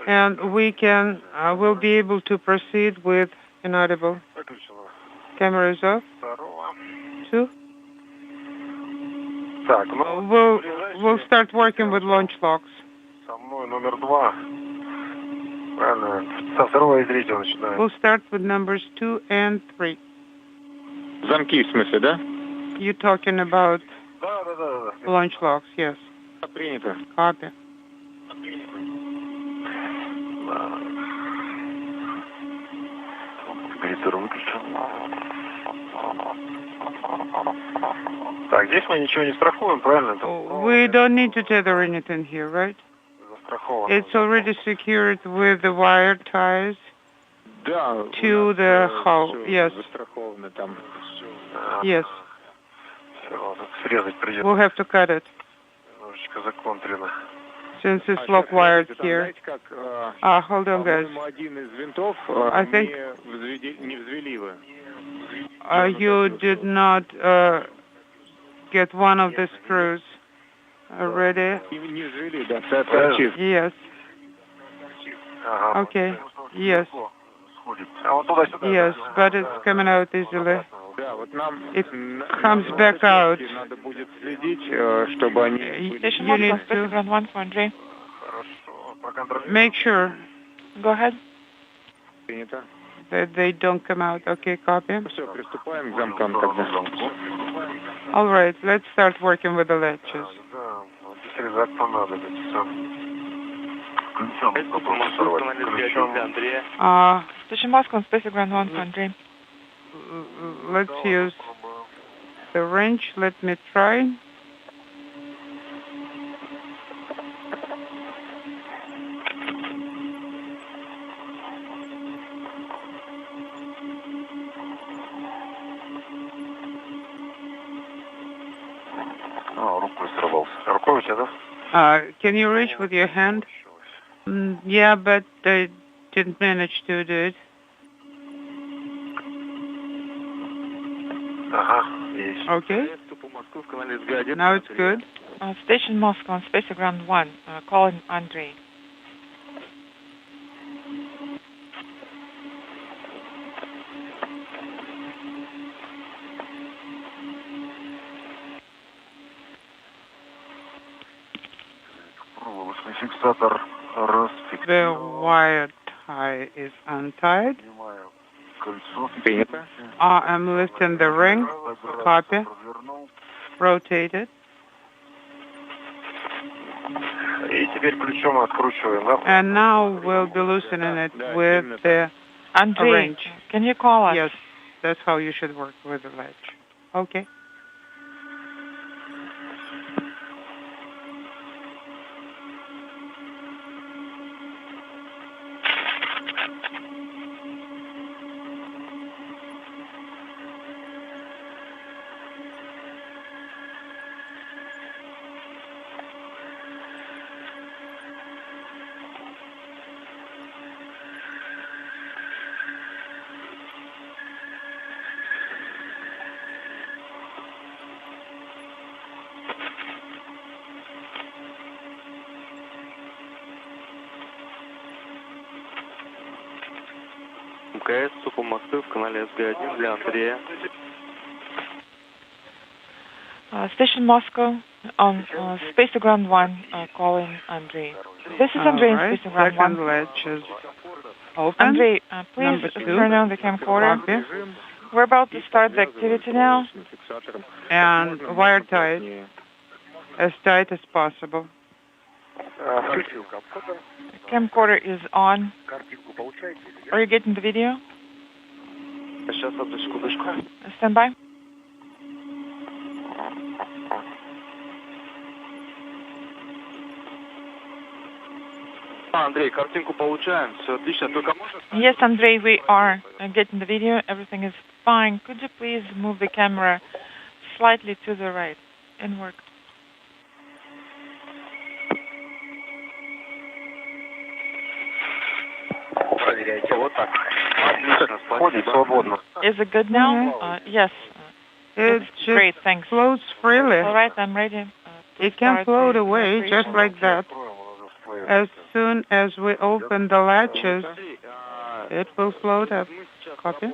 And we can, will be able to proceed with inaudible. Camera is off. Two. Так, ну, We'll start working with launch locks. со мной номер 2. Правильно. Со второго и третьего начинаем. We'll start with numbers 2 and 3. Замки, в смысле, да? You're talking about Да. launch locks, yes. Принято. Copy. Гарнитур выключен. Так, здесь мы ничего не страхуем, правильно? We don't need to tether anything here, right? Застраховано. It's already secured with the wire ties. Да. To the hull, yes. Застрахованы там. Yes. Все, срезать придется. We'll have to cut it Немножечко законтрено. since it's lock wired here. Знаете, как, Hold on, guys. по-моему, один из винтов I think- не взвели вы. You did not get one of the screws ready. Не взвели, да, торчит. Yes. Ага. Okay. Yes. Сходит. А вот туда-сюда. Yes, but it's coming out easily. Да, вот нам It comes back out. надо будет следить, чтобы они Station You need Moscow, Space to Ground 1 for Andre. Хорошо. Проконтролируем. make sure Go ahead. принято. that they don't come out. Okay, copy. Все, приступаем к замкам тогда. All right, let's start working with the latches. Да, вот здесь резак понадобится. Ключом попробуем сорвать. Ключом. Station Moscow, Space Ground 1 for Andre. Let's use the wrench. Let me try. А, рукой сорвался. Рукой у тебя, да? Can you reach with your hand? Yeah, but I didn't manage to do it. Ага, есть. Okay. Now it's good. Station Moscow, Space Ground 1, calling Andre. The wire tie is untied. I'm lifting the ring. Copy. Rotate it. And now we'll be loosening it with the Andrei, wrench. can you call us? Yes, that's how you should work with the latch. Okay. МКС Сухомосты в канале СГ1 для Андрея. Station Moscow on Space to Ground 1, calling Andrei. This is Andrei in Space to Ground 1. Second latch is open. Andrei, please turn on the camcorder. Copy. We're about to start the activity now. And wire tight as tight as possible. Camcorder is on. Are you getting the video? Stand by. Андрей, картинку получаем, все отлично, только можно... Yes, Andrei, we are getting the video. Everything is fine. Could you please move the camera slightly to the right? Inward. Вот так. Отлично, спасибо. Is it good now? Yes. It It's just great, thanks. floats freely. All right, I'm ready. To It can start float the away just demonstration. like that. As soon as we open the latches, it will float up. Copy?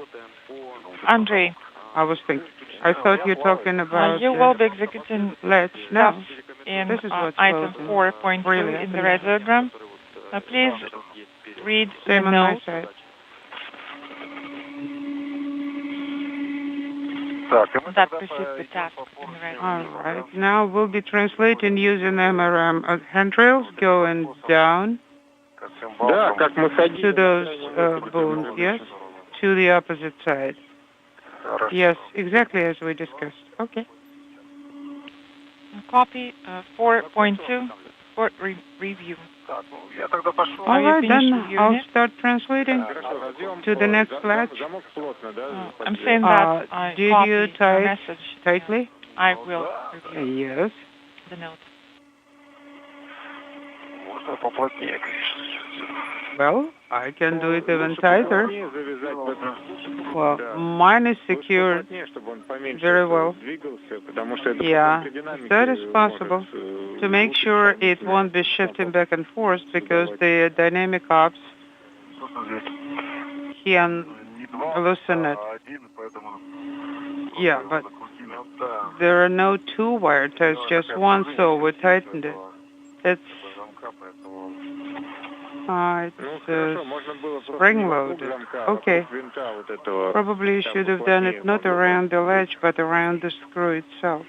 Andrei, I was thinking. I thought you were talking about you will be executing latch. No. steps in This is what's item floating. 4.2 Really? in the red diagram. Please read the Same on my note. side. That precedes the task in the red. All right. Now we'll be translating using MRM handrails going down Да, как мы to those bones, yes? To the opposite side. Yes, exactly as we discussed. Okay. Copy 4.2 for review. All you right, finished then reviewing I'll it? start translating to the next latch. I'm saying that I did copy you your type message. tightly? I will review Yes. the note. Well, I can do it even tighter. Well, mine is secured very well. Yeah, that is possible. To make sure it won't be shifting back and forth because the dynamic ops can loosen it. Yeah, but there are no two wire ties, just one, so we tightened it. It's spring-loaded. Okay. Probably you should have done it not around the latch, but around the screw itself.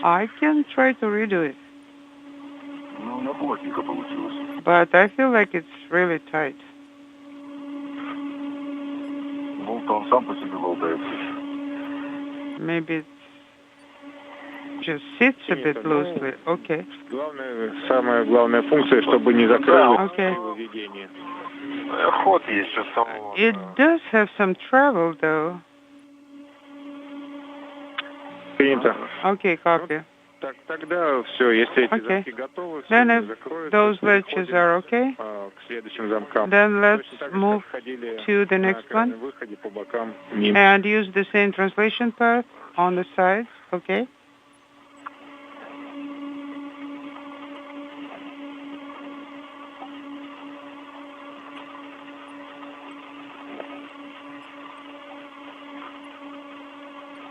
I can try to redo it. But I feel like it's really tight. Maybe it just sits a bit loosely. Okay. Самая главная функция, чтобы не закрылось Okay. выведение. It does have some travel, though. Принято. Okay, copy. Так, тогда все, если эти Okay. замки готовы, Then все if закроются, those переходим, latches are okay, к следующим замкам. then let's Точно так же, move как ходили to the на next крайнем one выходе по бокам мимо. and use the same translation path on the sides. Okay.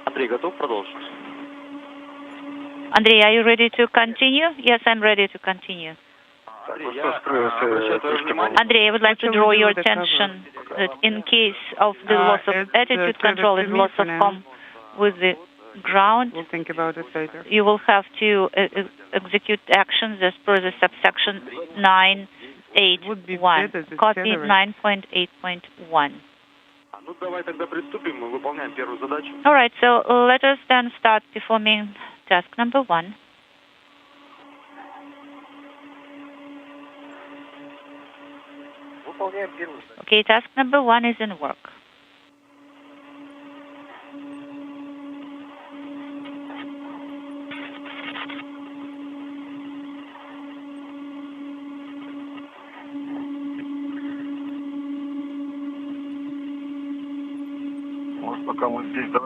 Андрей, готов продолжить? Andrei, are you ready to continue? Yes, I'm ready to continue. Andrei, I would like to draw your attention that in case of the loss of attitude control and loss of comm with the ground, We'll think about it later. you will have to execute actions as per the subsection 9.8.1. Copy 9.8.1. All right, so let us then start performing task number 1. Okay, task number 1 is in work.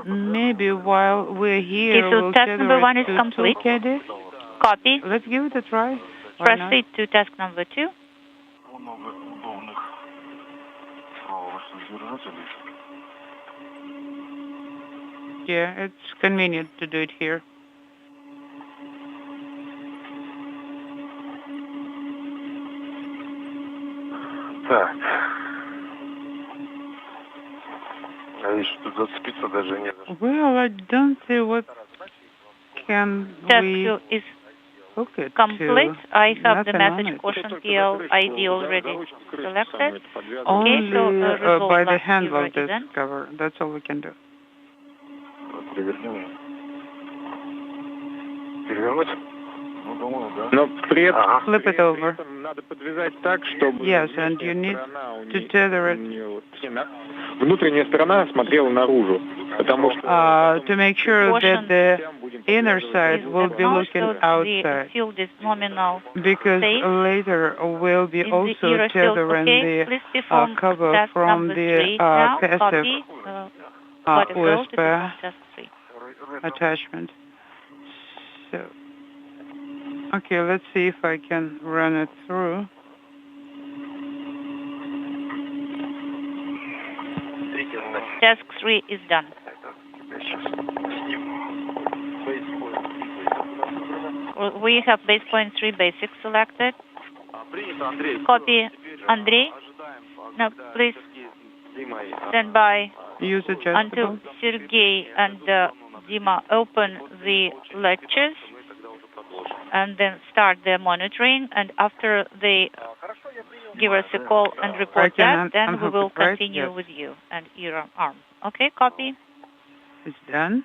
Maybe while we're here, Okay, so we'll task number 1 is to complete. Caddy. Copy. Let's give it a try. Why not? Proceed to task number 2. Yeah, it's convenient to do it here. Так. А видишь, тут зацепиться даже не за что. Well, I don't see what can Task we 2 is hook it complete. to. I have the Nothing on message it. caution PL ID already selected. Only so, resolve by the last handle zero of this event. cover. That's all we can do. Переверни меня. Перевернуть? Ну, думаю, да. Но при этом, Flip it over. надо подвязать так, чтобы Yes, and you need to tether it. внутренняя сторона смотрела наружу, потому что To make sure that the inner side will be looking The outside. field is nominal. Because Safe. later we'll be In the also ear field, tethering okay? Please perform cover task from number the 3 now. passive Copy. Let it go to USB perform task 3. attachment. So, okay, let's see if I can run it through. Task 3 is done. We have base point 3 basic selected. Copy Andrei. Now please stand by Use until adjustable. Sergey and Dima open the lectures and then start their monitoring. And after they give us a call and report that, then we will continue with you and your arm. Okay, copy. It's done.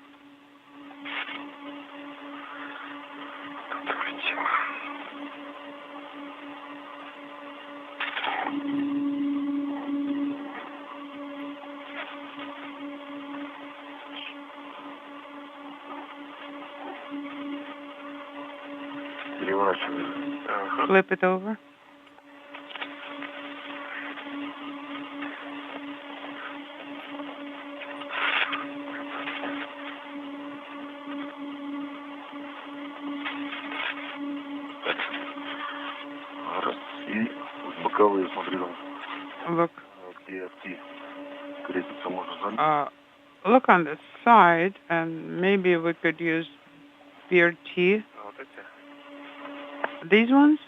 Flip it over. Раз. И боковые, смотри, там. Look. Где FT крепится, можно залить. Look on the side, and maybe we could use BRT. Вот эти. These ones?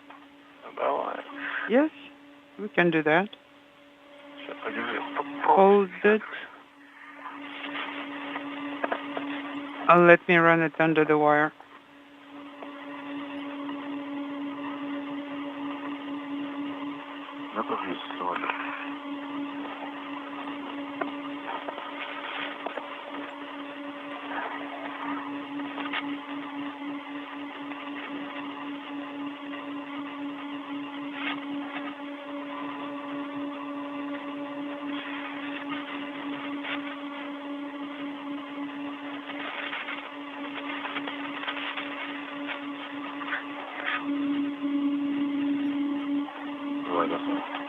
Давай. Yes, we can do that. Сейчас, подержи. Hold it. Let me run it under the wire. Я тоже есть сегодня.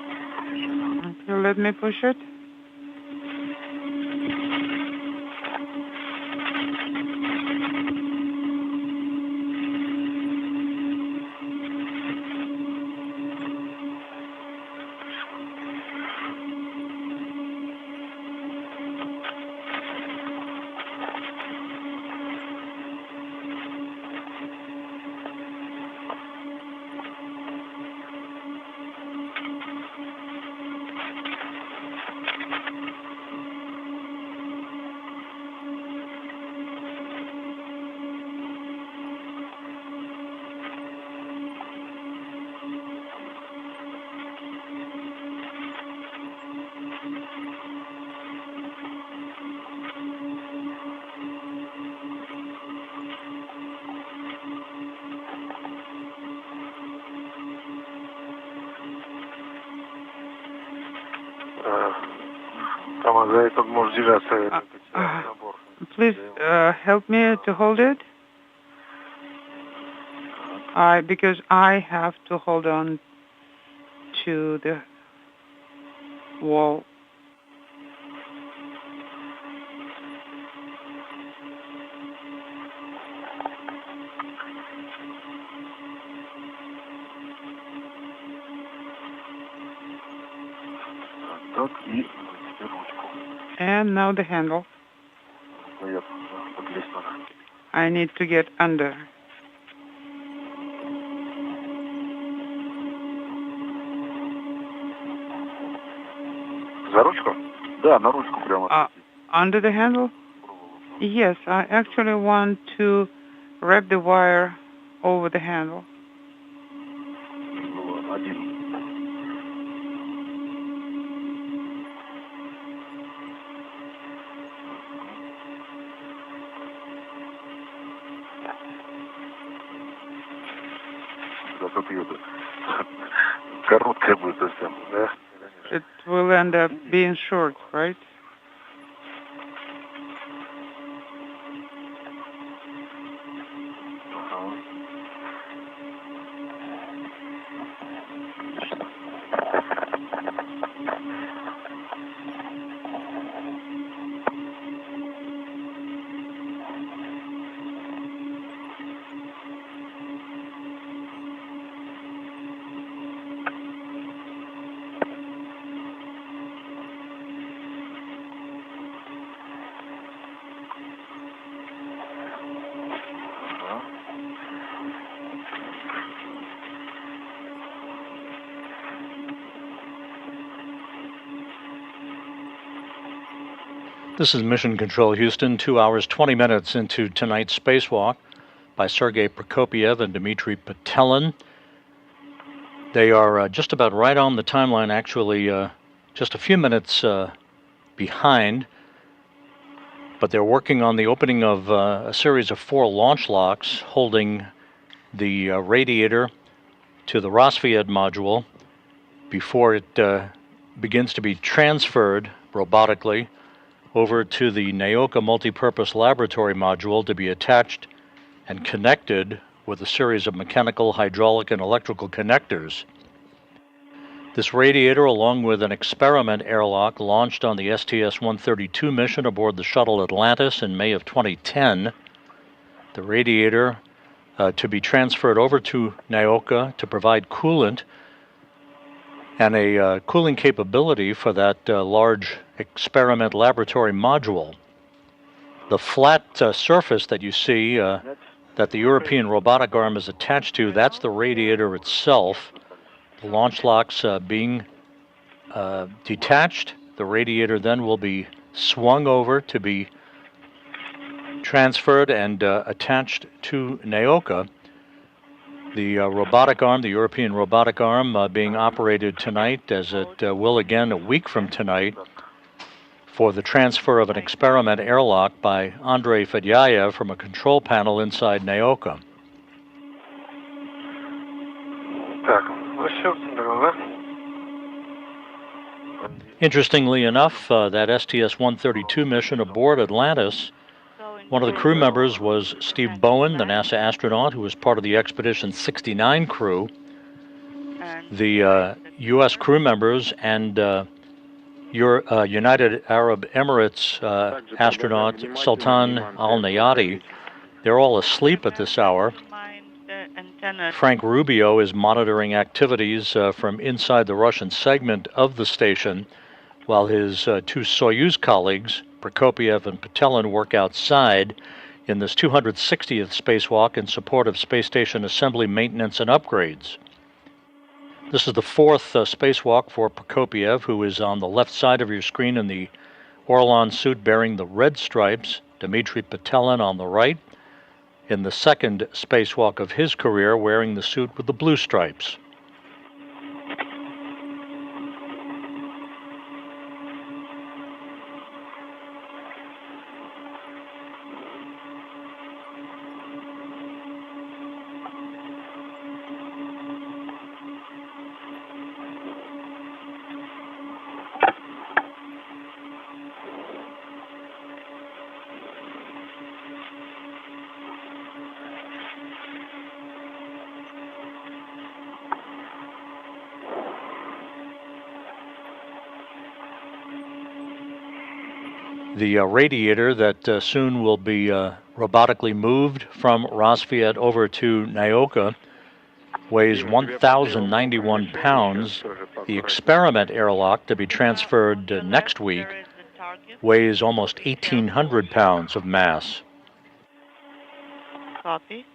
Okay, let me push it. Please help me to hold it. Because I have to hold on to the wall. And now the handle. I need to get under. Under the handle? Yes, I actually want to wrap the wire over the handle. It will end up being short, right? This is Mission Control Houston, 2 hours, 20 minutes into tonight's spacewalk by Sergei Prokopiev and Dmitry Petelin. They are just about right on the timeline, actually just a few minutes behind, but they're working on the opening of a series of 4 launch locks holding the radiator to the Rosviad module before it begins to be transferred robotically over to the Naoka multipurpose laboratory module to be attached and connected with a series of mechanical, hydraulic, and electrical connectors. This radiator, along with an experiment airlock launched on the STS-132 mission aboard the shuttle Atlantis in May of 2010, the radiator to be transferred over to Naoka to provide coolant and a cooling capability for that large experiment laboratory module. The flat surface that you see that the European robotic arm is attached to, that's the radiator itself. The launch locks being detached. The radiator then will be swung over to be transferred and attached to Naoka. The robotic arm, the European robotic arm, being operated tonight, as it will again a week from tonight, for the transfer of an experiment airlock by Andrei Fedyaev from a control panel inside Naoka. Interestingly enough, that STS-132 mission aboard Atlantis, one of the crew members was Steve Bowen, the NASA astronaut who was part of the Expedition 69 crew. The U.S. crew members and United Arab Emirates astronaut Sultan Al-Nayati, they're all asleep at this hour. Frank Rubio is monitoring activities from inside the Russian segment of the station, while his 2 Soyuz colleagues, Prokopiev and Petelin, work outside in this 260th spacewalk in support of space station assembly, maintenance, and upgrades. This is the 4th spacewalk for Prokopiev, who is on the left side of your screen in the Orlan suit bearing the red stripes, Dmitry Petelin on the right, in the 2nd spacewalk of his career wearing the suit with the blue stripes. The radiator that soon will be robotically moved from Rassvet over to Nyoka weighs 1,091 pounds. The experiment airlock to be transferred next week weighs almost 1,800 pounds of mass. Copy.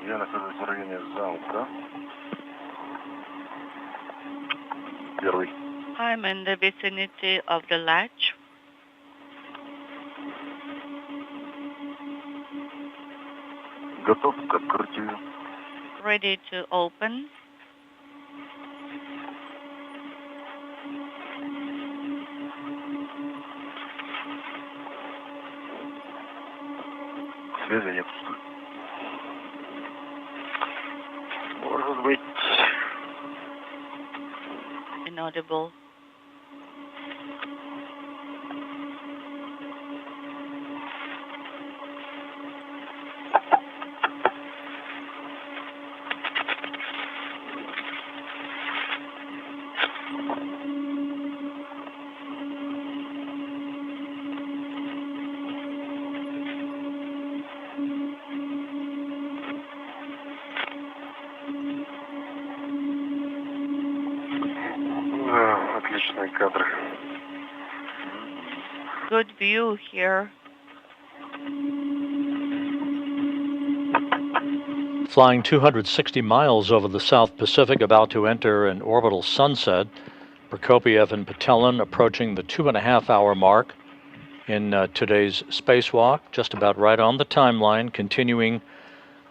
Я нахожусь в районе замка. Первый. I'm in the vicinity of the latch. Готов к открытию. Ready to open. Связи нет. Может быть. Inaudible. Отличные кадры. Good view here. Flying 260 miles over the South Pacific, about to enter an orbital sunset. Prokopiev and Petelin approaching the 2.5-hour mark in today's spacewalk, just about right on the timeline, continuing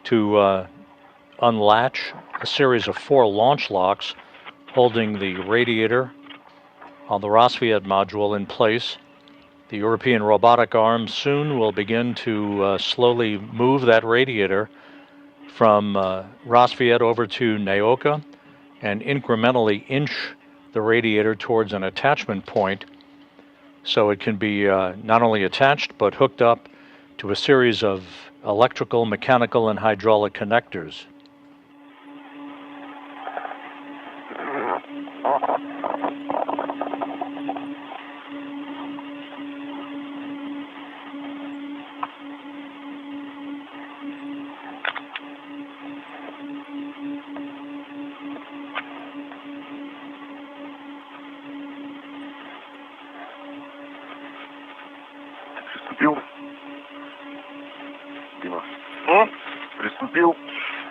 to unlatch a series of 4 launch locks holding the radiator on the Rassvet module in place. The European robotic arm soon will begin to slowly move that radiator from Rassvet over to Naoka and incrementally inch the radiator towards an attachment point so it can be not only attached but hooked up to a series of electrical, mechanical, and hydraulic connectors.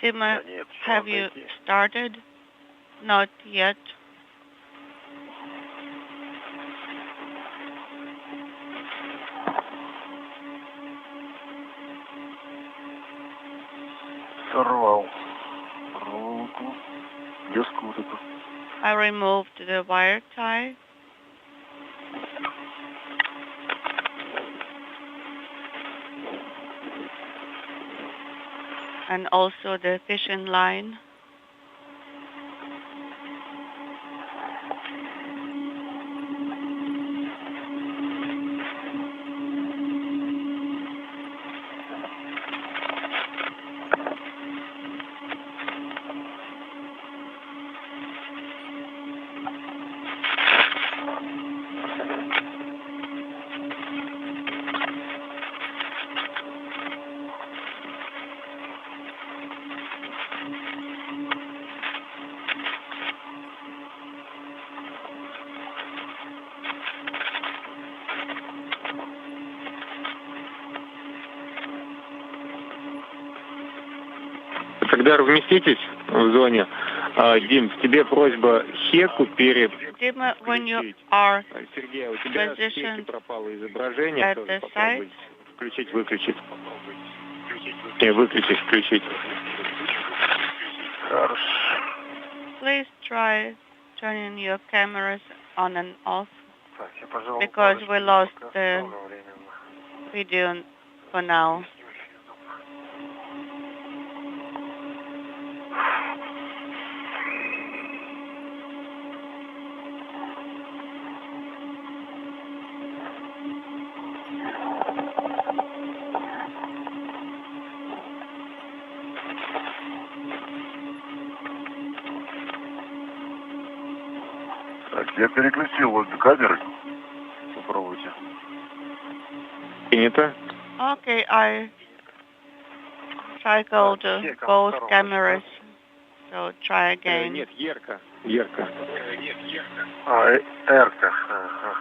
Dima, have you started? Not yet. I removed the wire tie. And also the fishing line. Когда разместитесь в зоне, Дим, тебе просьба Хеку Dima, when you are Сергей, у тебя positioned пропало изображение. at the site, Включить, выключить. Не, выключить, включить. please try turning your cameras on and off because we lost the video for now. Я переключил вот камеры. Попробуйте. Принято. Okay, I cycled both cameras, so try again. Нет, ярко. Ярко. Эрка. Ага.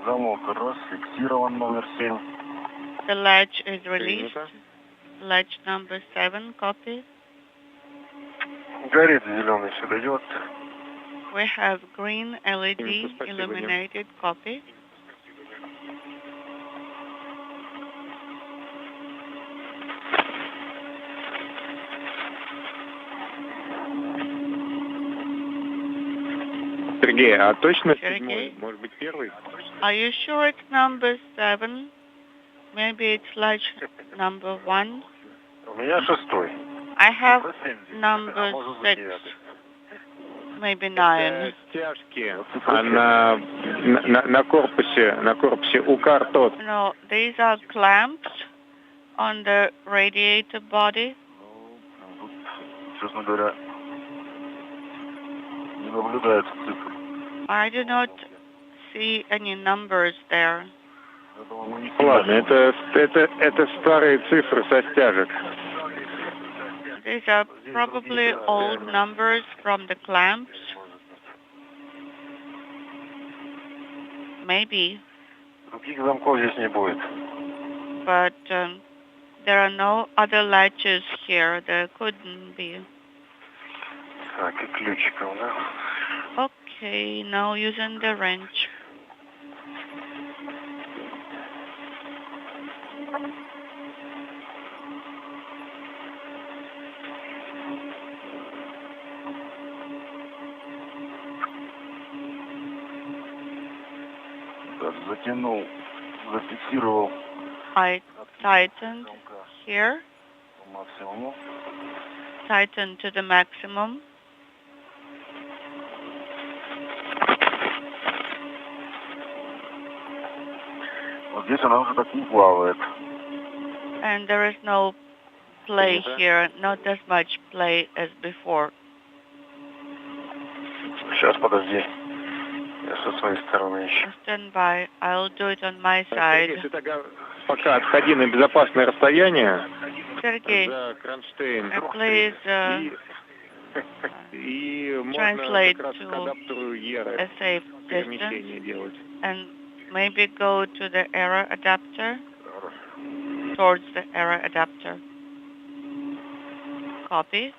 Замок раз, фиксирован номер 7. The latch is released. Latch number 7, copy. Горит зеленый, все дает. We have green LED illuminated, copy. Сергей, а точно Сергей? седьмой? Может быть, первый? Are you sure it's number 7? Maybe it's latch number 1. У меня 6. I have number 6, maybe 9. Стяжки на корпусе УКАР тот. No, these are clamps on the radiator body. Честно говоря, не наблюдается цифр. I do not see any numbers there. Ладно, это старые цифры со стяжек. These are probably old numbers from the clamps. Maybe. Других замков здесь не будет. But there are no other latches here. There couldn't be. Так, и ключиком, да? Okay, now using the wrench. Так, затянул, зафиксировал I tightened here, по максимуму. tightened to the maximum. Вот здесь она уже так не плавает. And there is no play here, not as much play as before. Сейчас, подожди. Я со своей стороны еще. Stand by. I'll do it on my side. Если тогда пока отходи на безопасное расстояние Sergey, за кронштейн. please И можно translate как раз к to адаптеру a ERA safe перемещение distance делать. and maybe go to the error adapter, towards the error adapter. Copy.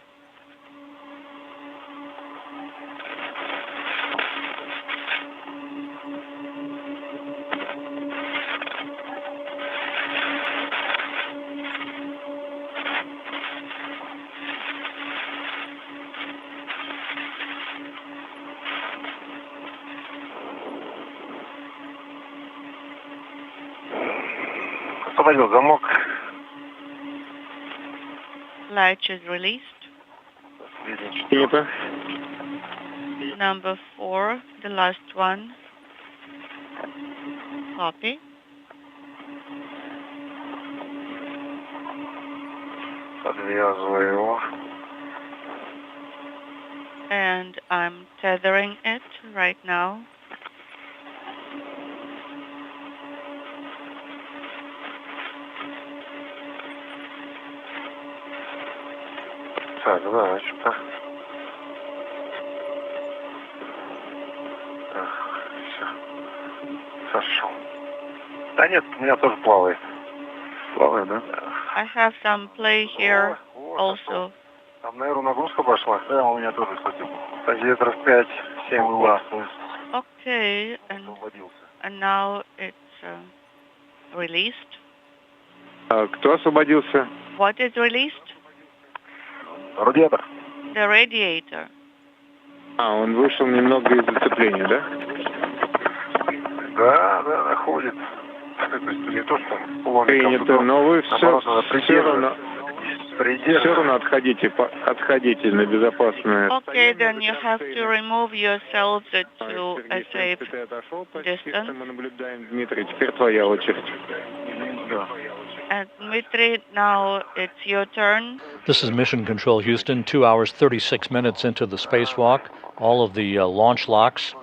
Освободил замок. Latch is released. Принято. Number 4, the last one. Copy. Подвязываю его. And I'm tethering it right now. Так, да, что-то. Так, все. Хорошо. Да нет, у меня тоже плавает. Плавает, да? I have some play here also. Там, наверное, нагрузка пошла. Да, у меня тоже, кстати. Метров 5-7 была. Okay, and now it's released. Кто освободился? What is released? Радиатор. The radiator. Он вышел немного из зацепления, да? Да, находит. То есть не то, что Принято, но вы все равно отходите на безопасное. Okay, then you have to remove yourselves to a safe distance. Мы наблюдаем, Дмитрий, теперь твоя очередь. And Dmitry, now it's your turn. This is Mission Control Houston, 2 hours, 36 minutes into the spacewalk. All of the launch locks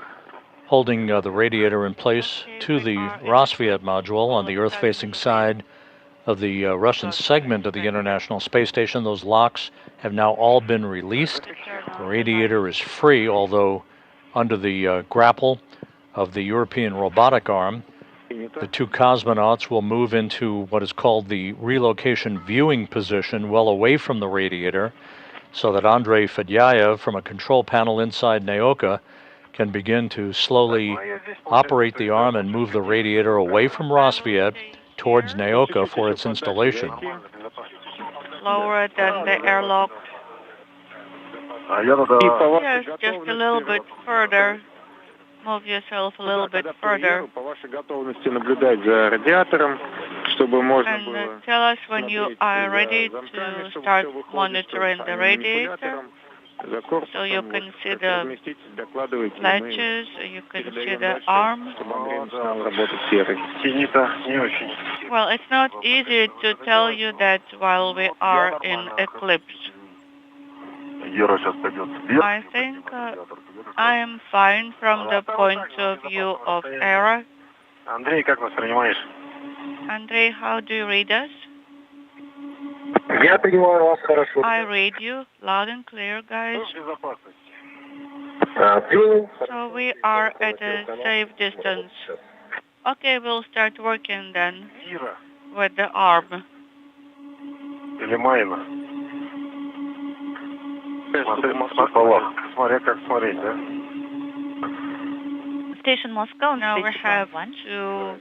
holding the radiator in place to the Rosviet module on the Earth-facing side of the Russian segment of the International Space Station. Those locks have now all been released. The radiator is free, although under the grapple of the European robotic arm. The two cosmonauts will move into what is called the relocation viewing position, well away from the radiator, so that Andrei Fedyaev from a control panel inside Naoka can begin to slowly operate the arm and move the radiator away from Rosviet towards Naoka for its installation. Lower than the airlock. Yes, just a little bit further. Move yourself a little bit further. По вашей готовности наблюдать за радиатором, чтобы можно было. And tell us when you are ready to start monitoring the radiator. So you can see the latches, you can see the arm. Well, it's not easy to tell you that while we are in eclipse. I think I am fine from the point of view of error. Andrei, how do you read us? I read you loud and clear, guys. So we are at a safe distance. Okay, we'll start working then Ира with the arm. или Майна? Смотря как смотреть, да? Station Moscow. Now we have to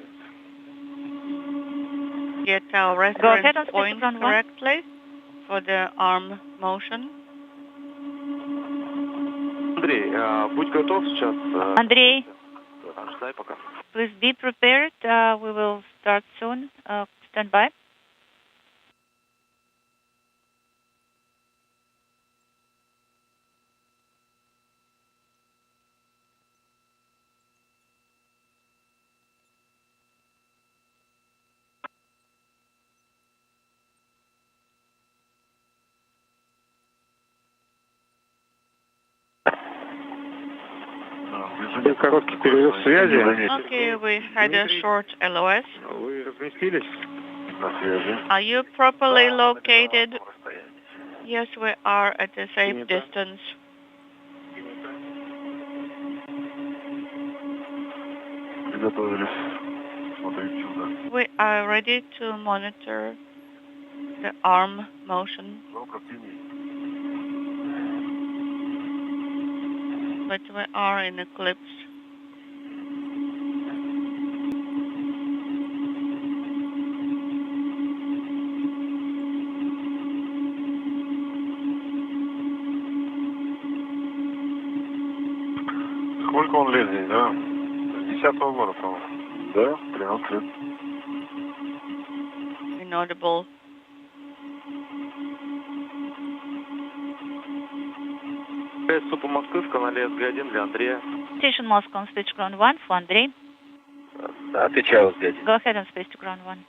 get our reference point correctly for the arm motion. Андрей, будь готов сейчас. Андрей, Ждай пока. please be prepared. We will start soon. Stand by. Короткий перерыв связи. Okay, we had a short LOS. Вы разместились? На связи. Are you properly located? Yes, we are at a safe distance. Приготовились. Смотреть чудо. We are ready to monitor the arm motion, Жалко тени. but we are in eclipse. Сколько он лет здесь, да? С 10-го года, по-моему. Да, 13 лет. Inaudible. Супа Москвы в канале СГ-1 для Андрея. Station Moscow on speech ground 1 for Andrei. Отвечаю, СГ-1. Go ahead and speech to ground 1.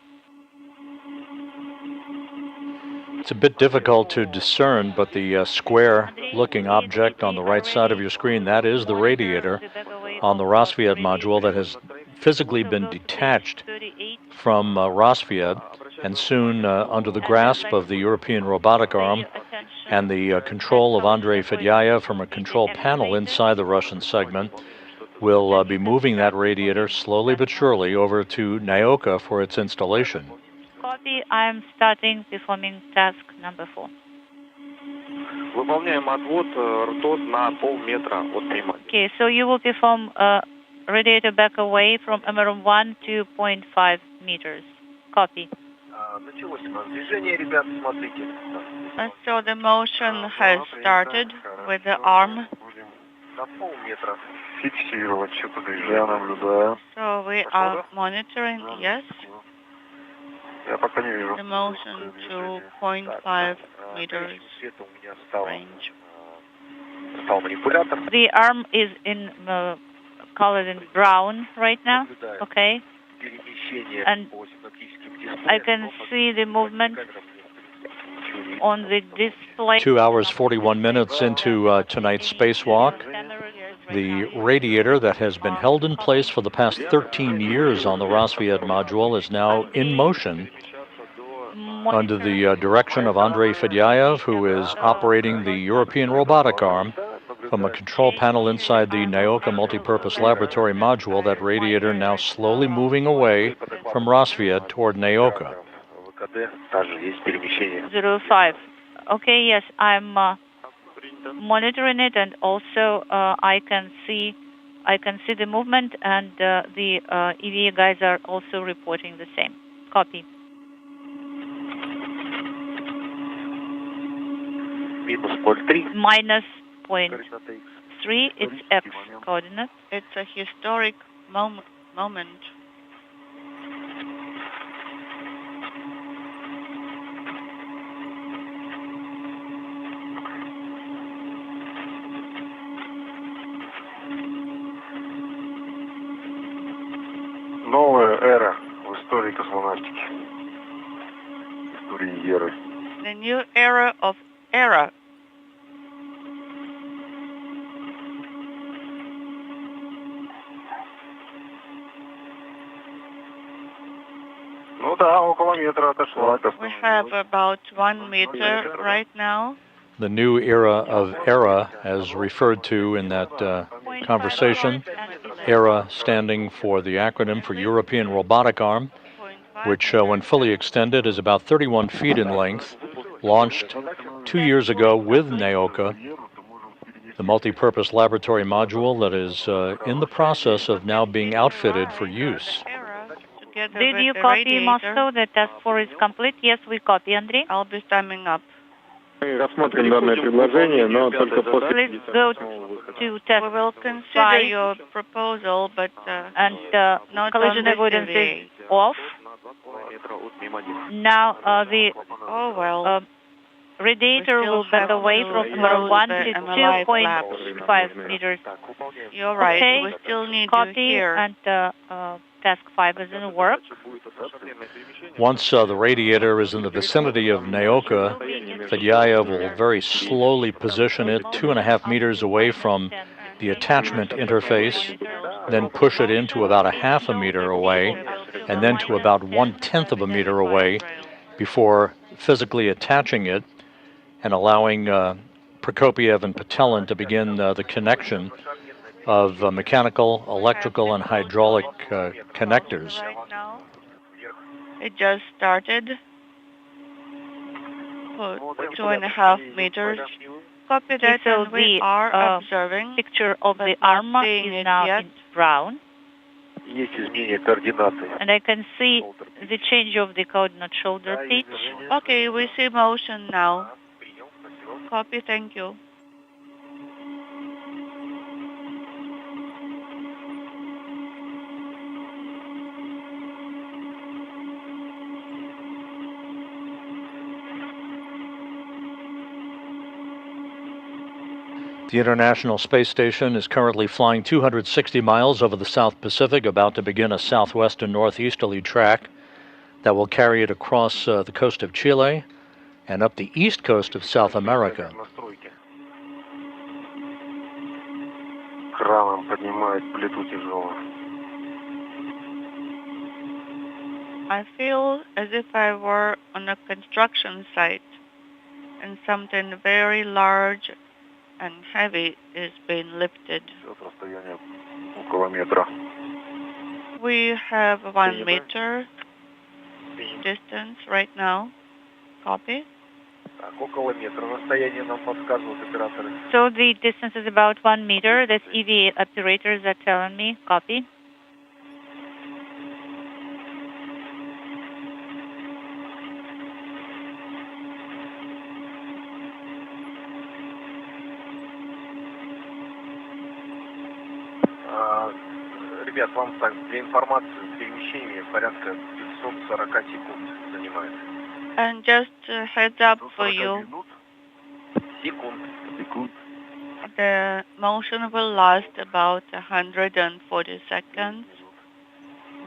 It's a bit difficult to discern, but the square-looking object on the right side of your screen, that is the radiator on the Rosviet module that has physically been detached from Rosviet and soon under the grasp of the European robotic arm and the control of Andrei Fedyaev from a control panel inside the Russian segment, will be moving that radiator slowly but surely over to Nyoka for its installation. Copy. I'm starting performing task number 4. Выполняем отвод ртот на полметра от приманки. Okay, so you will perform radiator back away from MRM1 to 0.5 meters. Copy. Началось у нас движение, ребят, смотрите. So the motion has started with the arm. Будем на полметра фиксировать что-то движение. Я наблюдаю. So we are monitoring, yes, Я пока не вижу. the motion to 0.5 meters Света у меня стал range. манипулятор. The arm is in colored in brown right now, okay? Перемещение And по синаптическим дисплеям. I can see the movement on the display. 2 hours, 41 minutes into tonight's spacewalk. The radiator that has been held in place for the past 13 years on the Rosviet module is now in motion under the direction of Andrei Fedyaev, who is operating the European robotic arm from a control panel inside the Nyoka multipurpose laboratory module. That radiator now slowly moving away from Rosviet toward Nyoka. ВКД также есть перемещение. 05. Okay, yes, I'm monitoring it, and also I can see the movement, and the EVA guys are also reporting the same. Copy. Минус 0,3. Minus 0.3, it's X coordinate. It's a historic moment. Новая эра в истории космонавтики. Истории эры. The new era of era. Ну да, около метра отошла. We have about 1 meter right now. The new era of era, as referred to in that conversation, ERA standing for the acronym for European Robotic Arm, which when fully extended is about 31 feet in length, launched 2 years ago with NEOCA, the multi-purpose laboratory module that is in the process of now being outfitted for use. Did you copy Moscow? The task force is complete? Yes, we copy, Andrei. I'll be summing up. Рассмотрим данное предложение, но только после... Please go to test. We will consider your proposal, but and collision avoidance is off. Now the radiator will back away from 1 to 2.5 meters. You're right. Okay. We still need copy you here. And task 5 is in work. Once the radiator is in the vicinity of NEOCA, Fedyaev will very slowly position it 2.5 meters away from the attachment interface, then push it into about 0.5 meter away, and then to about 1/10 of a meter away before physically attaching it and allowing Prokopiev and Patelin to begin the connection of mechanical, electrical, and hydraulic connectors. It just started. 2.5 meters. Copy that, so we are observing. Picture of the arm is now in brown. And I can see the change of the coordinate shoulder pitch. Okay, we see motion now. Copy, thank you. The International Space Station is currently flying 260 miles over the South Pacific, about to begin a southwest and northeasterly track that will carry it across the coast of Chile and up the east coast of South America. I feel as if I were on a construction site and something very large and heavy is being lifted. We have 1 meter distance right now. Copy. So the distance is about 1 meter. That's EVA operators are telling me. Copy. Ребят, вам так, для информации, перемещение порядка 540 секунд занимает. And just a heads up for you, the motion will last about 140 seconds.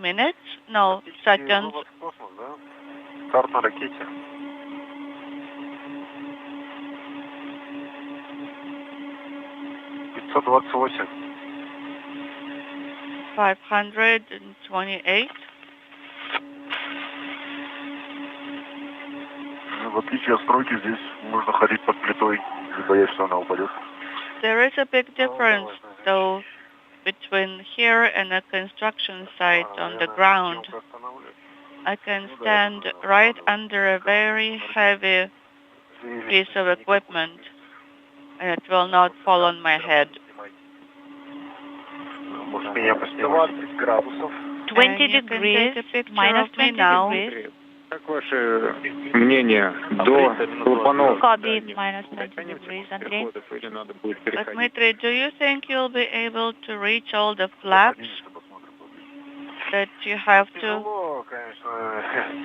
Minutes? No, seconds. Старт на ракете. $528. 528. В отличие от стройки, здесь можно ходить под плитой, не боясь, что она упадет. There is a big difference, though, between here and a construction site on the ground. I can stand right under a very heavy piece of equipment, and it will not fall on my head. 20 degrees, minus 20 degrees. Как ваше мнение до клапанов? Copy, minus 20 degrees, Andrei. Dmitry, do you think you'll be able to reach all the flaps that you have to,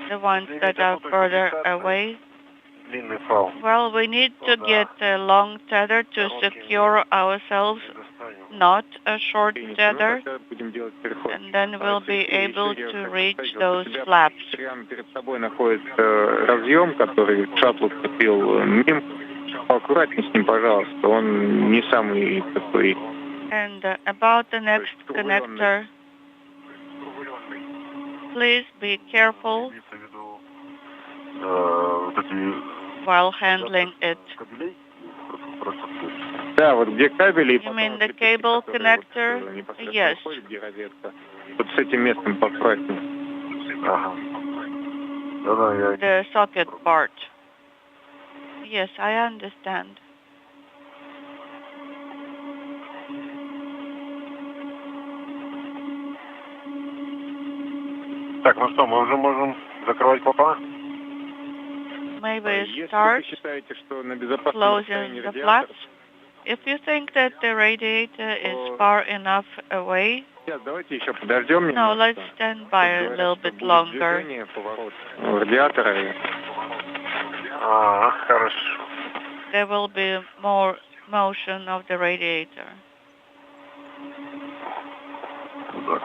the ones that are further away? Well, we need to get a long tether to secure ourselves, not a short tether, and then we'll be able to reach those flaps. Перед собой находится разъем, который шаттл вступил мимо. Аккуратнее с ним, пожалуйста, он не самый такой. And about the next connector, please be careful while handling it. Да, вот где кабели. You mean the cable connector? Yes. Где розетка. Вот с этим местом поаккуратнее. Ага. Да-да, я... The socket part. Yes, I understand. Так, ну что, мы уже можем закрывать клапана? May we Если start вы считаете, что на безопасном closing расстоянии the радиатор, flaps? If you think that the radiator is far enough away, сейчас давайте еще подождем no, немножко. let's stand by a little bit longer. Движение, поворот радиатора. Хорошо. There will be more motion of the radiator.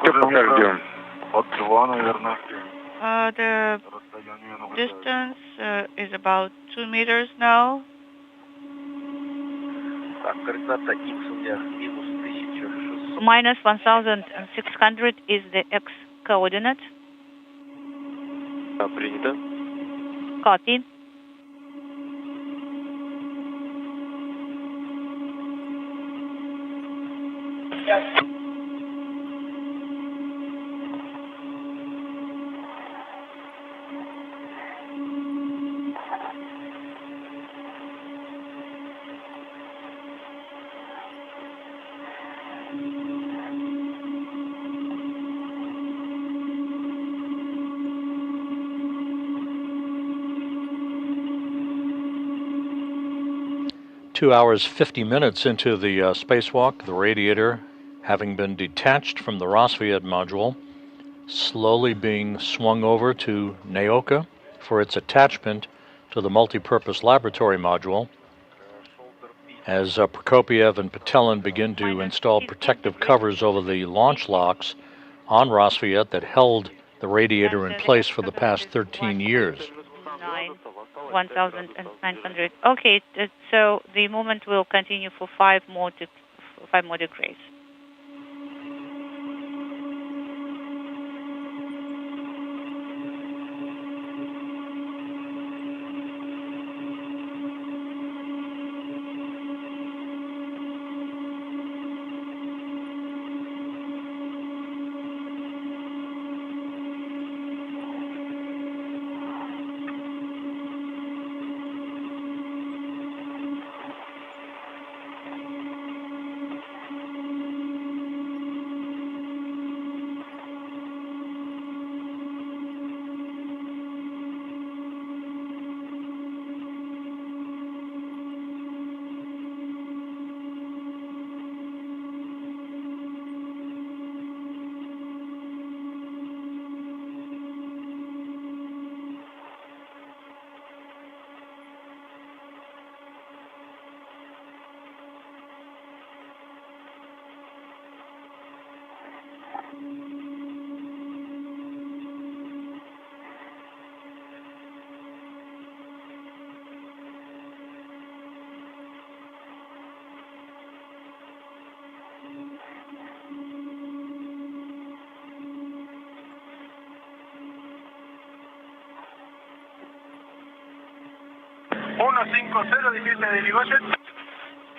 Все пока ждем. От 2, наверное. The distance is about 2 meters now. Так, координата X у меня минус 1600. Minus 1,600 is the X coordinate. Да, принято. Copy. Two hours, 50 minutes into the spacewalk, the radiator, having been detached from the Rosviet module, slowly being swung over to Naoka for its attachment to the multipurpose laboratory module. As Prokopiev and Patelin begin to install protective covers over the launch locks on Rosviet that held the radiator in place for the past 13 years. 1,900. Okay, so the movement will continue for 5 more degrees.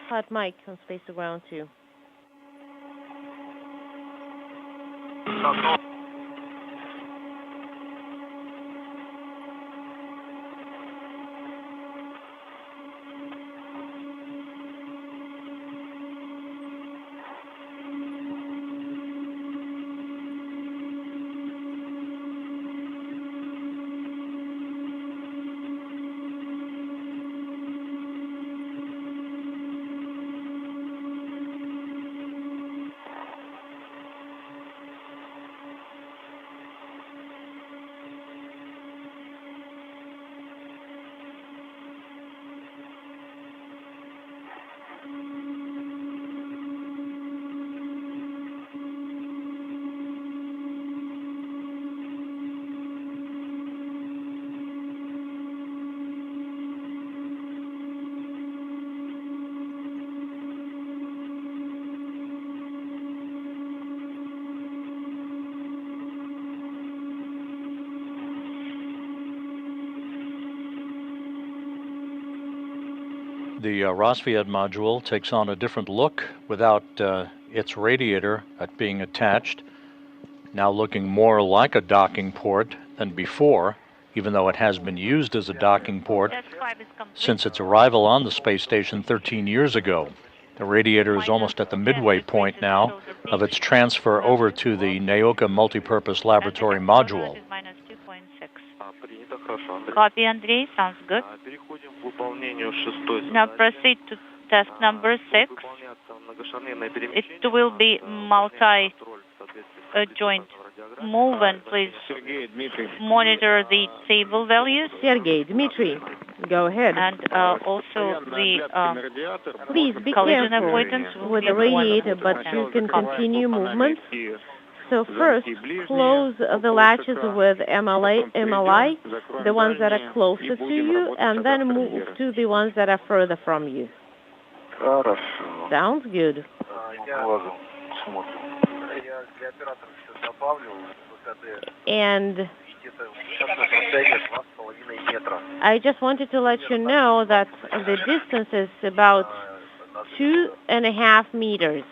Hot mic on space to ground 2. The Rosviet module takes on a different look without its radiator being attached, now looking more like a docking port than before, even though it has been used as a docking port since its arrival on the space station 13 years ago. The radiator is almost at the midway point now of its transfer over to the Naoka Multipurpose Laboratory module. Copy, Andrei. Sounds good. Now proceed to task number 6. It will be multi-joint move, and please monitor the table values. Sergey, Dmitry, go ahead. And also the please be collision careful avoidance with the radiator, but you can continue movement. So first, close the latches with MLI, the ones that are closer to you, and then move to the ones that are further from you. Sounds good. And I just wanted to let you know that the distance is about 2.5 meters.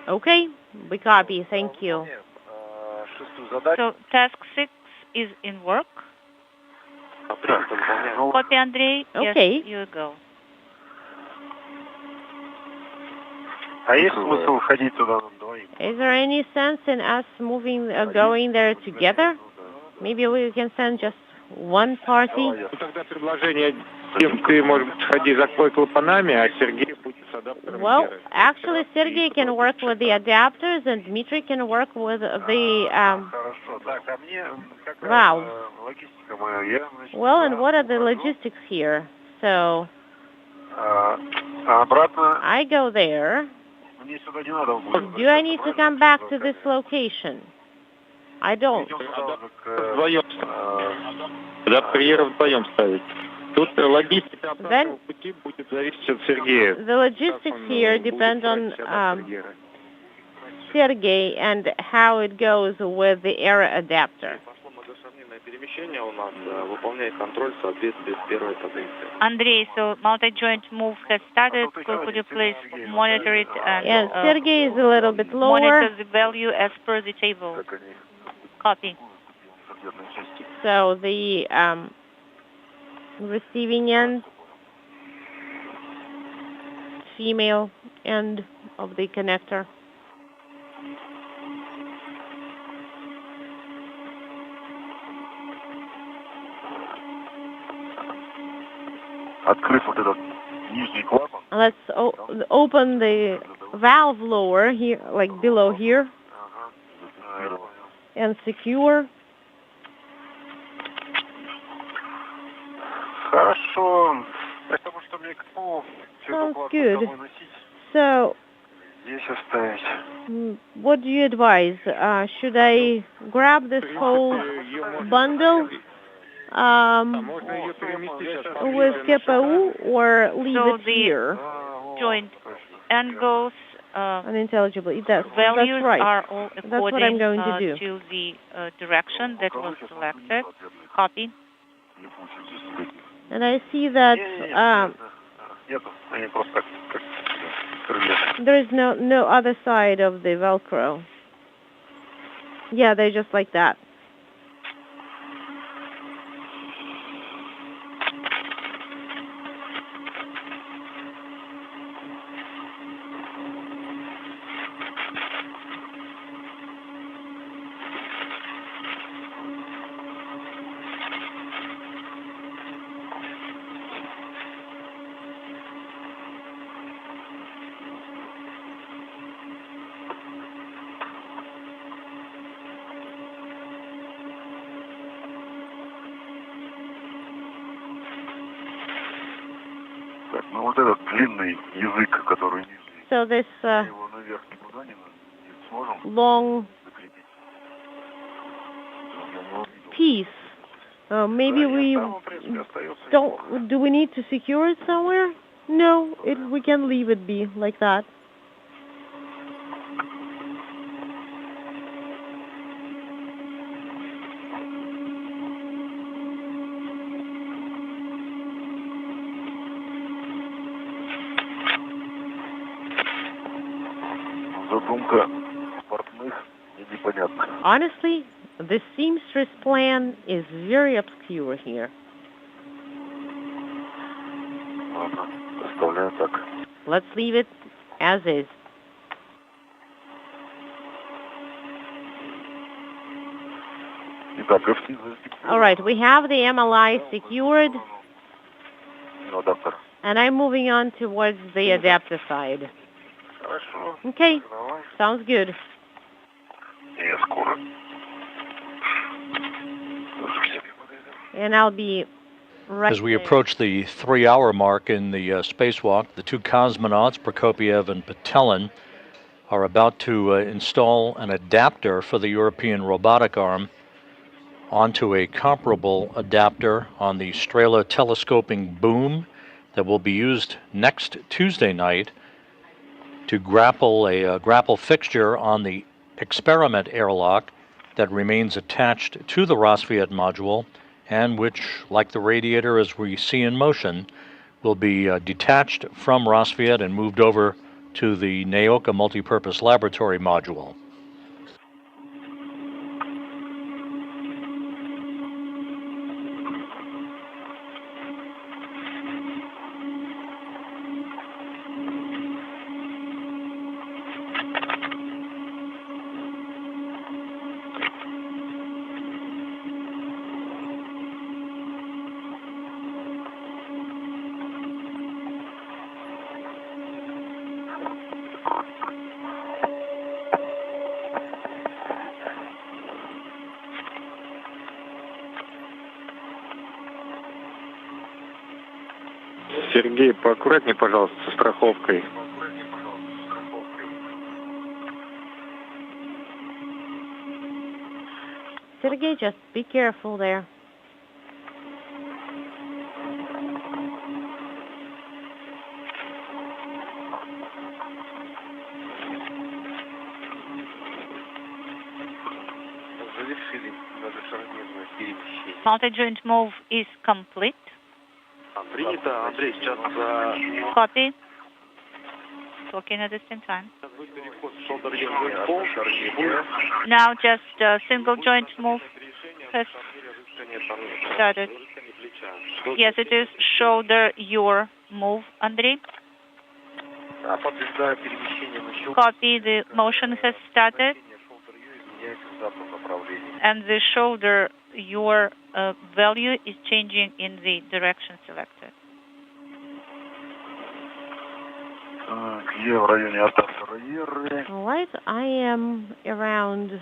Okay, we copy. Thank you. So task 6 is in work. Copy, Andrei. Okay. Yes, you go. Is there any sense in us moving, going there together? Maybe we can send just one party. Well, actually, Sergey can work with the adapters, and Dmitry can work with the valves. Well, and what are the logistics here? So I go there. Do I need to come back to this location? I don't. Then the logistics here depend on Sergey and how it goes with the error adapter. Andrei, so multi-joint move has started. Could you please monitor it and Sergey is a little bit lower. Monitor the value as per the table. Copy. So the receiving end, female end of the connector. Let's open the valve lower here, like below here, and secure. Sounds good. So, what do you advise? Should I grab this whole bundle with KPU or leave it here? Joint angles, unintelligible. That's right. Are all according That's what I'm going to do. To the direction that was selected. Copy. And I see that there is no other side of the Velcro. Yeah, they're just like that. So this long piece, maybe we don't. Do we need to secure it somewhere? No, we can leave it be like that. Honestly, the seamstress plan is very obscure here. Let's leave it as is. All right, we have the MLI secured, and I'm moving on towards the adapter side. Okay, sounds good. And I'll be right as we there. approach the 3-hour mark in the spacewalk, the two cosmonauts, Prokopiev and Patelin, are about to install an adapter for the European robotic arm onto a comparable adapter on the Strela telescoping boom that will be used next Tuesday night to grapple a grapple fixture on the experiment airlock that remains attached to the Rassvet module and which, like the radiator as we see in motion, will be detached from Rassvet and moved over to the Naoka multipurpose laboratory module. Сергей, поаккуратнее, пожалуйста, со страховкой. Sergey, just be careful there. Multi-joint move is complete. Принято, Андрей, сейчас Copy. Talking at the same time. Now just a single joint move has started. Yes, it is shoulder your move, Andrei. Copy, the motion has started. And the shoulder your value is changing in the direction selected. All right, I am around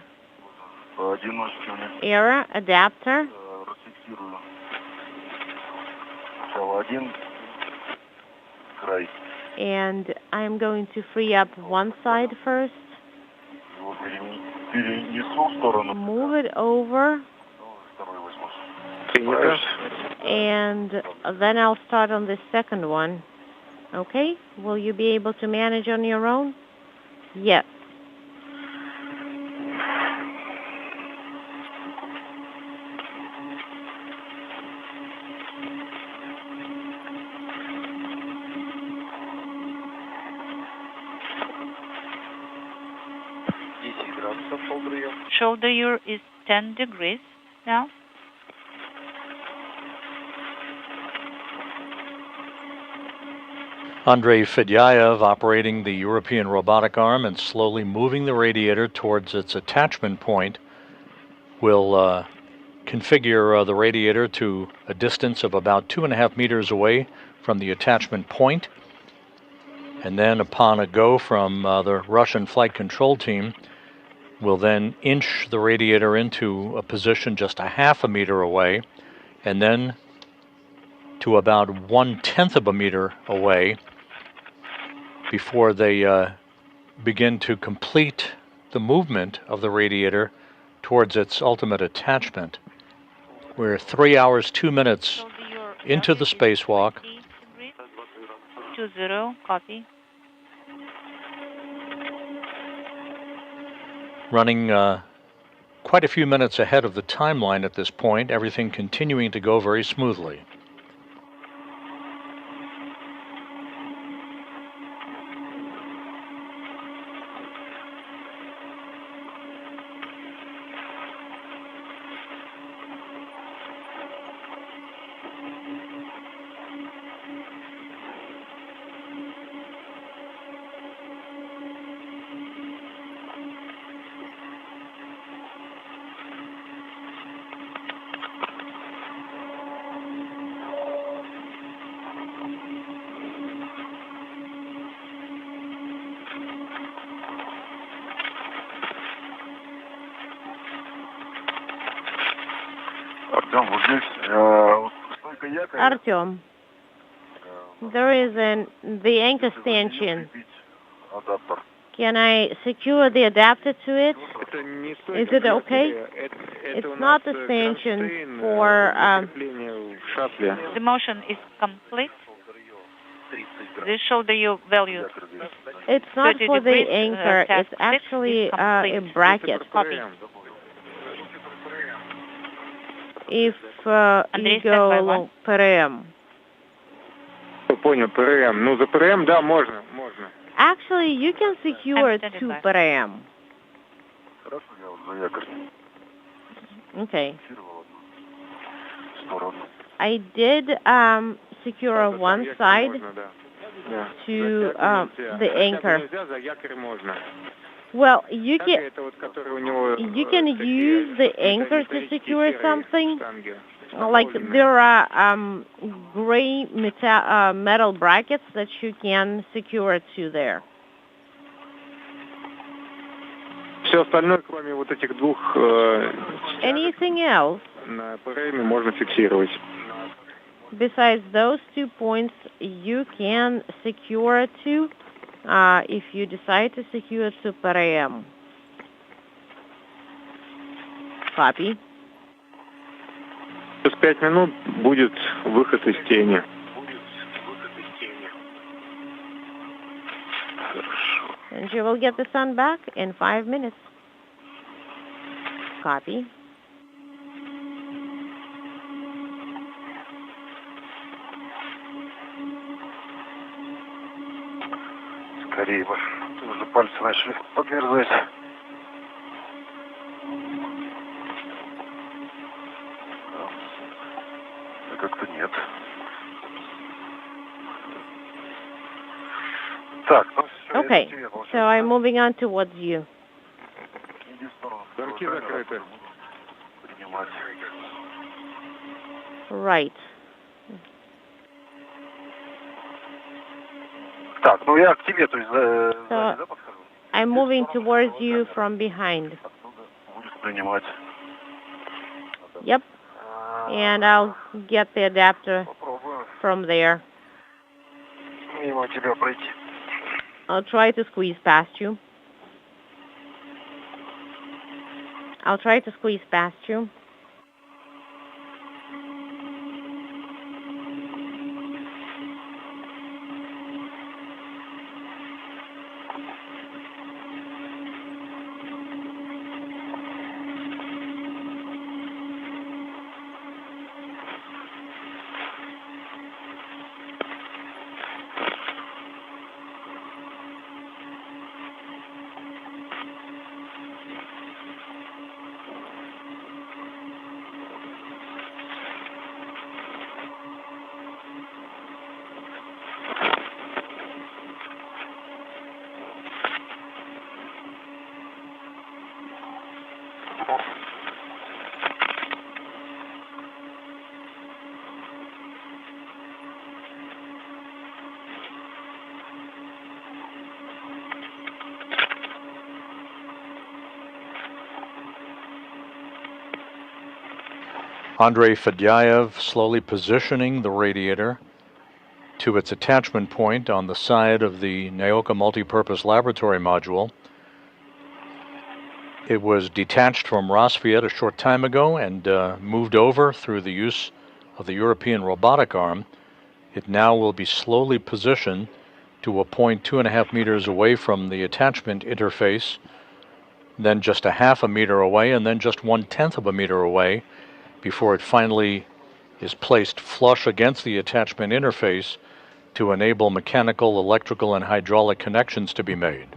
error adapter. And I'm going to free up one side first. Move it over. And then I'll start on the second one. Okay? Will you be able to manage on your own? Yes. Shoulder your is 10 degrees now. Andrei Fedyaev operating the European robotic arm and slowly moving the radiator towards its attachment point will configure the radiator to a distance of about 2.5 meters away from the attachment point. And then upon a go from the Russian flight control team, will then inch the radiator into a position just 0.5 meter away, and then to about 1/10 meter away before they begin to complete the movement of the radiator towards its ultimate attachment. We're 3 hours, 2 minutes into the spacewalk. 20, copy. Running quite a few minutes ahead of the timeline at this point, everything continuing to go very smoothly. Artyom, there is the anchor stanchion. Can I secure the adapter to it? Is it okay? It's not a stanchion for... The motion is complete. This show the value. It's not for the degrees, anchor. task It's actually six is a bracket. Copy. If you go along ПРМ. Понял, ПРМ. Ну, за ПРМ, да, можно. Actually, you can secure to ПРМ. Okay. I did secure one side to the anchor. Well, you can use the anchor to secure something. Like there are gray metal brackets that you can secure to there. Все остальное, кроме вот этих двух Anything else? На ПРМе можно фиксировать. Besides those 2 points, you can secure to, if you decide to secure to ПРМ. Copy. Через 5 минут будет выход из тени. And you will get the sun back in 5 minutes. Copy. Скорее бы. Уже пальцы начали подмерзать. Как-то нет. Так, ну все. Okay, so I'm moving on towards you. Замки закрыты. Принимать. Right. Так, ну я к тебе, то есть So I'm moving towards you from behind. будешь принимать. Yep. And I'll get the adapter from there. Мимо тебя пройти. I'll try to squeeze past you. I'll try to squeeze past you. Andrei Fedyaev slowly positioning the radiator to its attachment point on the side of the Naoka multipurpose laboratory module. It was detached from Rosviet a short time ago and moved over through the use of the European robotic arm. It now will be slowly positioned to a point 2.5 meters away from the attachment interface, then just 0.5 meter away, and then just 1/10 meter away before it finally is placed flush against the attachment interface to enable mechanical, electrical, and hydraulic connections to be made.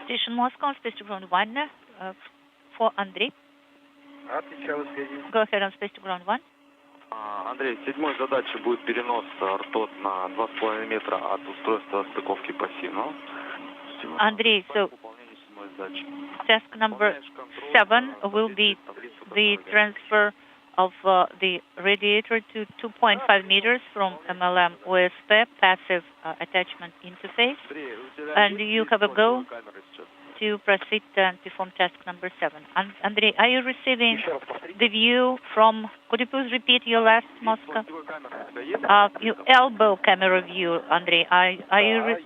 Station Moscow, space ground 1 for Andrei. Go ahead on space to ground 1. Андрей, седьмой задачей будет перенос ртот на 2,5 метра от устройства стыковки по СИНу. Andrei, so task number 7 will be the transfer of the radiator to 2.5 meters from MLM OSP passive attachment interface. And you have a go to proceed and perform task number 7. Andrei, are you receiving the view from, could you please repeat your last, Moscow? Your elbow camera view, Andrei. Are you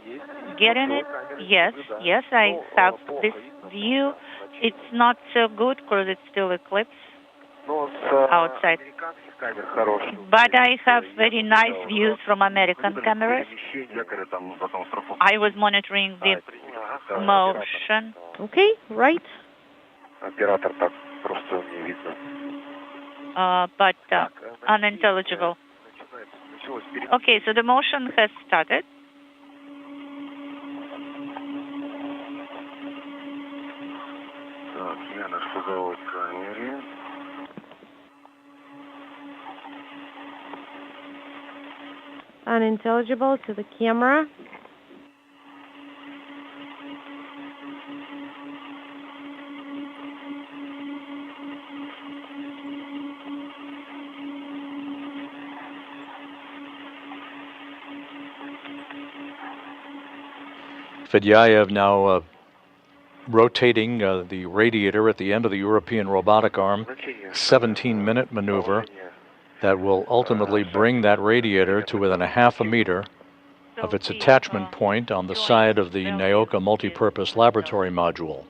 getting it? Yes, I have this view. It's not so good because it's still eclipse outside. But I have very nice views from American cameras. I was monitoring the motion. Okay, right. But unintelligible. Okay, so the motion has started. Unintelligible to the camera. Fedyaev now rotating the radiator at the end of the European robotic arm, 17-minute maneuver that will ultimately bring that radiator to within a half a meter of its attachment point on the side of the Naoka multipurpose laboratory module.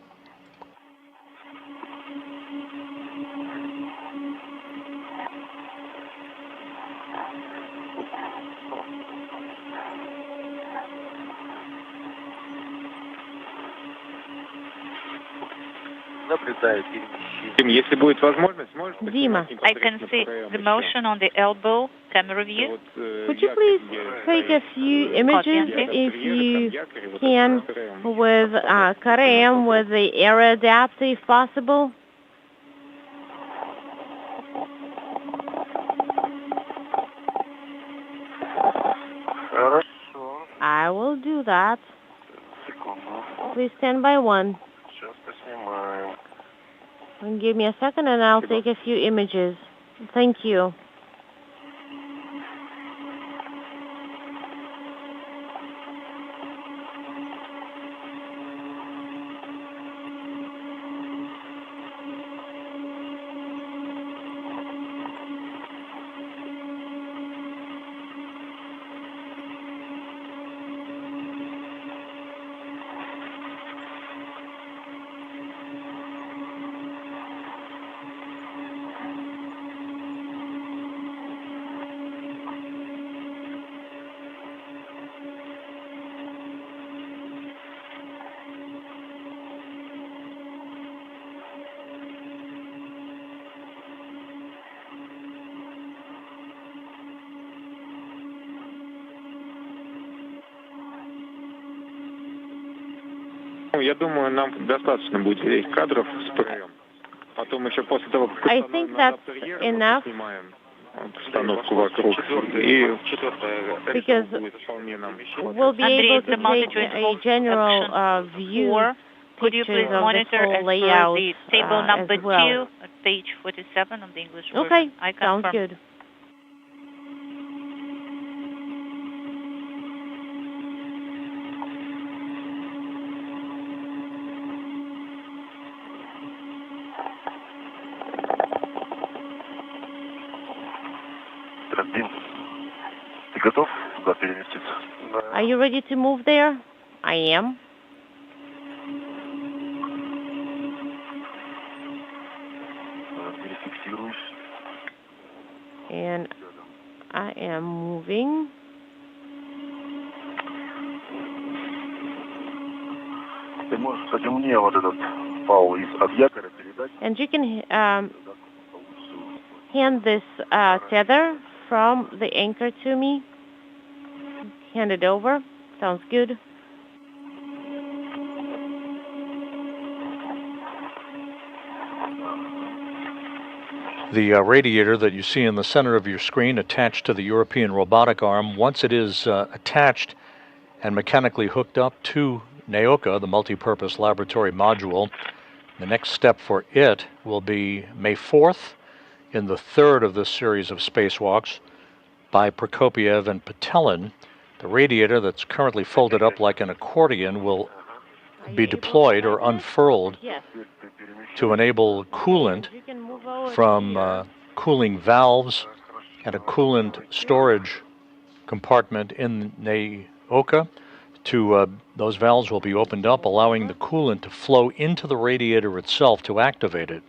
Dima, I can see the motion on the elbow camera view. could you please take a few images, if you can, with Kareem, with the air adapter, if possible? I will do that. Please stand by one. And give me a second and I'll take a few images. Thank you. Я думаю, нам достаточно будет этих кадров с ПРМ. Потом еще после того, как I think that's enough. снимаем обстановку вокруг. И Because we'll be able to take a general view, Could you please pictures of the monitor full as per layout the table number as well. 2 at page 47 of the English version? Okay, I sounds confirm. good. Ты готов туда переместиться? Are you ready to move there? I am. Перефиксируюсь. And I am moving. Ты можешь, кстати, мне вот этот фаул от якоря передать? And you can hand this tether from the anchor to me. Hand it over Sounds good. The radiator that you see in the center of your screen attached to the European robotic arm, once it is attached and mechanically hooked up to NEOCA, the multipurpose laboratory module, the next step for it will be May 4th in the third of this series of spacewalks by Prokopiev and Patelin. The radiator that's currently folded up like an accordion will be deployed or unfurled to enable coolant from cooling valves and a coolant storage compartment in NEOCA. Those valves will be opened up, allowing the coolant to flow into the radiator itself to activate it.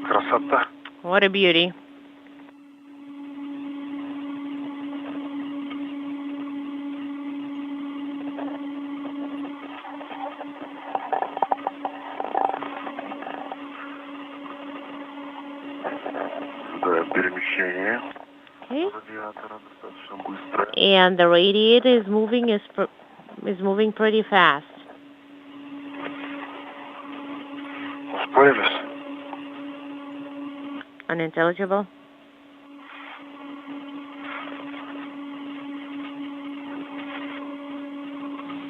Красота. What a beauty. Да, перемещение. Okay. Радиатора достаточно быстро. And the radiator is moving pretty fast. Ускорились. Unintelligible.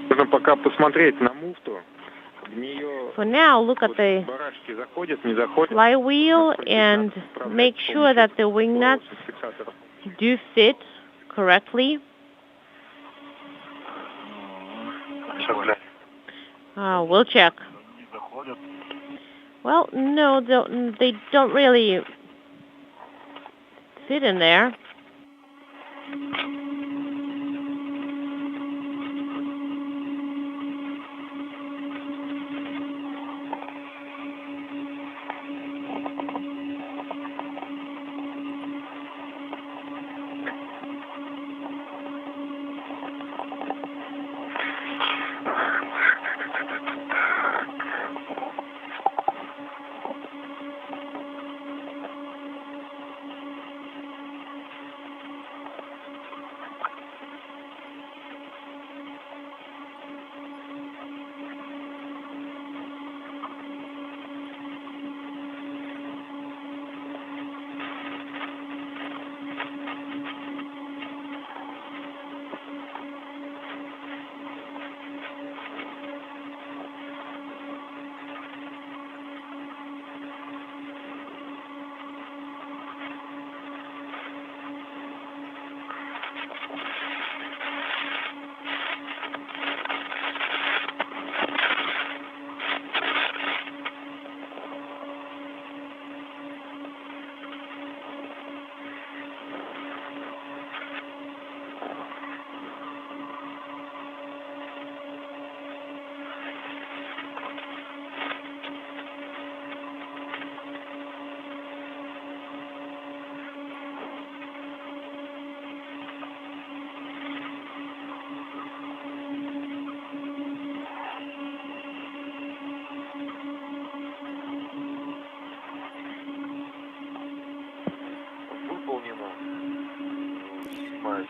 Нужно пока посмотреть на муфту. В нее For now, look at the барашки заходят, не заходят. flywheel and make sure that the wing nuts do fit correctly. We'll check. Well, no, they don't really fit in there.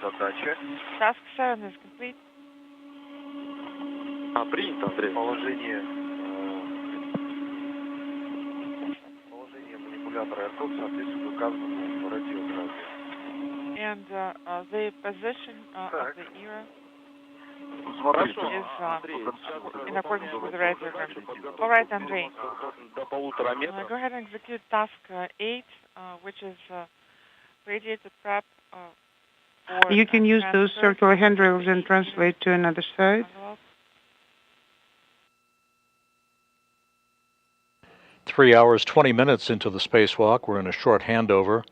Задача. Task 7 is complete. Принято, Андрей. Положение манипулятора РТО соответствует указанному в радиографе. And the position of the ear Смотрите. is in accordance with the radiogram. All right, Andrei. До 1,5 метра. Go ahead and execute task 8, which is radiator prep. You can use those circular handrails and translate to another side. 3 hours, 20 minutes into the spacewalk. We're in a short handover.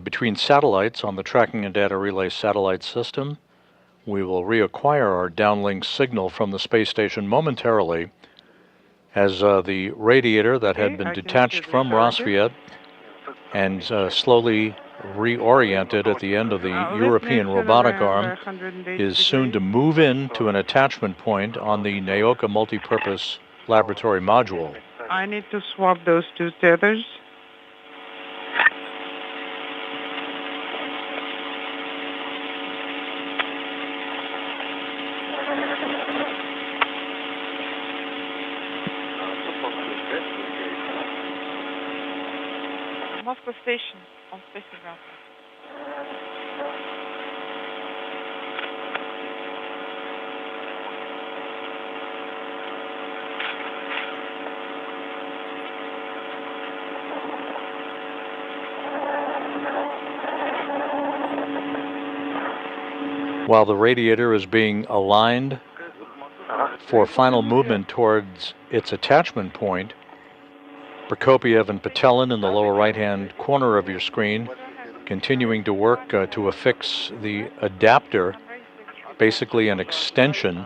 between satellites on the tracking and data relay satellite system. We will reacquire our downlink signal from the space station momentarily as the radiator that had been detached from Rosviet and slowly reoriented at the end of the European robotic arm is soon to move in to an attachment point on the Naoka multipurpose laboratory module. I need to swap those two tethers. Moscow station on spacecraft. While the radiator is being aligned for final movement towards its attachment point, Prokopiev and Patelin in the lower right-hand corner of your screen continuing to work to affix the adapter, basically an extension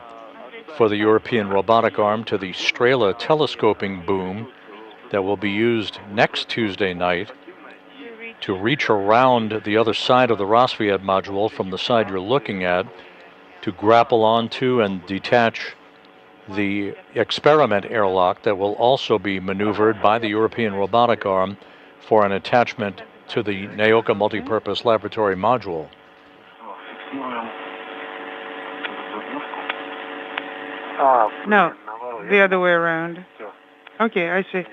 for the European robotic arm to the Strela telescoping boom that will be used next Tuesday night to reach around the other side of the Rosviet module from the side you're looking at to grapple onto and detach the experiment airlock that will also be maneuvered by the European robotic arm for an attachment to the Naoka multipurpose laboratory module. No, the other way around. Okay, I see.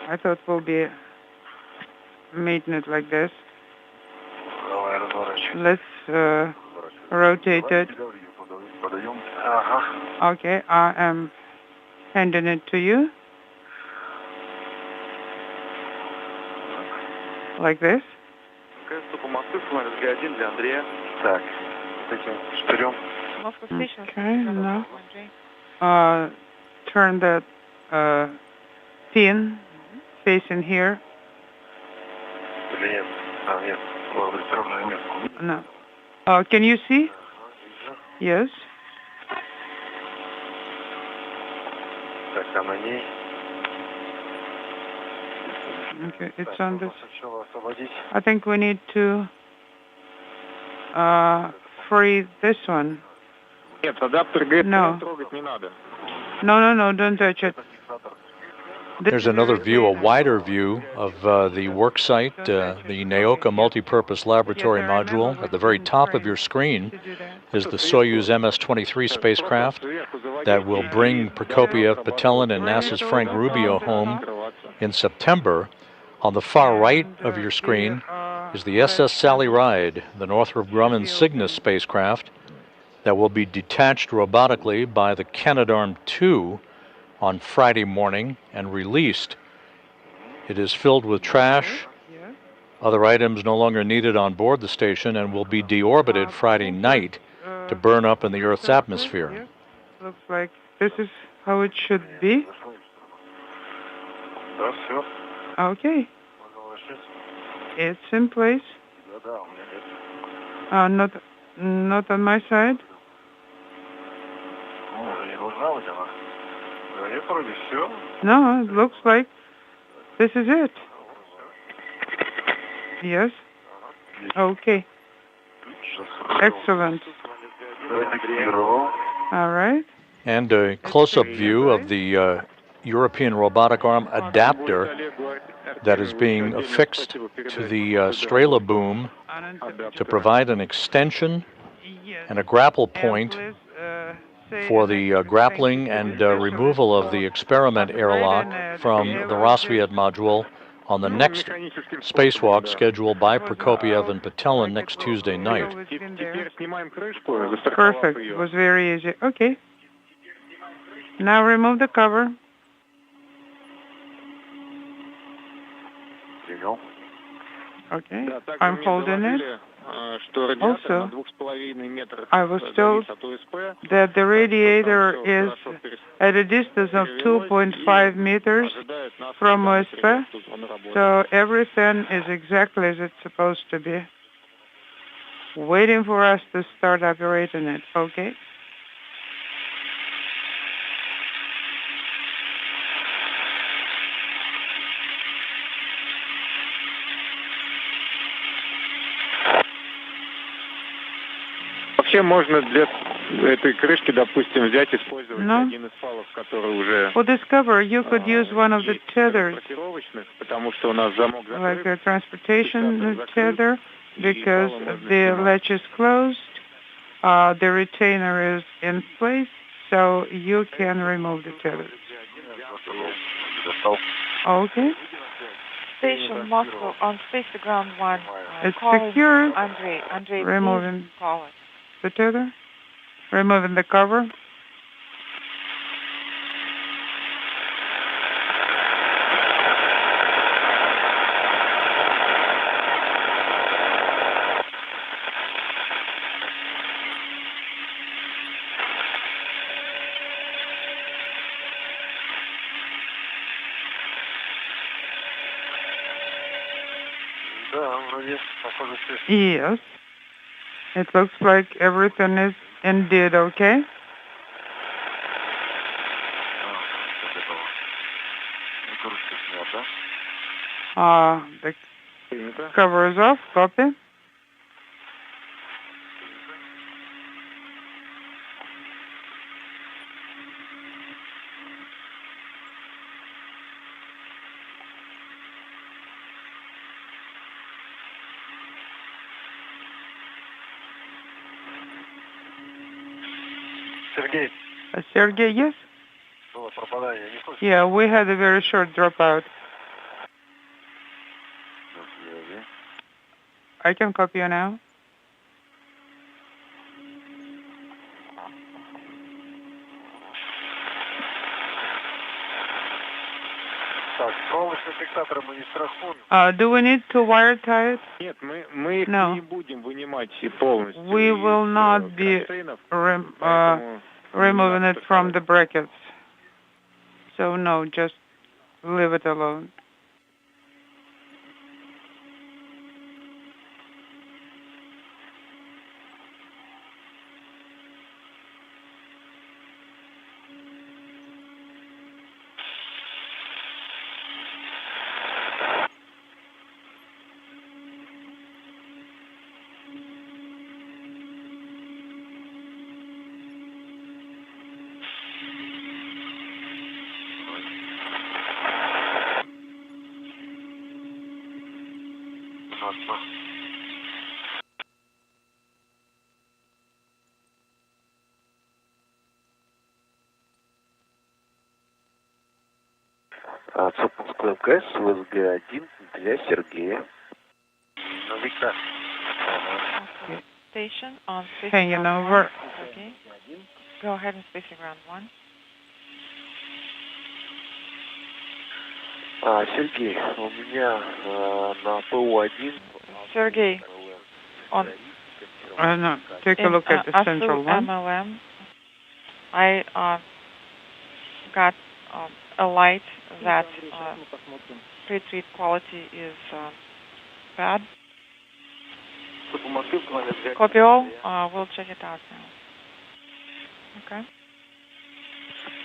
I thought we'll be making it like this. Let's rotate it. Okay, I am handing it to you. Like this. Okay, now turn that pin facing here. No. Can you see? Yes. Okay, it's on this. I think we need to free this one. No. No, don't touch it. There's another view, a wider view of the work site, the Naoka multipurpose laboratory module. At the very top of your screen is the Soyuz MS-23 spacecraft that will bring Prokopiev, Patelin, and NASA's Frank Rubio home in September. On the far right of your screen is the SS Sally Ride, the Northrop Grumman Cygnus spacecraft that will be detached robotically by the Canadarm2 on Friday morning and released. It is filled with trash, other items no longer needed on board the station, and will be deorbited Friday night to burn up in the Earth's atmosphere. Looks like this is how it should be. Okay. It's in place. Not on my side. No, it looks like this is it. Yes. Okay. Excellent. All right. And a close-up view of the European robotic arm adapter that is being affixed to the Strela boom to provide an extension and a grapple point for the grappling and removal of the experiment airlock from the Rosviet module on the next spacewalk scheduled by Prokopiev and Patelin next Tuesday night. Perfect. It was very easy. Okay. Now remove the cover. Okay, I'm holding it. Also, I was told that the radiator is at a distance of 2.5 meters from OSP, so everything is exactly as it's supposed to be. Waiting for us to start operating it, okay? Вообще можно для этой крышки, допустим, взять, использовать один из фалов, который уже... For this cover, you could use one of the tethers, потому что у нас замок like a transportation tether, because the latch is closed, the retainer is in place, so you can remove the tether. Okay. Station Moscow on Space to Ground 1. It's secure. Andrei, removing please call it. The tether, removing the cover. Yes. It looks like everything is indeed okay. The cover is off. Copy. Sergey, yes? Yeah, we had a very short dropout. I can copy you now. Do we need to wire tie it? No. We will not be removing it from the brackets. So no, just leave it alone. Запуск МКС ВСГ-1 для Сергея. Station on Space Hanging over. Okay. Go ahead and Space Ground 1. Сергей, у меня на ПО-1... Sergey, on... No, take a look at the central one. MLM, I got a light that pre-treat quality is bad. Copy all. We'll check it out now. Okay.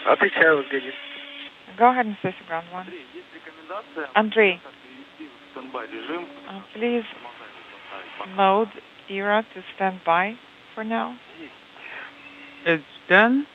Отвечаю, господин. Go ahead and Space Ground 1. Andrei, please load ERA to stand by for now. It's done.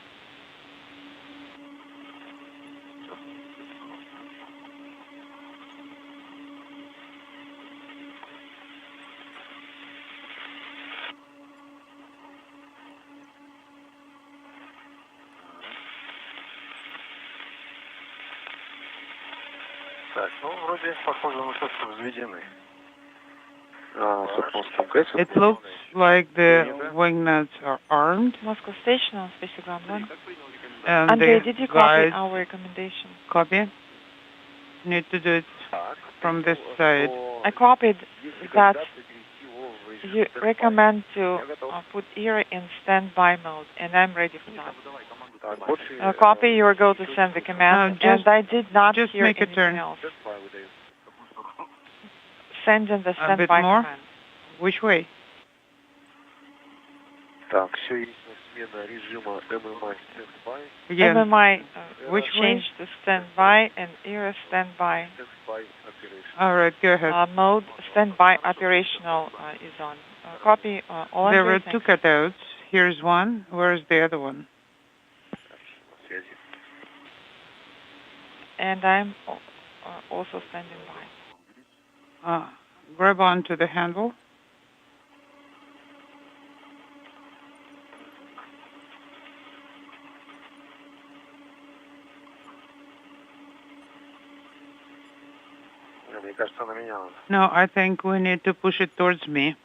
Так, ну, вроде, похоже, насосы взведены. It looks like the wing nuts are armed. Moscow Station on Space Ground 1. And Andrei, the did you guys copy our recommendation? copy? Need to do it from this side. I copied that you recommend to put ear in standby mode, and I'm ready for that. Copy, you are going to send the command, and I did not hear make a anything turn. else. Send in the A standby bit more? command. Which way? Так, все есть смена режима MMI standby. Again. MMI Which change to standby and ear standby. Standby operation. All right, go ahead. Mode standby operational is on. Copy all There were everything. two cutouts. Here's one. Where's the other one? Связи. And I'm also standing by. Grab onto the handle. Мне кажется, на меня надо. No, I think we need to push it towards me.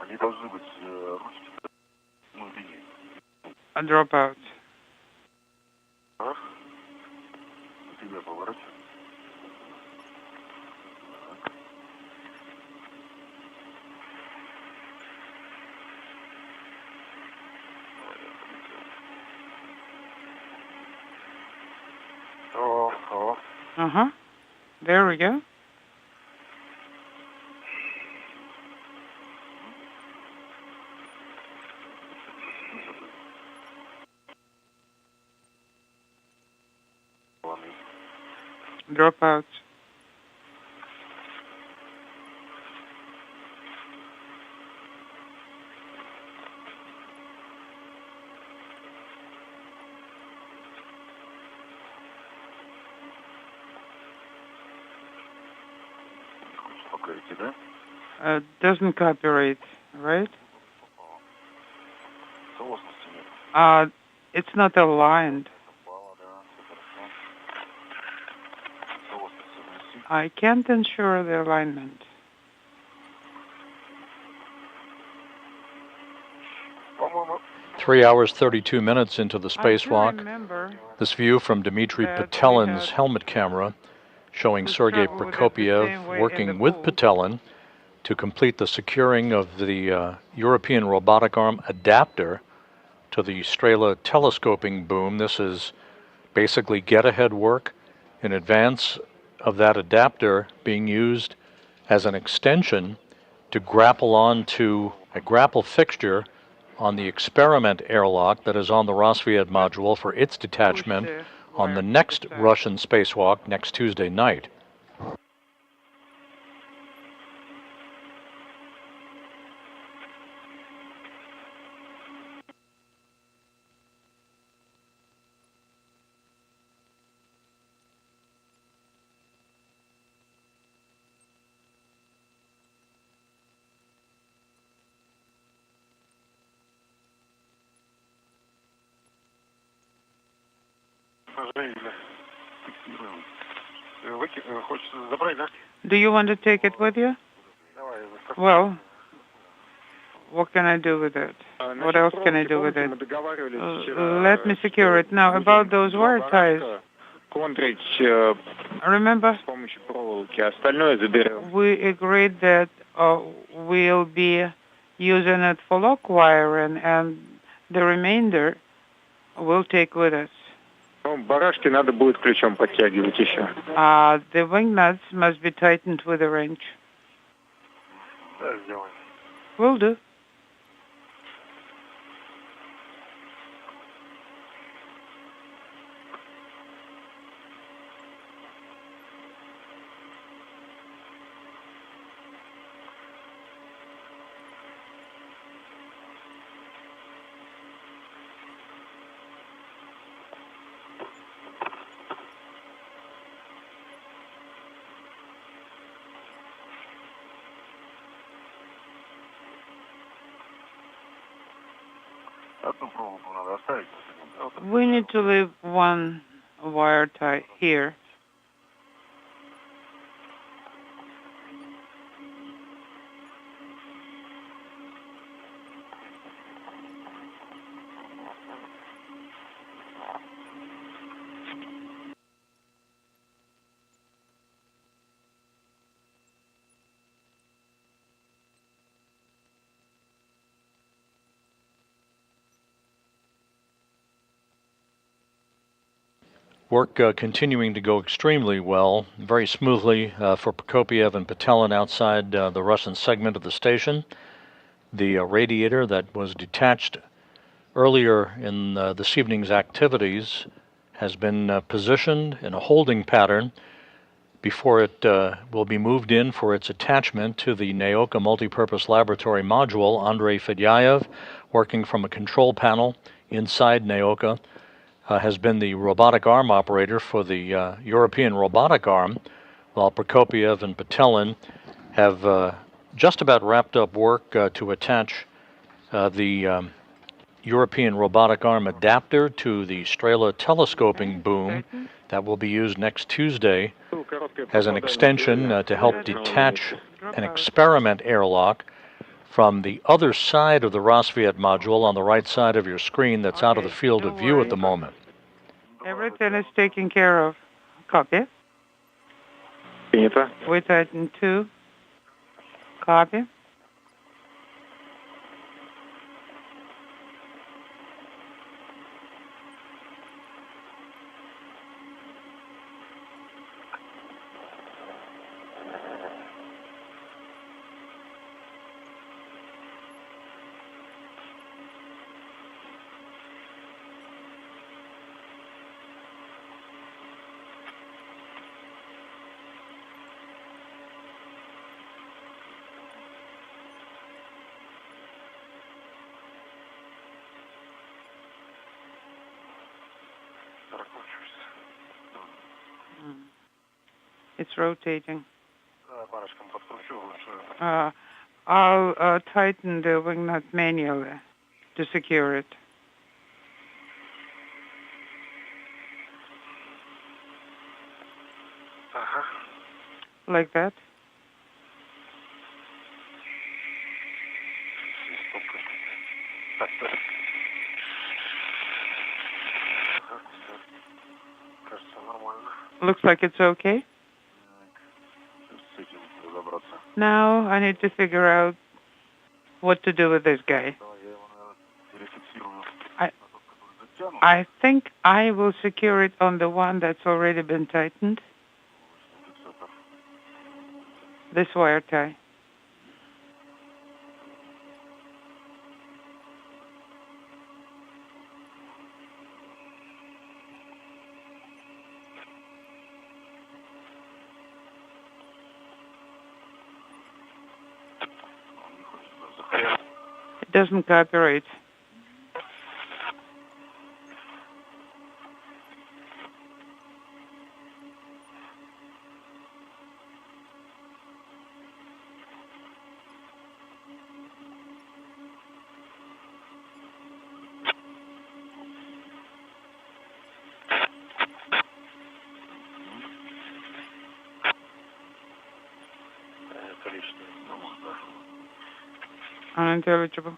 Они должны быть ручки внутренние. A dropout. А? Тебя поворачивай. Oh. Uh-huh. There we go. Dropout. Doesn't copyright, right? It's not aligned. I can't ensure the alignment. Three hours, 32 minutes into the spacewalk. This view from Dmitry Petelin's helmet camera showing Sergei Prokopyev working with Petelin to complete the securing of the European robotic arm adapter to the Strela telescoping boom. This is basically get-ahead work in advance of that adapter being used as an extension to grapple onto a grapple fixture on the experiment airlock that is on the Rosviet module for its detachment on the next Russian spacewalk next Tuesday night. Do you want to take it with you? Well, what can I do with it? What else can I do with it? Let me secure it. Now, about those wire ties. Remember, we agreed that we'll be using it for lock wiring, and the remainder we'll take with us. Барашки надо будет ключом подтягивать еще. The wing nuts must be tightened with a wrench. Will do. We need to leave one wire tie here. Work continuing to go extremely well, very smoothly for Prokopiev and Patelin outside the Russian segment of the station. The radiator that was detached earlier in this evening's activities has been positioned in a holding pattern before it will be moved in for its attachment to the Naoka Multipurpose Laboratory Module. Andrei Fedyaev, working from a control panel inside Naoka, has been the robotic arm operator for the European robotic arm, while Prokopiev and Patelin have just about wrapped up work to attach the European robotic arm adapter to the Strela telescoping boom that will be used next Tuesday as an extension to help detach an experiment airlock from the other side of the Rosviet module on the right side of your screen that's out of the field of view at the moment. Everything is taken care of. Copy. We tighten 2. Copy. It's rotating. I'll tighten the wing nut manually to secure it. Like that. Looks like it's okay. Now I need to figure out what to do with this guy. I think I will secure it on the one that's already been tightened. This wire tie. It doesn't cooperate. Unintelligible.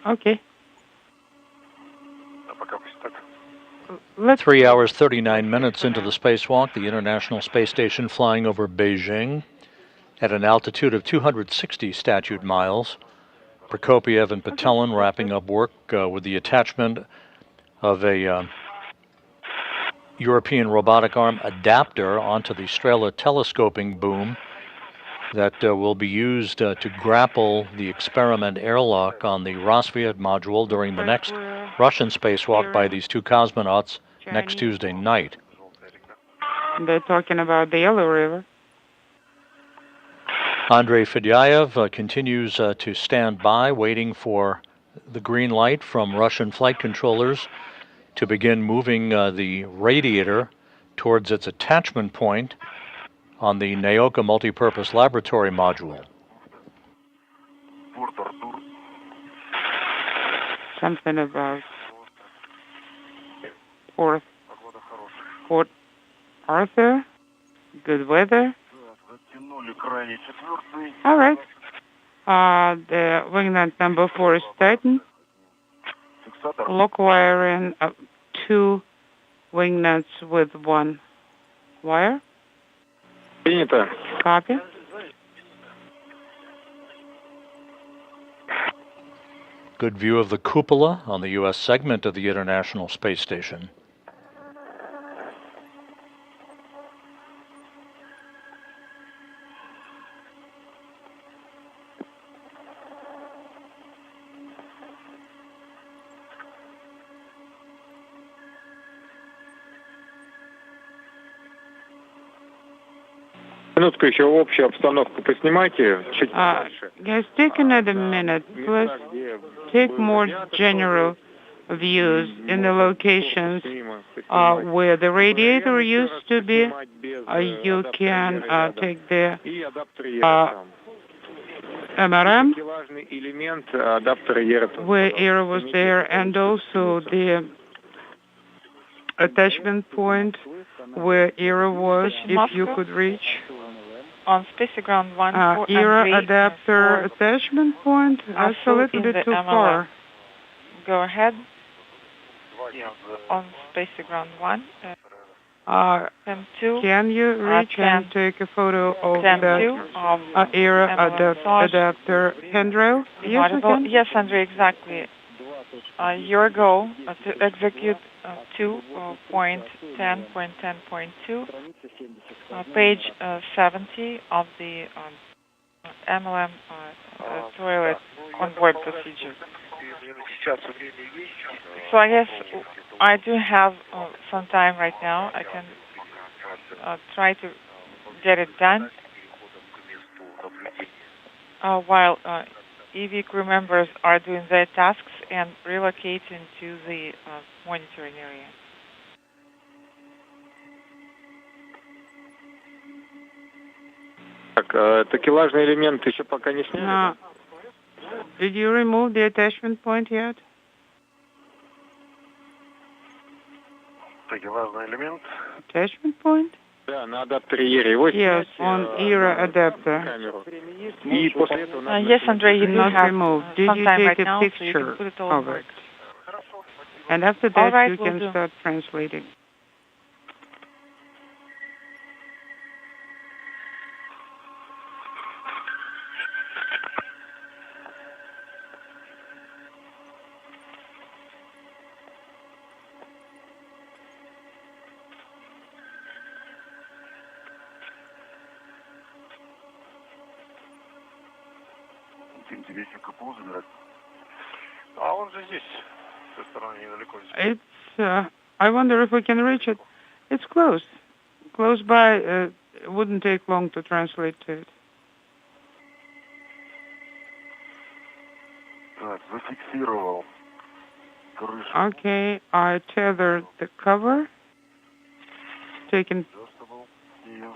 Okay. 3 hours, 39 minutes into the spacewalk, the International Space Station flying over Beijing at an altitude of 260 statute miles. Prokopiev and Patelin wrapping up work with the attachment of a European robotic arm adapter onto the Strela telescoping boom that will be used to grapple the experiment airlock on the Rosviet module during the next Russian spacewalk by these two cosmonauts next Tuesday night. They're talking about the Yellow River. Andrei Fedyaev continues to stand by, waiting for the green light from Russian flight controllers to begin moving the radiator towards its attachment point on the Naoka Multipurpose Laboratory Module. Something about Port Arthur, good weather. All right. The wing nut number 4 is tightened. Lock wiring up 2 wing nuts with one wire. Принято. Copy. Good view of the cupola on the U.S. segment of the International Space Station. Минутку еще общую обстановку поснимайте. Чуть дальше. Guys, take another minute. Please take more general views in the locations where the radiator used to be. You can take the MRM, where air was there, and also the attachment point where air was, if you could reach. On Spaceground 1, 4, air and 3, adapter attachment point, that's a little bit too far. Go ahead. On Spaceground 1. And 2. Can you reach and take a photo of that air adapter handrail? Yes, I can. Yes, Andrei, exactly. Your goal to execute 2.10.10.2, page 70 of the MLM toilet onboard procedure. So I guess I do have some time right now. I can try to get it done while EV crew members are doing their tasks and relocating to the monitoring area. Так, такелажный элемент еще пока не сняли? Did you remove the attachment point yet? Такелажный элемент. Attachment point? Да, на адаптере ERA. Yes, on ERA adapter. И после этого Yes, Andrei, you do not have removed. Did some you time take right a now, picture so you can put it all of in it? And after that, right, you will can do. start translating. Тебе еще КПУ забирать? А он же здесь, с той стороны недалеко. It's, I wonder if we can reach it. It's close. Close by, it wouldn't take long to translate to it. Так, зафиксировал крышу. Okay, I tethered the cover.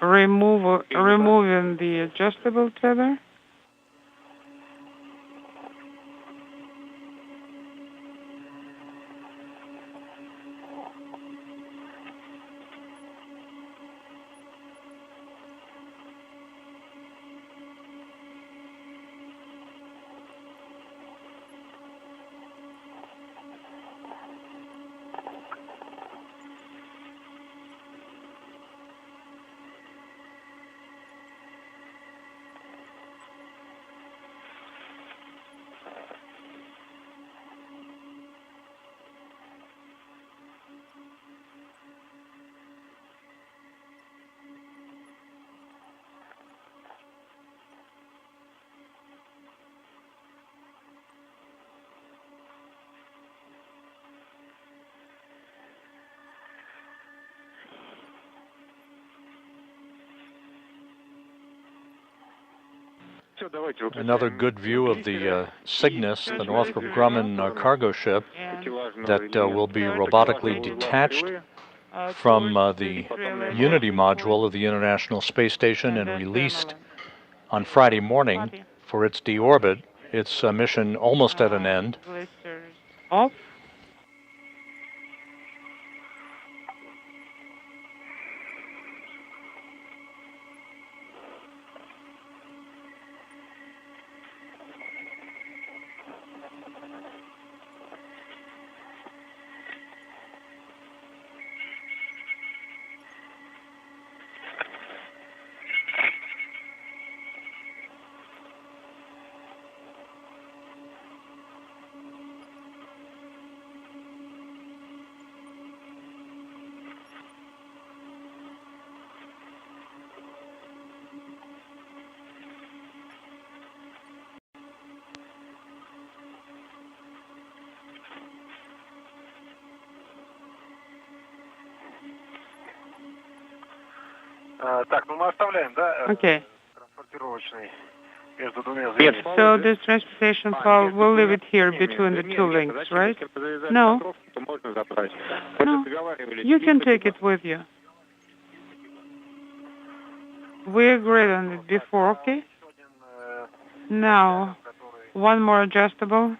Removing the adjustable tether. Another good view of the Cygnus, the Northrop Grumman cargo ship that will be robotically detached from the Unity module of the International Space Station and released on Friday morning for its deorbit. Its mission almost at an end. Off. Okay. So this transportation file, we'll leave it here between the two links, right? No. No. You can take it with you. We agreed on it before, okay? Now, one more adjustable.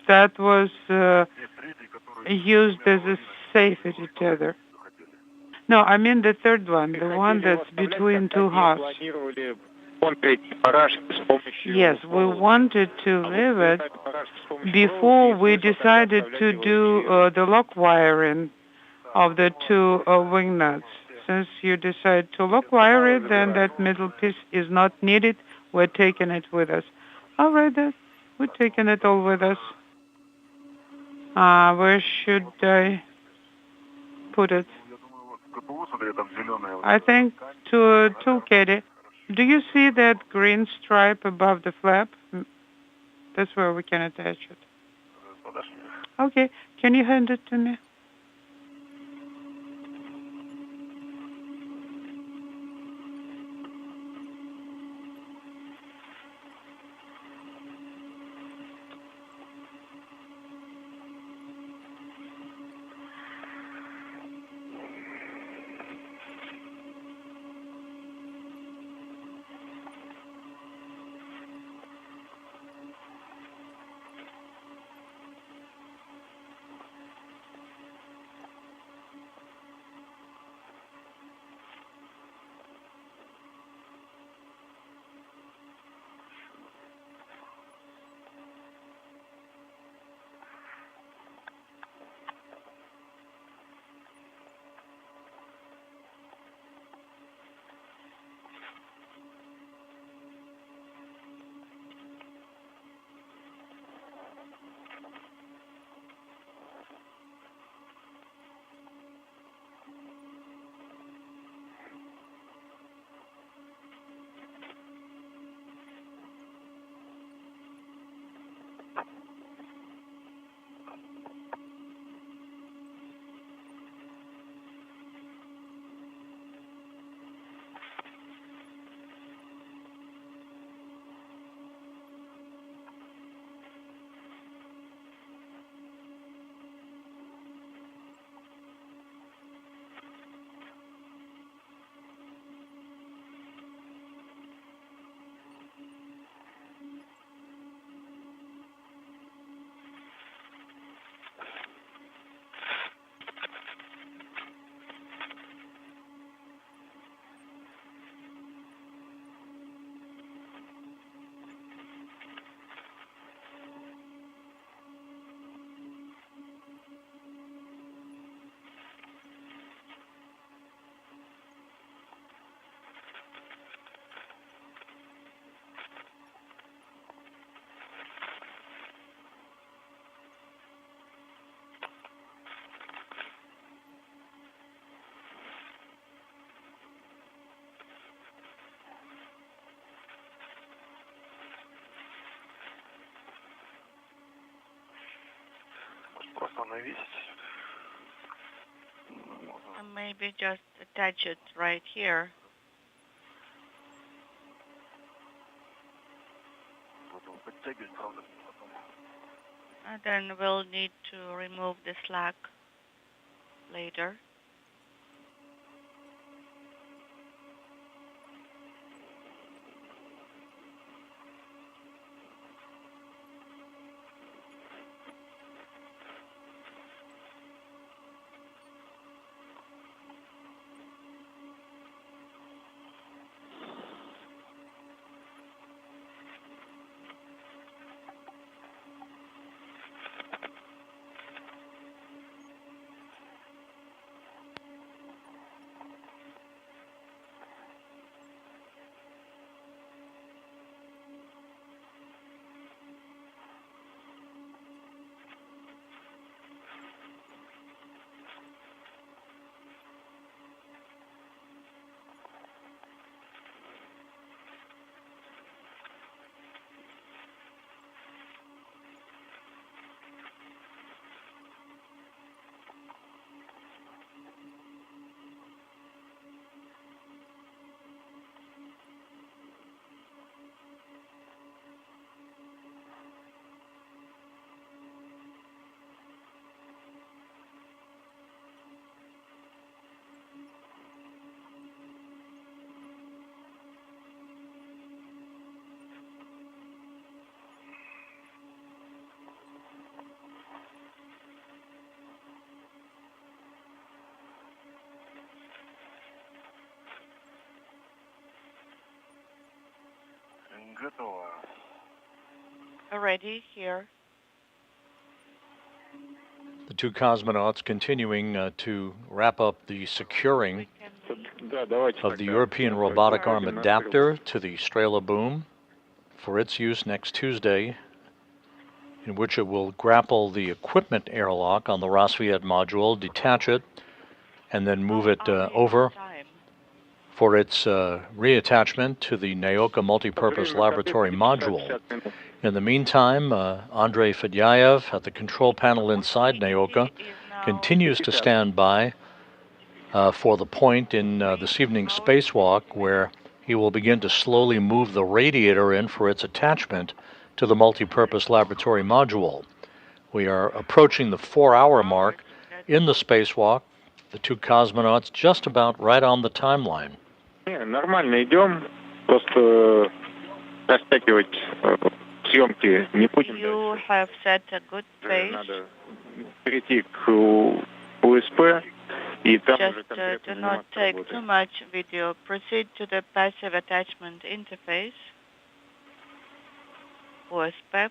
That was used as a safety tether. No, I mean the third one, the one that's between two halves. Yes, we wanted to leave it before we decided to do the lock wiring of the two wing nuts. Since you decide to lock wire it, then that middle piece is not needed. We're taking it with us. All right, then. We're taking it all with us. Where should I put it? I think to Katie. Do you see that green stripe above the flap? That's where we can attach it. Okay. Can you hand it to me? Maybe just attach it right here. And then we'll need to remove the slack later. Ready here. The two cosmonauts continuing to wrap up the securing of the European robotic arm adapter to the Strela boom for its use next Tuesday, in which it will grapple the equipment airlock on the Rassvet module, detach it, and then move it over for its reattachment to the Naoka multipurpose laboratory module. In the meantime, Andrei Fedyaev at the control panel inside Naoka continues to stand by for the point in this evening's spacewalk where he will begin to slowly move the radiator in for its attachment to the multipurpose laboratory module. We are approaching the 4-hour mark in the spacewalk, the two cosmonauts just about right on the timeline. Нормально идем, просто растягивать съемки не будем. You have set a good pace. Надо перейти к УСП. Just do not take too much video. Proceed to the passive attachment interface, OSP.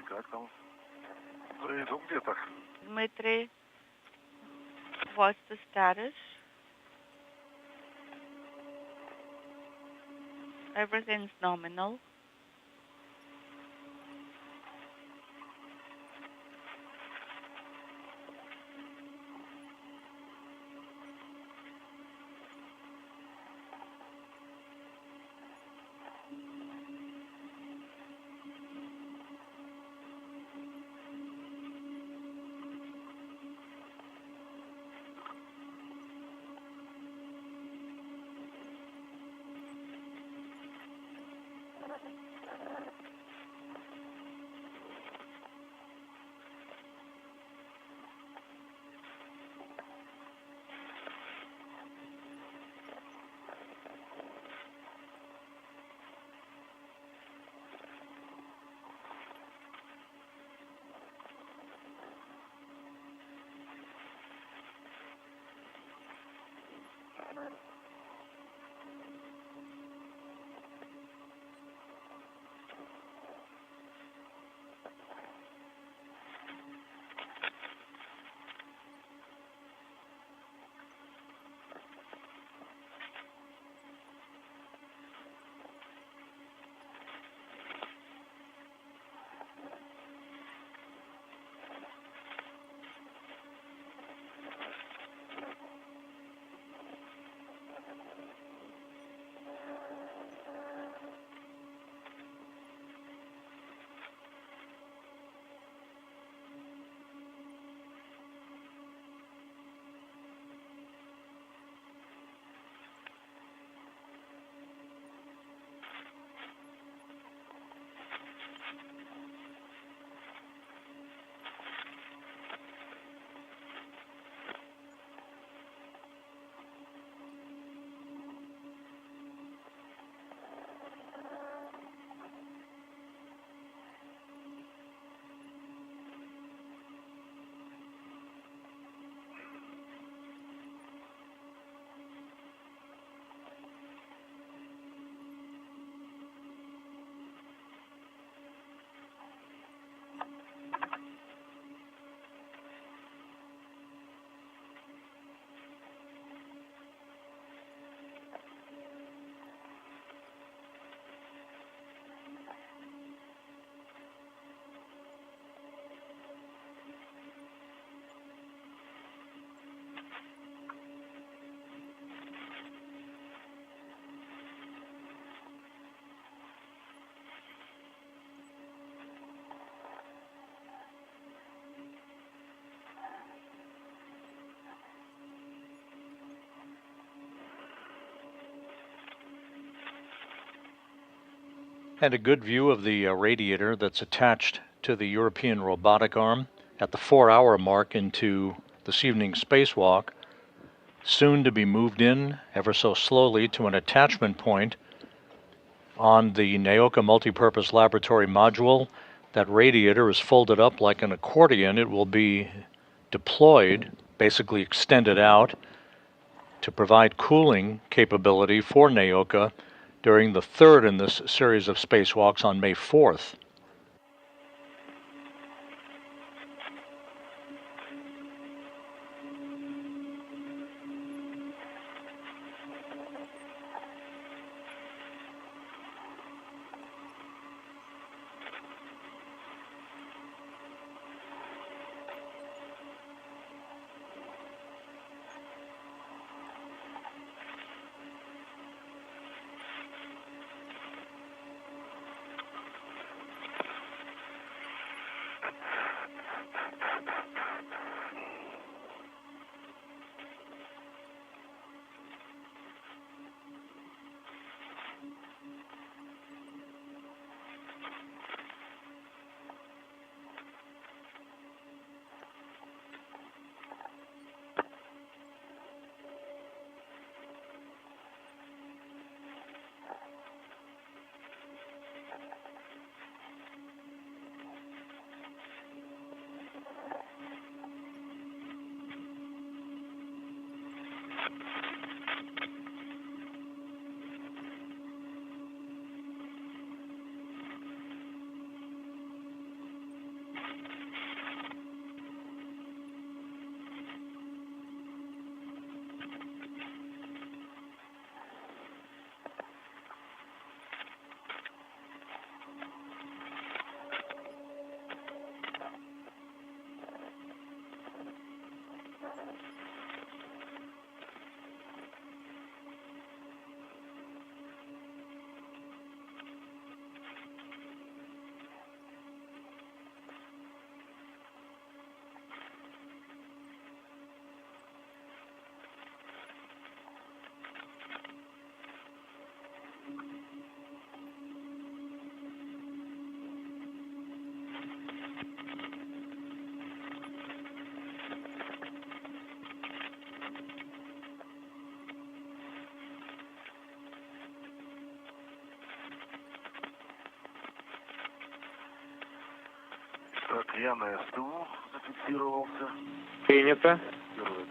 как там? Где-то. Dmitry, what's the status? Everything's nominal. And a good view of the radiator that's attached to the European robotic arm at the 4-hour mark into this evening's spacewalk, soon to be moved in ever so slowly to an attachment point on the Naoka Multipurpose Laboratory module. That radiator is folded up like an accordion. It will be deployed, basically extended out, to provide cooling capability for Naoka during the third in this series of spacewalks on May 4th. Принято.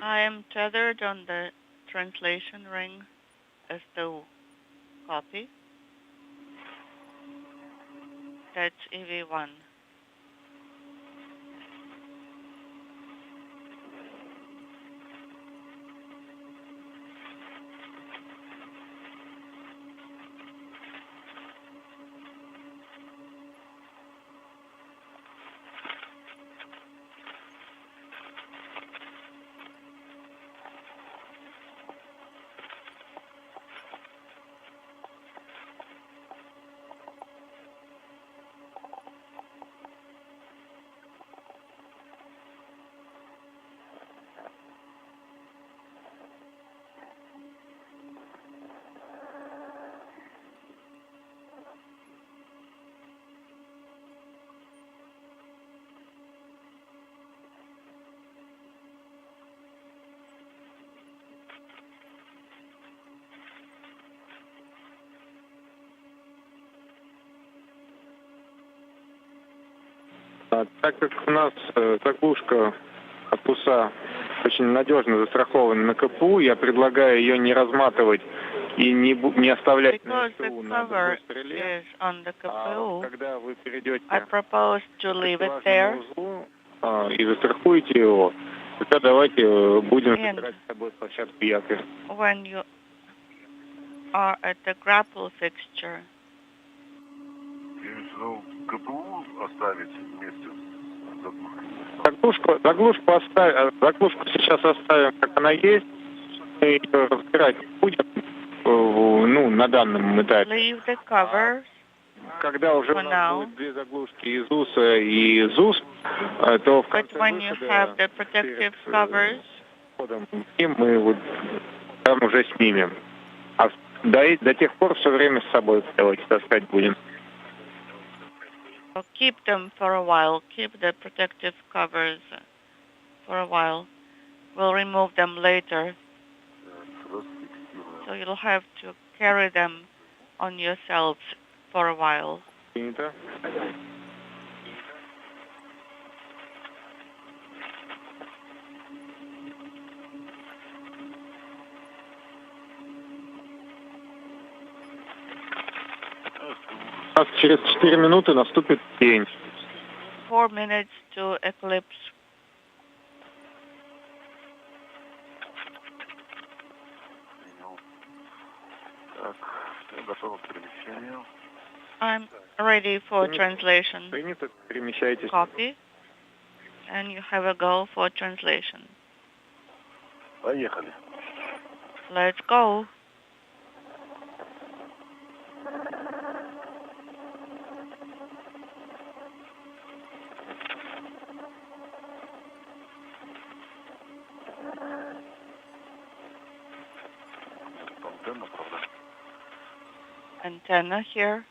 I am tethered on the translation ring STU. Copy. That's EV1. Так как у нас заглушка корпуса очень надежно застрахована на КПУ, я предлагаю ее не разматывать и не оставлять на СТУ на стреле. Когда вы перейдете к важному узлу и застрахуете его, тогда давайте будем собирать с собой площадку якоря. When you are at the grapple fixture, КПУ оставить вместе с заглушку сейчас оставим, как она есть. Мы ее разбирать не будем, на данном этапе. leave the covers. Когда уже у нас будет две заглушки из УСа и из УС, то в конце when you have the protective covers, мы вот там уже снимем. А до тех пор все время с собой давайте таскать будем. So keep them for a while. Keep the protective covers for a while. We'll remove them later. So you'll have to carry them on yourselves for a while. Принято. У нас через 4 минуты наступит день. 4 minutes to eclipse. I'm ready for translation. Принято. Перемещайтесь. Copy. And you have a go for translation. Поехали. Let's go. Antenna here.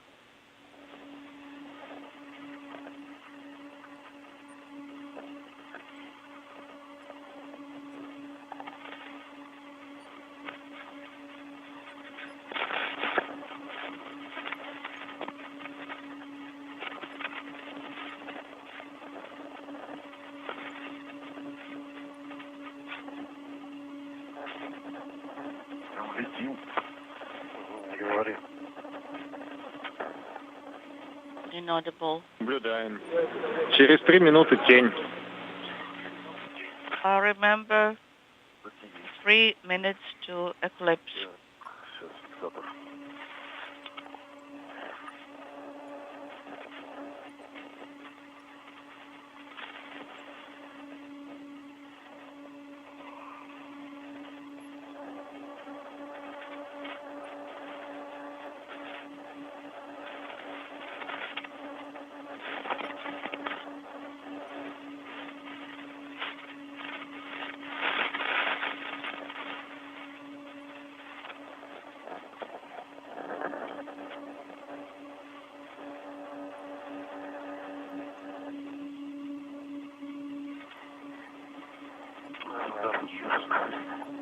Летим. Говори. Inaudible. Наблюдаем. Через 3 минуты тень. Remember, 3 minutes to eclipse.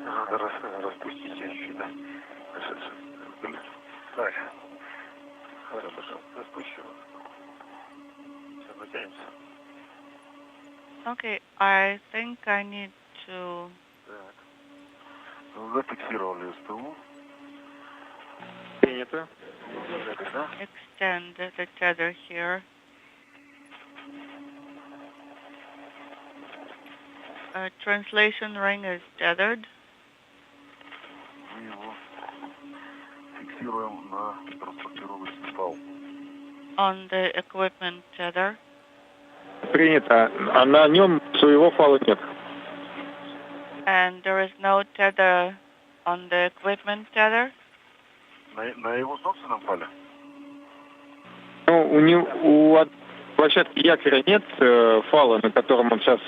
Надо распустите сюда. Так. Хорошо, распущу. Все, потянемся. Okay, I think I need to Зафиксировали СТУ. Принято. extend the tether here. Translation ring is tethered. Мы его фиксируем на транспортировочный фал. On the equipment tether. Принято. А на нем своего фала нет. And there is no tether on the equipment tether. На его собственном фале? Ну, у площадки якоря нет фала, на котором он сейчас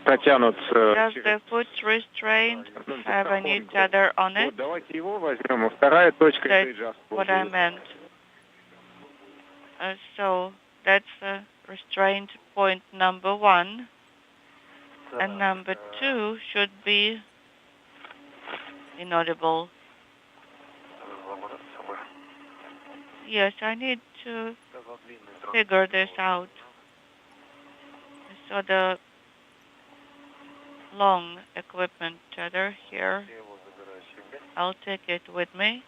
протянут. Does the foot restraint have any tether on it? Вот, давайте его возьмем. А вторая точка это That's what I meant. So that's restraint point number 1. And number 2 should be inaudible. Yes, I need to figure this out. So the long equipment tether here, I'll take it with me.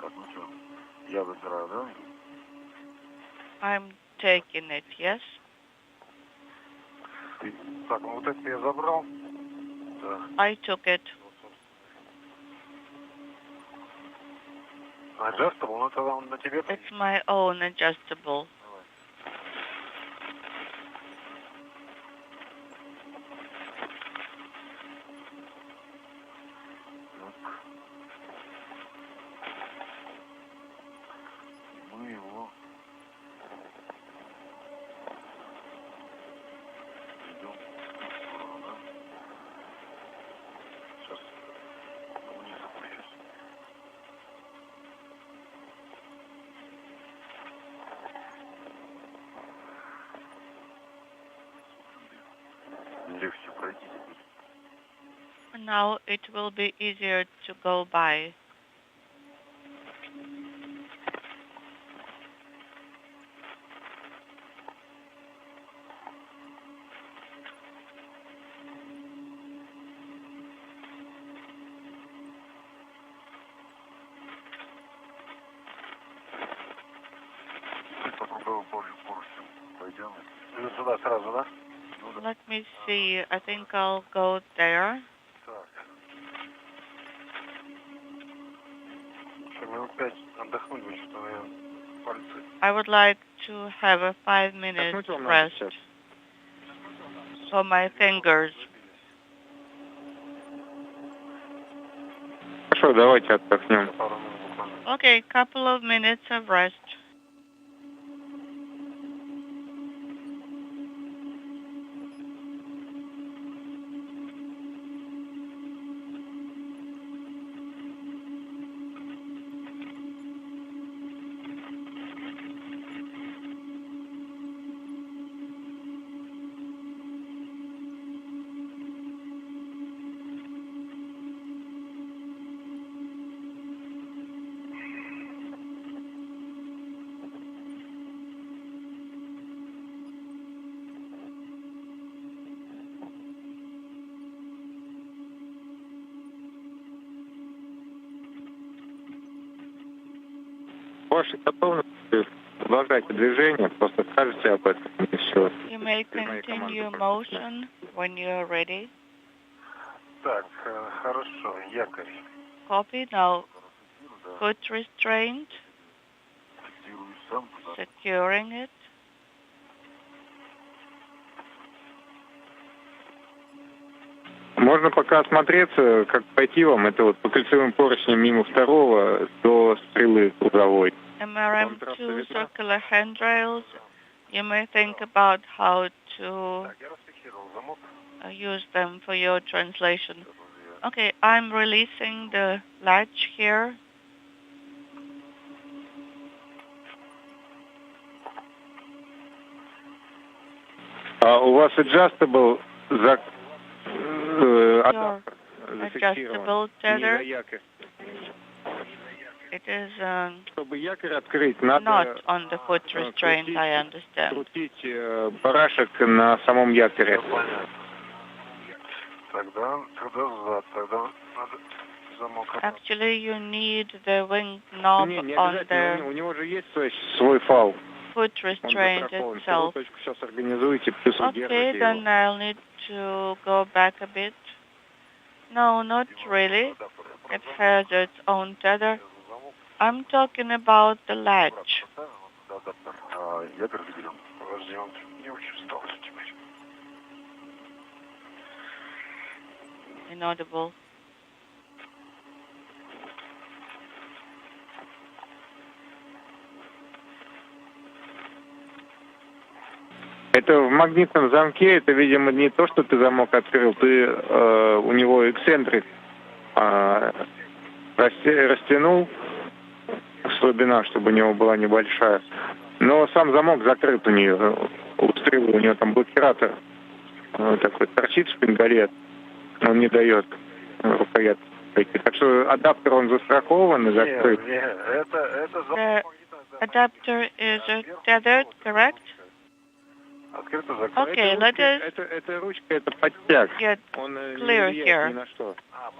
Так, ну что, я забираю, да? I'm taking it, yes? Так, ну вот это я забрал. Да. I took it. Adjustable, ну тогда он на тебе. It's my own adjustable. Мы его идем в сторону, да? Сейчас вниз опущусь. Легче пройти. Now it will be easier to go by. Попробую поручим. Пойдем. Ну, сюда сразу, да? Let me see. I think I'll go there. Так. Еще минут 5 отдохнуть бы, что я пальцы. I would like to have a 5-minute rest for my fingers. Хорошо, давайте отдохнем. Пару минут буквально. Okay, couple of minutes of rest. Ваши готовности, продолжайте движение, просто скажите об этом и все. You may continue motion when you're ready. Так, хорошо, якорь. Copy now. Foot restraint, Фиксирую сам туда. securing it. Можно пока осмотреться, как пойти вам. Это вот по кольцевым поручням мимо второго до стрелы грузовой. MRM2 circular handrails. You may think about how to Так, я расфиксировал замок. use them for your translation. Okay, I'm releasing the latch here. У вас adjustable adjustable tether. It is Чтобы якорь открыть, надо not on the foot restraint, I understand. крутить барашек на самом якоре. Тогда надо замок. Actually, you need the wing knob Не on обязательно, the у него же есть свой фал. foot Он restraint застрахован. itself. Точку сейчас организуйте, плюс Okay, удержите then его. I'll need to go back a bit. No, not really. It has its own tether. I'm talking about the latch. Якорь заберем. Подожди, он не очень встал теперь. Inaudible. Это в магнитном замке, это, видимо, не то, что ты замок открыл, ты у него эксцентрик растянул, слабина, чтобы у него была небольшая. Но сам замок закрыт у нее, у стрелы, у него там блокиратор такой торчит, шпингалет, он не дает рукоятку. Так что адаптер, он застрахован и закрыт. The adapter is tethered, correct? Okay, let us Это ручка, это подтяг. get Он не clear влияет here. ни на что.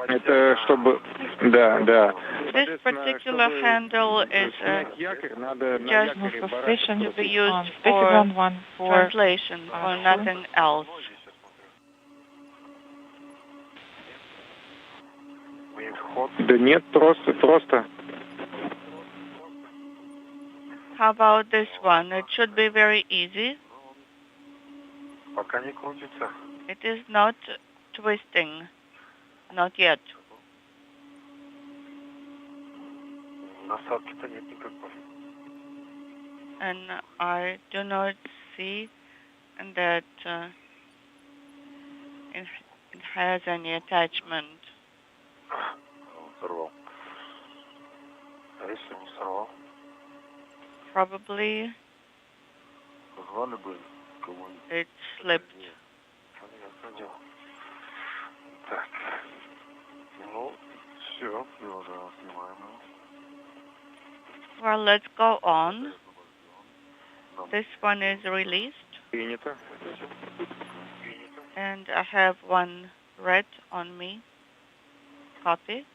Это чтобы... Да. This particular handle is якорь, надо на just якоре Position to be on used specified for one for translation, for nothing else. Да нет, просто. How about this one? It should be very easy. Пока не крутится. It is not twisting, not yet. Насадки-то нет никакой. And I do not see that it has any attachment. Сорвал. А если не сорвал? Probably Позвали бы кого-нибудь. it slipped. Так. Ну, все, продолжаем, снимаем. Well, let's go on. This one is released. Принято. And I have one red on me. Copy.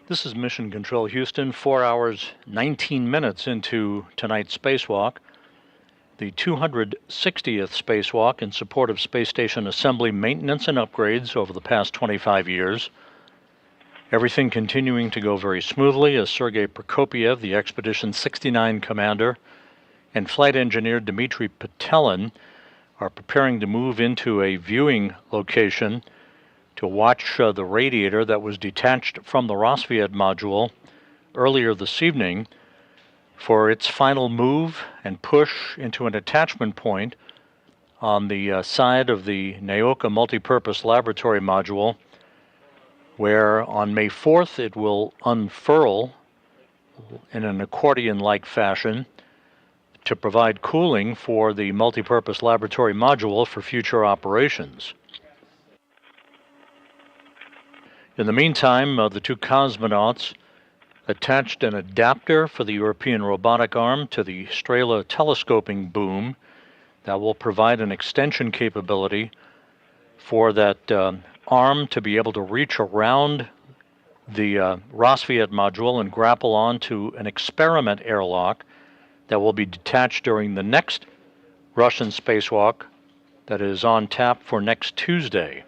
This is Mission Control Houston, 4 hours, 19 minutes into tonight's spacewalk, the 260th spacewalk in support of space station assembly, maintenance, and upgrades over the past 25 years. Everything continuing to go very smoothly as Sergei Prokopiev, the Expedition 69 commander, and flight engineer Dmitry Petelin are preparing to move into a viewing location to watch the radiator that was detached from the Rassvet module earlier this evening for its final move and push into an attachment point on the side of the Naoka multipurpose laboratory module, where on May 4th it will unfurl in an accordion-like fashion to provide cooling for the multipurpose laboratory module for future operations. In the meantime, the two cosmonauts attached an adapter for the European robotic arm to the Strela telescoping boom that will provide an extension capability for that arm to be able to reach around the Rassvet module and grapple onto an experiment airlock that will be detached during the next Russian spacewalk that is on tap for next Tuesday.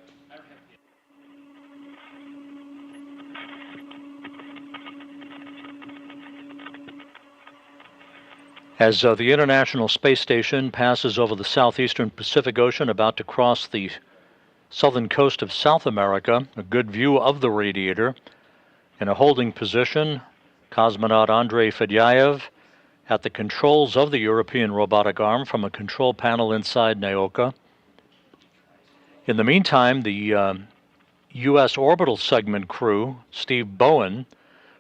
As the International Space Station passes over the southeastern Pacific Ocean, about to cross the southern coast of South America, a good view of the radiator. In a holding position, cosmonaut Andrei Fedyaev at the controls of the European robotic arm from a control panel inside Naoka. In the meantime, the U.S. orbital segment crew, Steve Bowen,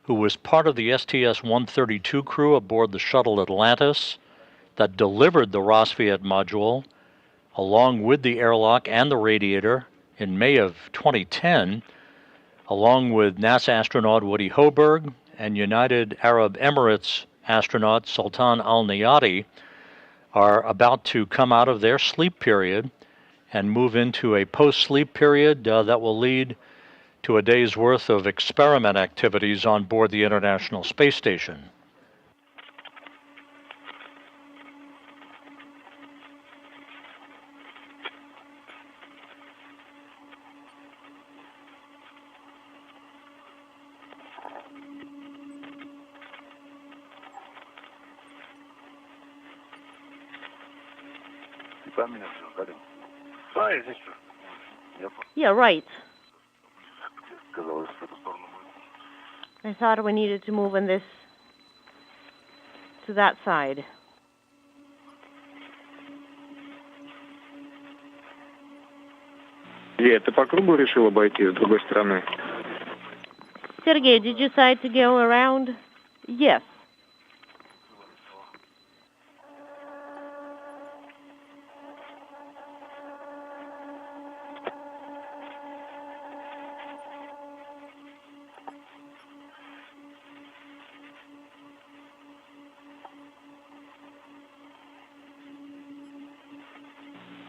who was part of the STS-132 crew aboard the shuttle Atlantis that delivered the Rassvet module, along with the airlock and the radiator in May of 2010, along with NASA astronaut Woody Hoberg and United Arab Emirates astronaut Sultan Al-Nayati, are about to come out of their sleep period and move into a post-sleep period that will lead to a day's worth of experiment activities on board the International Space Station. Yeah, right. I thought we needed to move in this to that side. Ты по кругу решил обойти с другой стороны? Sergey, did you decide to go around? Yes.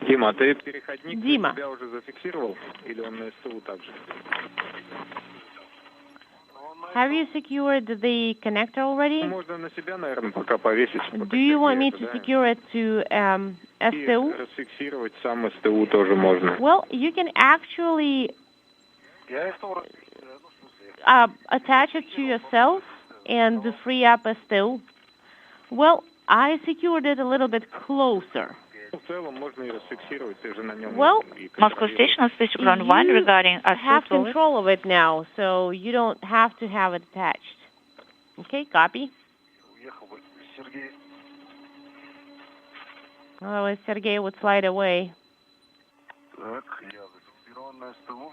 Дима, ты переходник Дима. себя уже зафиксировал? Или он на СТУ также? Have you secured the connector already? Можно на себя, наверное, пока повесить. Do you want me to secure it to STU? Расфиксировать сам СТУ тоже можно. Well, you can actually attach it to yourself and free up STU. Well, I secured it a little bit closer. Well, Moscow Station on Space Ground 1 regarding you have control of it now, so you don't have to have it attached. Okay, copy. Otherwise, Sergei would slide away.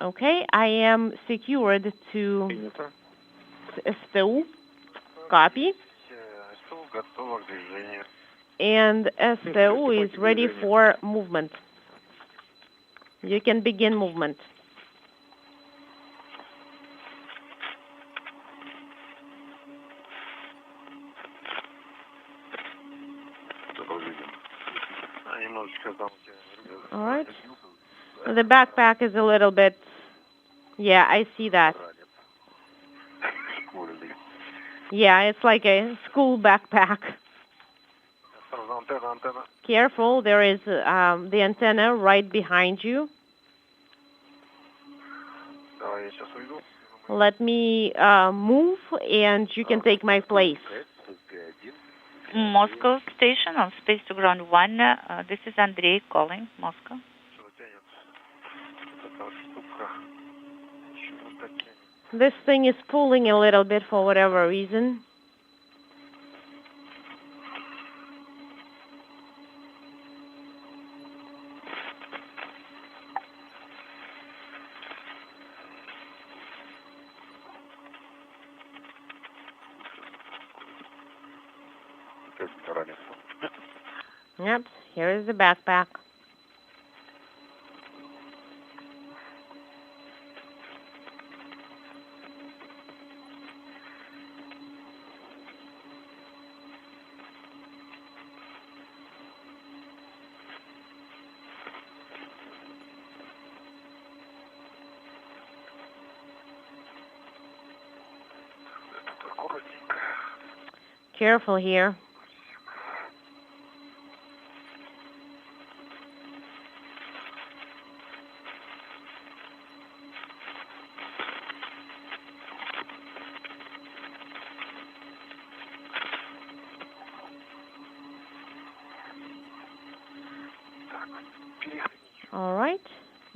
Okay, I am secured to STU. Copy. And STU is ready for movement. You can begin movement. All right. The backpack is a little bit, yeah, I see that. Yeah, it's like a school backpack. Careful, there is the antenna right behind you. Let me move, and you can take my place. Moscow station on Space to Ground 1. This is Andrei calling, Moscow. This thing is pulling a little bit for whatever reason. Yep, here is the backpack. Careful here. All right,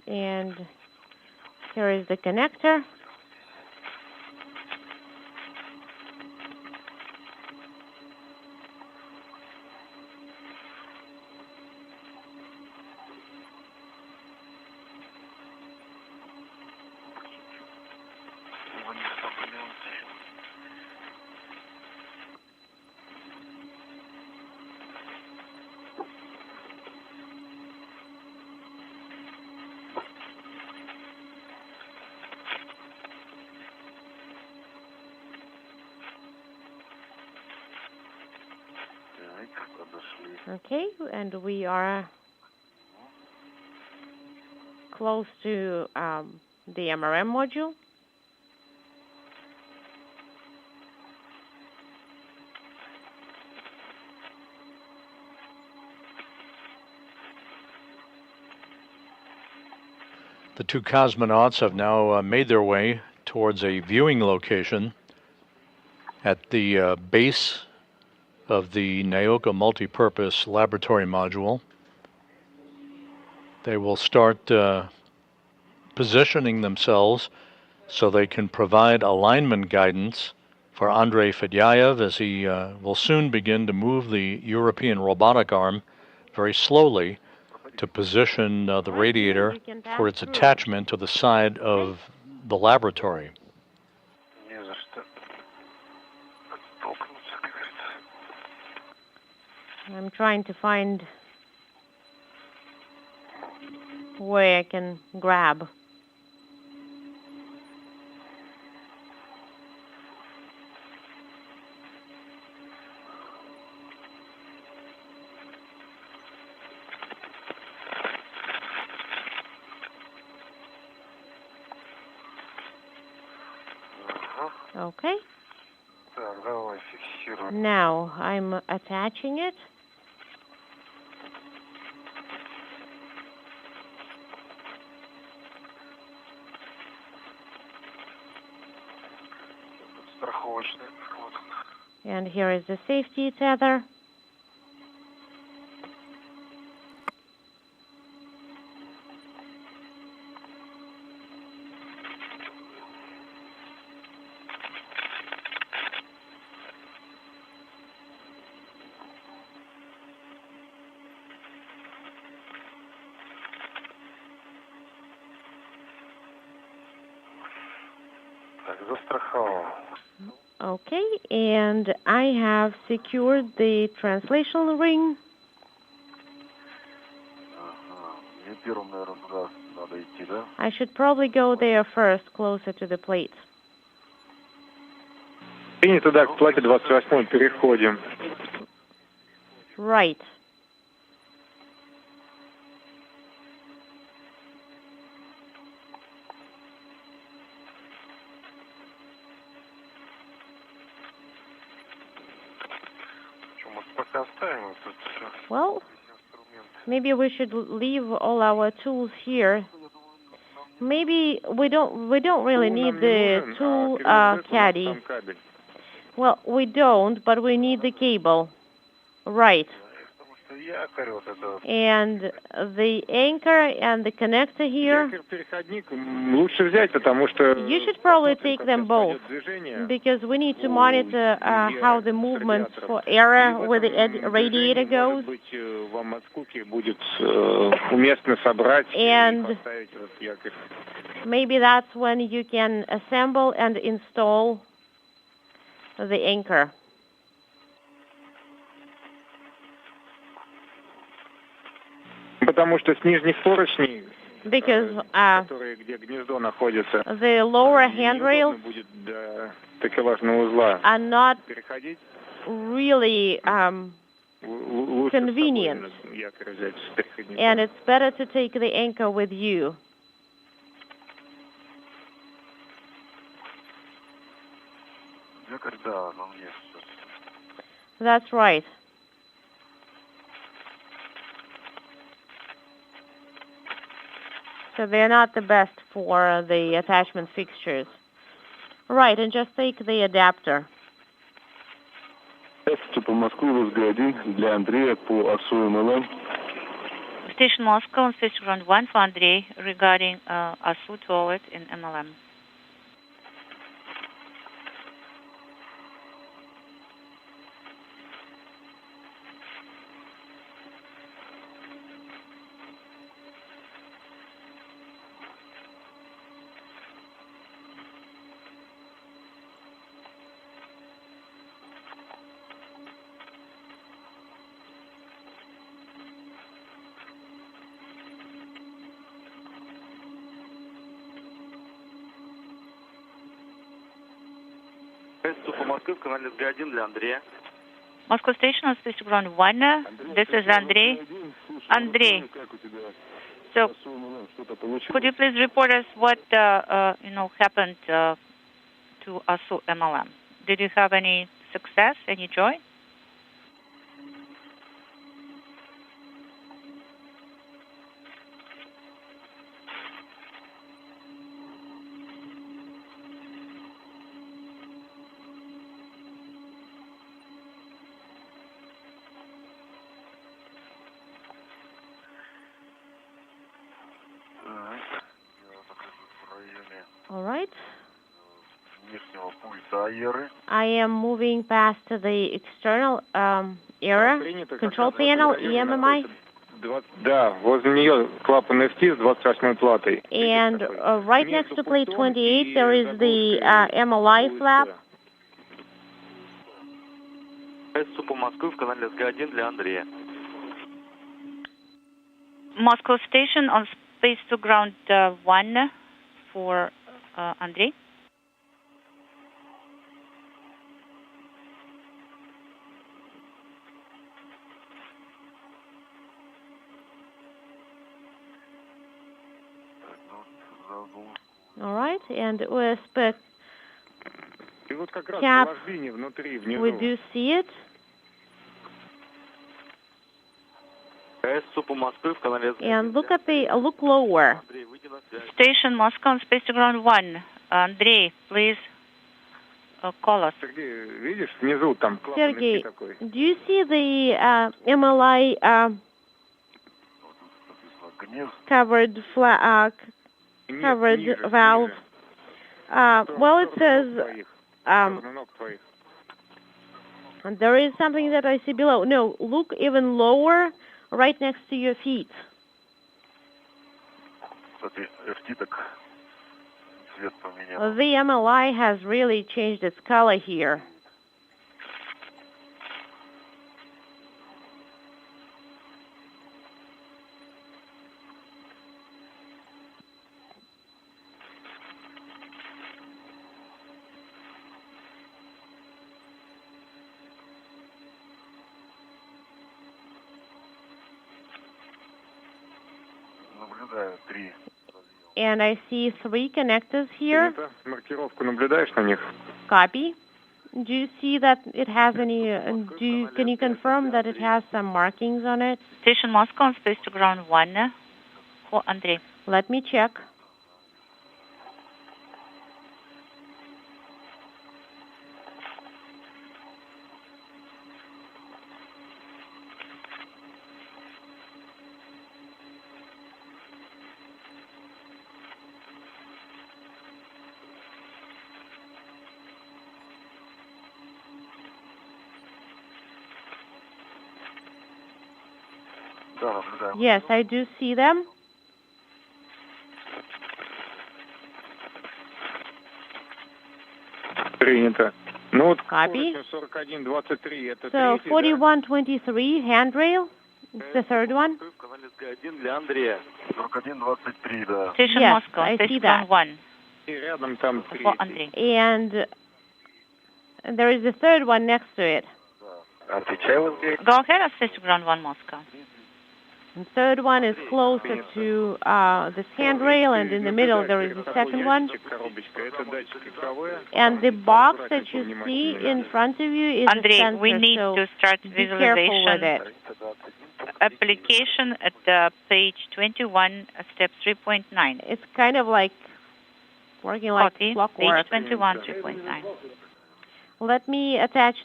and here is the connector. Okay, and we are close to the MRM module. The two cosmonauts have now made their way towards a viewing location at the base of the Naoka Multipurpose Laboratory Module. They will start positioning themselves so they can provide alignment guidance for Andrei Fedyaev as he will soon begin to move the European robotic arm very slowly to position the radiator for its attachment to the side of the laboratory. I'm trying to find where I can grab. Okay. Now I'm attaching it. And here is the safety tether. Okay, and I have secured the translation ring. I should probably go there first, closer to the plate. Принято, да, к плате 28 переходим. Right. Well, maybe we should leave all our tools here. Maybe we don't really need the tool caddy. Well, we don't, but we need the cable. Right. And the anchor and the connector here, you should probably take them both, because we need to monitor how the movement for error with the radiator goes. And maybe that's when you can assemble and install the anchor. Потому что с нижних поручней, because the lower handrails are not really convenient, and it's better to take the anchor with you. That's right. So they're not the best for the attachment fixtures. Right, and just take the adapter. Station Moscow on Station Ground 1 for Andrei regarding ASU toilet in MLM. Moscow Station on Station Ground 1. This is Andrei. Andrei, so could you please report us what happened to ASU MLM? Did you have any success, any joy? All right. I am moving past the external error control panel, EMMI. Да, возле нее клапан FT с 28-й платой. And right next to plate 28, there is the MLI flap. По Москве в канале СГ1 для Андрея. Moscow Station on Space to Ground 1 for Andrei. All right, and with the cap, we do see it. And look lower. Station Moscow on Space to Ground 1. Andrei, please call us. Sergey, do you see the MLI covered valve? Well, it says there is something that I see below. No, look even lower, right next to your feet. The MLI has really changed its color here. And I see 3 connectors here. Маркировку наблюдаешь на них? Copy. Do you see that it has any? Can you confirm that it has some markings on it? Station Moscow on space to ground 1 for Andrei. Let me check. Yes, I do see them. Принято. Ну вот Copy. 4123 это So третий, 4123 handrail. It's the third one. Для Андрея. 41-23, да. Station Yes, Moscow on I space see to ground that. 1 и рядом там for третий. Andrei. And there is a third one next to it. Отвечаю, Андрей. Go ahead on space to ground 1 Moscow. The third one is closer to this handrail, and in the middle there is a second one. Коробочка, это датчики КВ. And the box that you see in front of you is a Andrei, sensor, we need so to start be careful with visualization. it. Application at page 21, step 3.9. It's kind of like working like Copy. clockwork. Page 21, 3.9. Let me reattach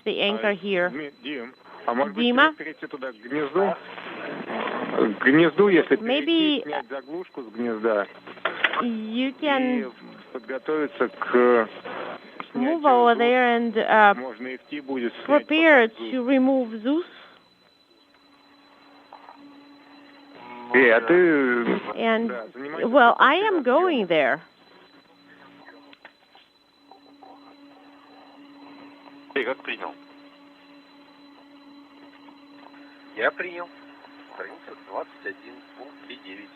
the anchor here. Дим, а может быть Дима? перейти туда к гнезду? К гнезду, если Maybe снять заглушку с гнезда you и can подготовиться к move over there and можно идти будет снять prepare to remove Zeus. а ты And да, занимайся well, I am going there. Ты как принял? Я принял. Страница 21, пункт 3.9.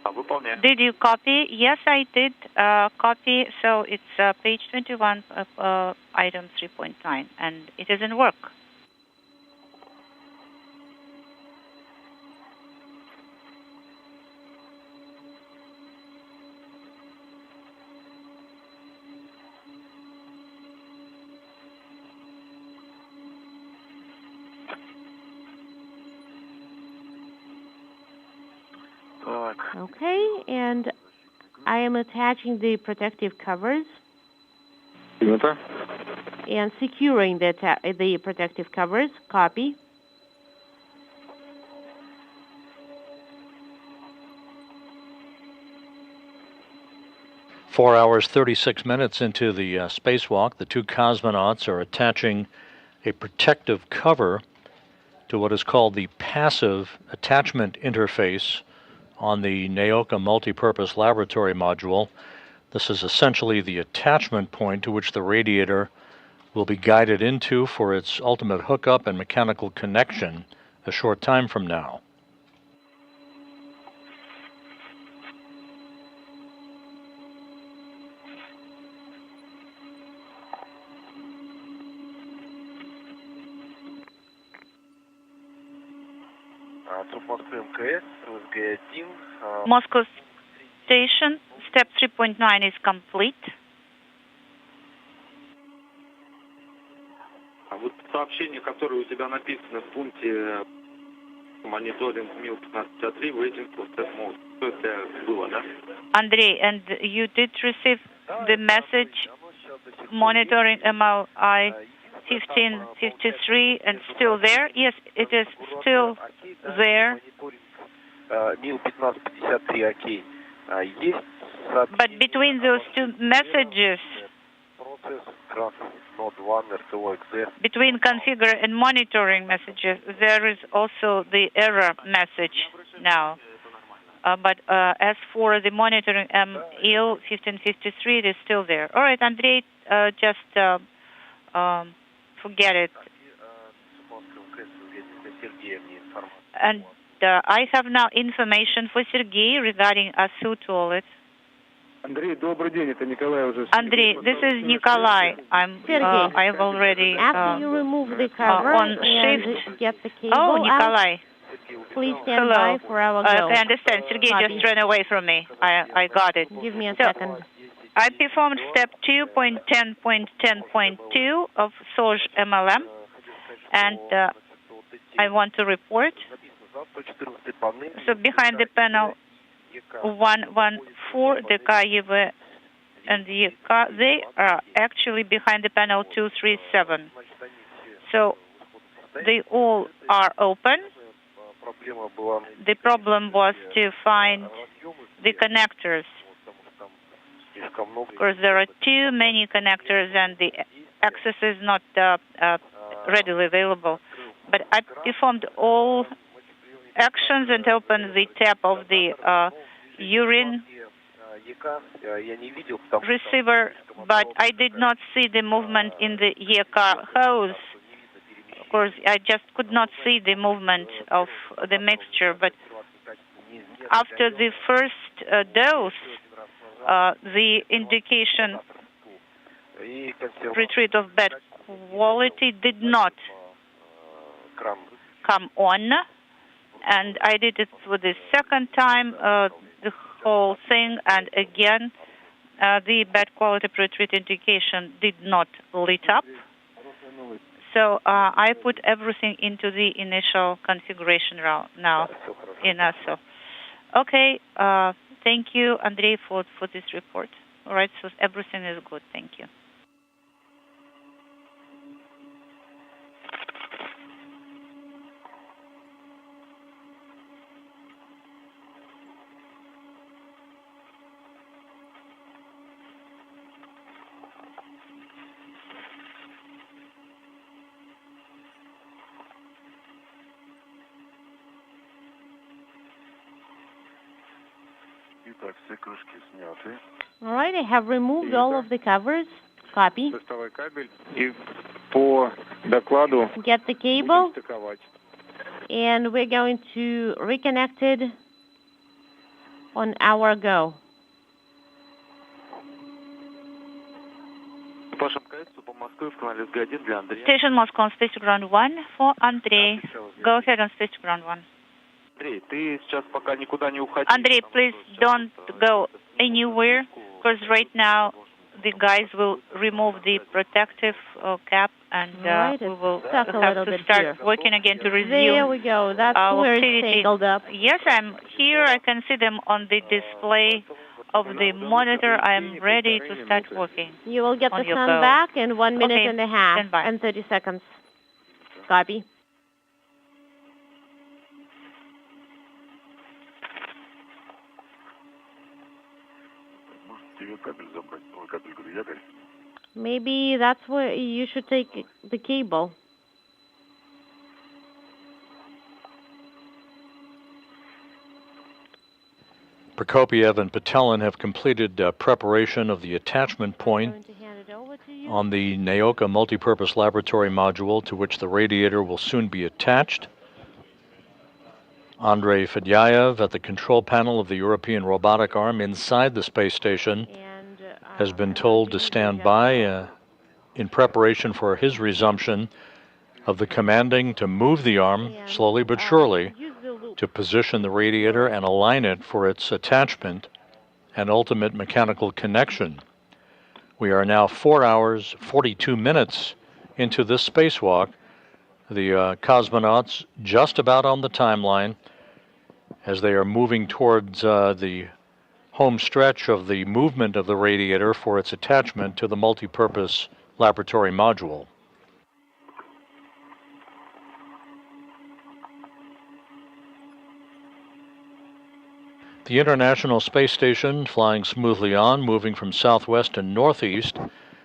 А выполняй. Did you copy? Yes, I did copy. So it's page 21, item 3.9, and it is in work. Так. Okay, and I am attaching the protective covers Принято. and securing the protective covers. Copy. Four hours, 36 minutes into the spacewalk, the two cosmonauts are attaching a protective cover to what is called the passive attachment interface on the Naoka multipurpose laboratory module. This is essentially the attachment point to which the radiator will be guided into for its ultimate hookup and mechanical connection a short time from now. ЦУП Москвы МКС, СГ-1. Moscow station, step 3.9 is complete. А вот сообщение, которое у тебя написано в пункте мониторинг МИЛ-1553, waiting for step mode. Что это было, да? Andrei, and you did receive the message monitoring MLI 1553 and still there? Yes, it is still there. МИЛ-1553, окей. Есть But between those two messages, процесс Node 1, RTO, XZ. between configure and monitoring messages, there is also the error message now. But as for the monitoring ML 1553, it is still there. All right, Andrei, just forget it. And I have now information for Sergei regarding ASU toilets. Андрей, добрый день, это Николай уже. Andrei, this is Nikolai. I've already After you remove the cover on and shift. get the cable Oh, out, Nikolai. please stand Hello. by for our go. I understand. Sergei Copy. just ran away from me. I got it. Give me a So, second. I performed step 2.10.10.2 of SOJ MLM, and I want to report. So behind the panel 114, the KYV and the YK, they are actually behind the panel 237. So they all are open. The problem was to find the connectors. Of course, there are too many connectors and the access is not readily available. But I performed all actions and opened the tap of the urine receiver, but I did not see the movement in the YK hose. Of course, I just could not see the movement of the mixture, but after the first dose, the indication retreat of bad quality did not come on, and I did it for the second time, the whole thing, and again, the bad quality retreat indication did not lit up. So I put everything into the initial configuration now in ASO. Okay, thank you, Andrei, for this report. All right, so everything is good. Thank you. All right, I have removed all of the covers. Copy. Get the cable. And we're going to reconnect it on our go. Station Moscow on stage ground 1 for Andrei. Go ahead on stage ground 1. Andrei, please don't go anywhere, because right now the guys will remove the protective cap, and we will have to start working again to resume. There we go. That's where it's tangled up. Yes, I'm here. I can see them on the display of the monitor. I am ready to start working. You will get the sun back in 1 minute and a half and 30 seconds. Copy. Maybe that's where you should take the cable. Prokopiev and Patelin have completed preparation of the attachment point on the Naoka multipurpose laboratory module, to which the radiator will soon be attached. Andrei Fedyaev at the control panel of the European robotic arm inside the space station has been told to stand by in preparation for his resumption of the commanding to move the arm slowly but surely to position the radiator and align it for its attachment and ultimate mechanical connection. We are now 4 hours, 42 minutes into this spacewalk. The cosmonauts just about on the timeline as they are moving towards the home stretch of the movement of the radiator for its attachment to the multipurpose laboratory module. The International Space Station flying smoothly on, moving from southwest to northeast,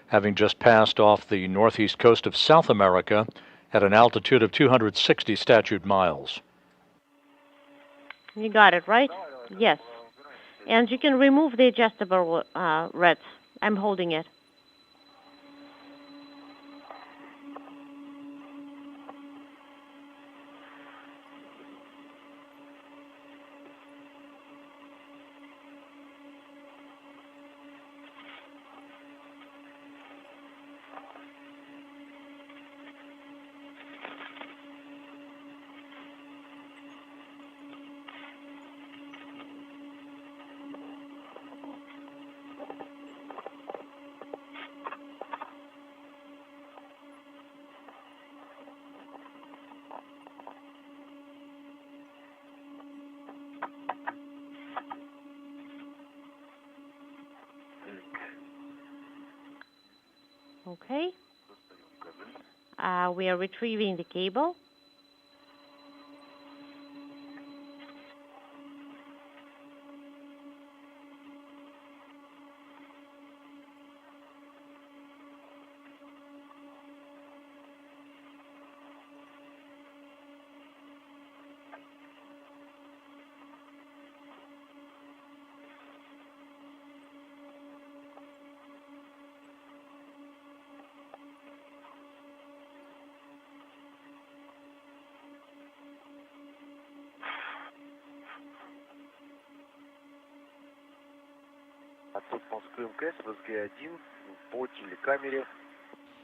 having just passed off the northeast coast of South America at an altitude of 260 statute miles. You got it, right? Yes. And you can remove the adjustable RETs. I'm holding it. Okay. We are retrieving the cable.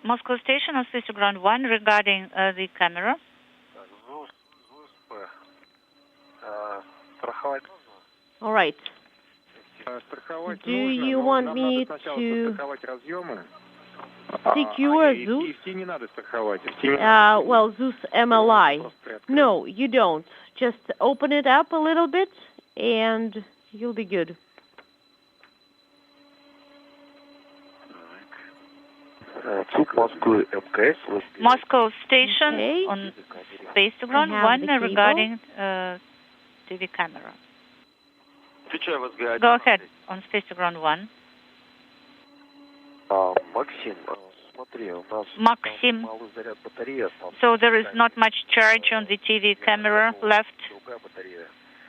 Moscow Station on Space Ground 1 regarding the camera. All right. Do you want me to secure Zeus? Well, Zeus MLI. No, you don't. Just open it up a little bit and you'll be good. Moscow Station on Space Ground 1 regarding TV camera. Go ahead on Space Ground 1. Maxim. So there is not much charge on the TV camera left.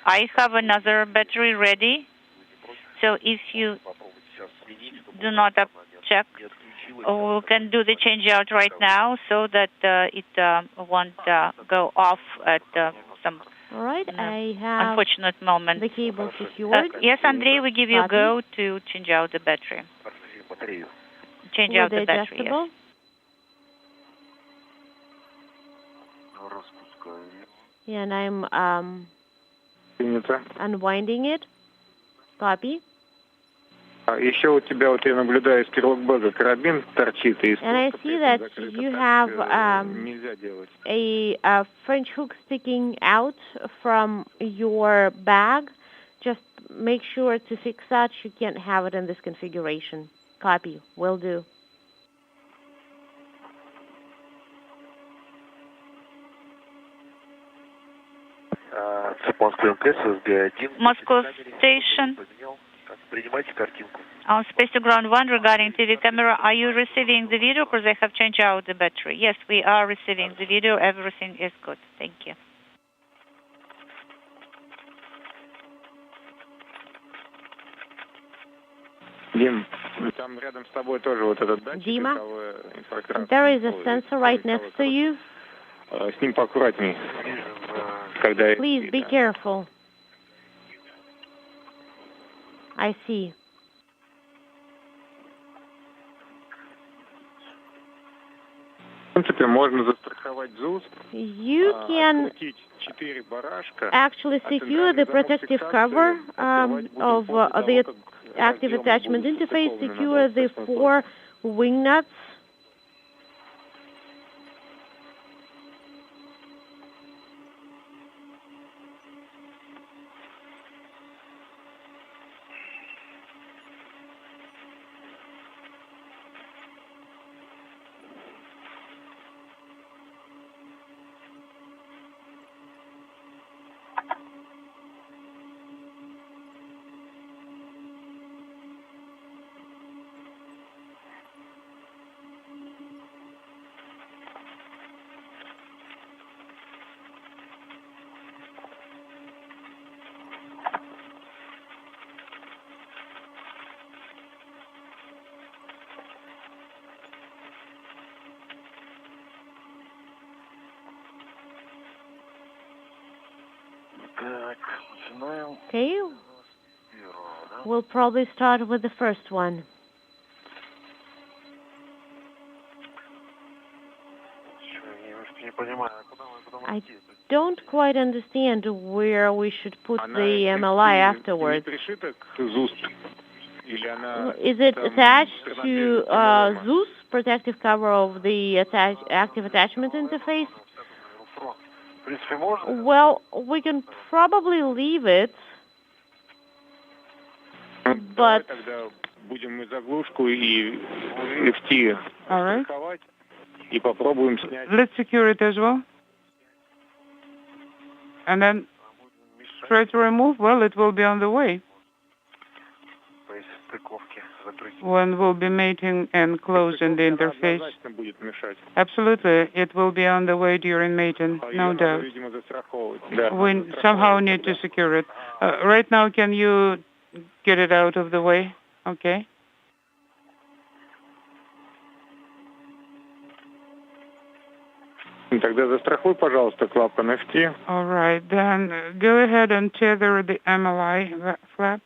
I have another battery ready. So if you do not check, we can do the change out right now so that it won't go off at some all right, I have unfortunate moment. The cable secured. Yes, Andrei, we give you a go to change out the battery. Change out the battery, yes. Yeah, and I'm unwinding it. Copy. Еще у тебя, вот я наблюдаю, из керлогбага карабин торчит из. And I see that you have a French hook sticking out from your bag. Just make sure to fix that. You can't have it in this configuration. Copy. Will do. Moscow Station on Space Ground 1 regarding TV camera. Are you receiving the video because I have changed out the battery? Yes, we are receiving the video. Everything is good. Thank you. Dima, there is a sensor right next to you. Please be careful. I see. You can actually secure the protective cover of the active attachment interface, secure the 4 wing nuts. Okay, we'll probably start with the first one. I don't quite understand where we should put the MLI afterwards. Is it attached to Zeus, protective cover of the active attachment interface? Well, we can probably leave it, but All right. И попробуем снять. Let's secure it as well. And then try to remove. Well, it will be on the way. When we'll be mating and closing the interface. Absolutely. It will be on the way during mating, no doubt. We somehow need to secure it. Right now, can you get it out of the way? Okay. Тогда застрахуй, пожалуйста, клапан FT. All right. Then go ahead and tether the MLI flap.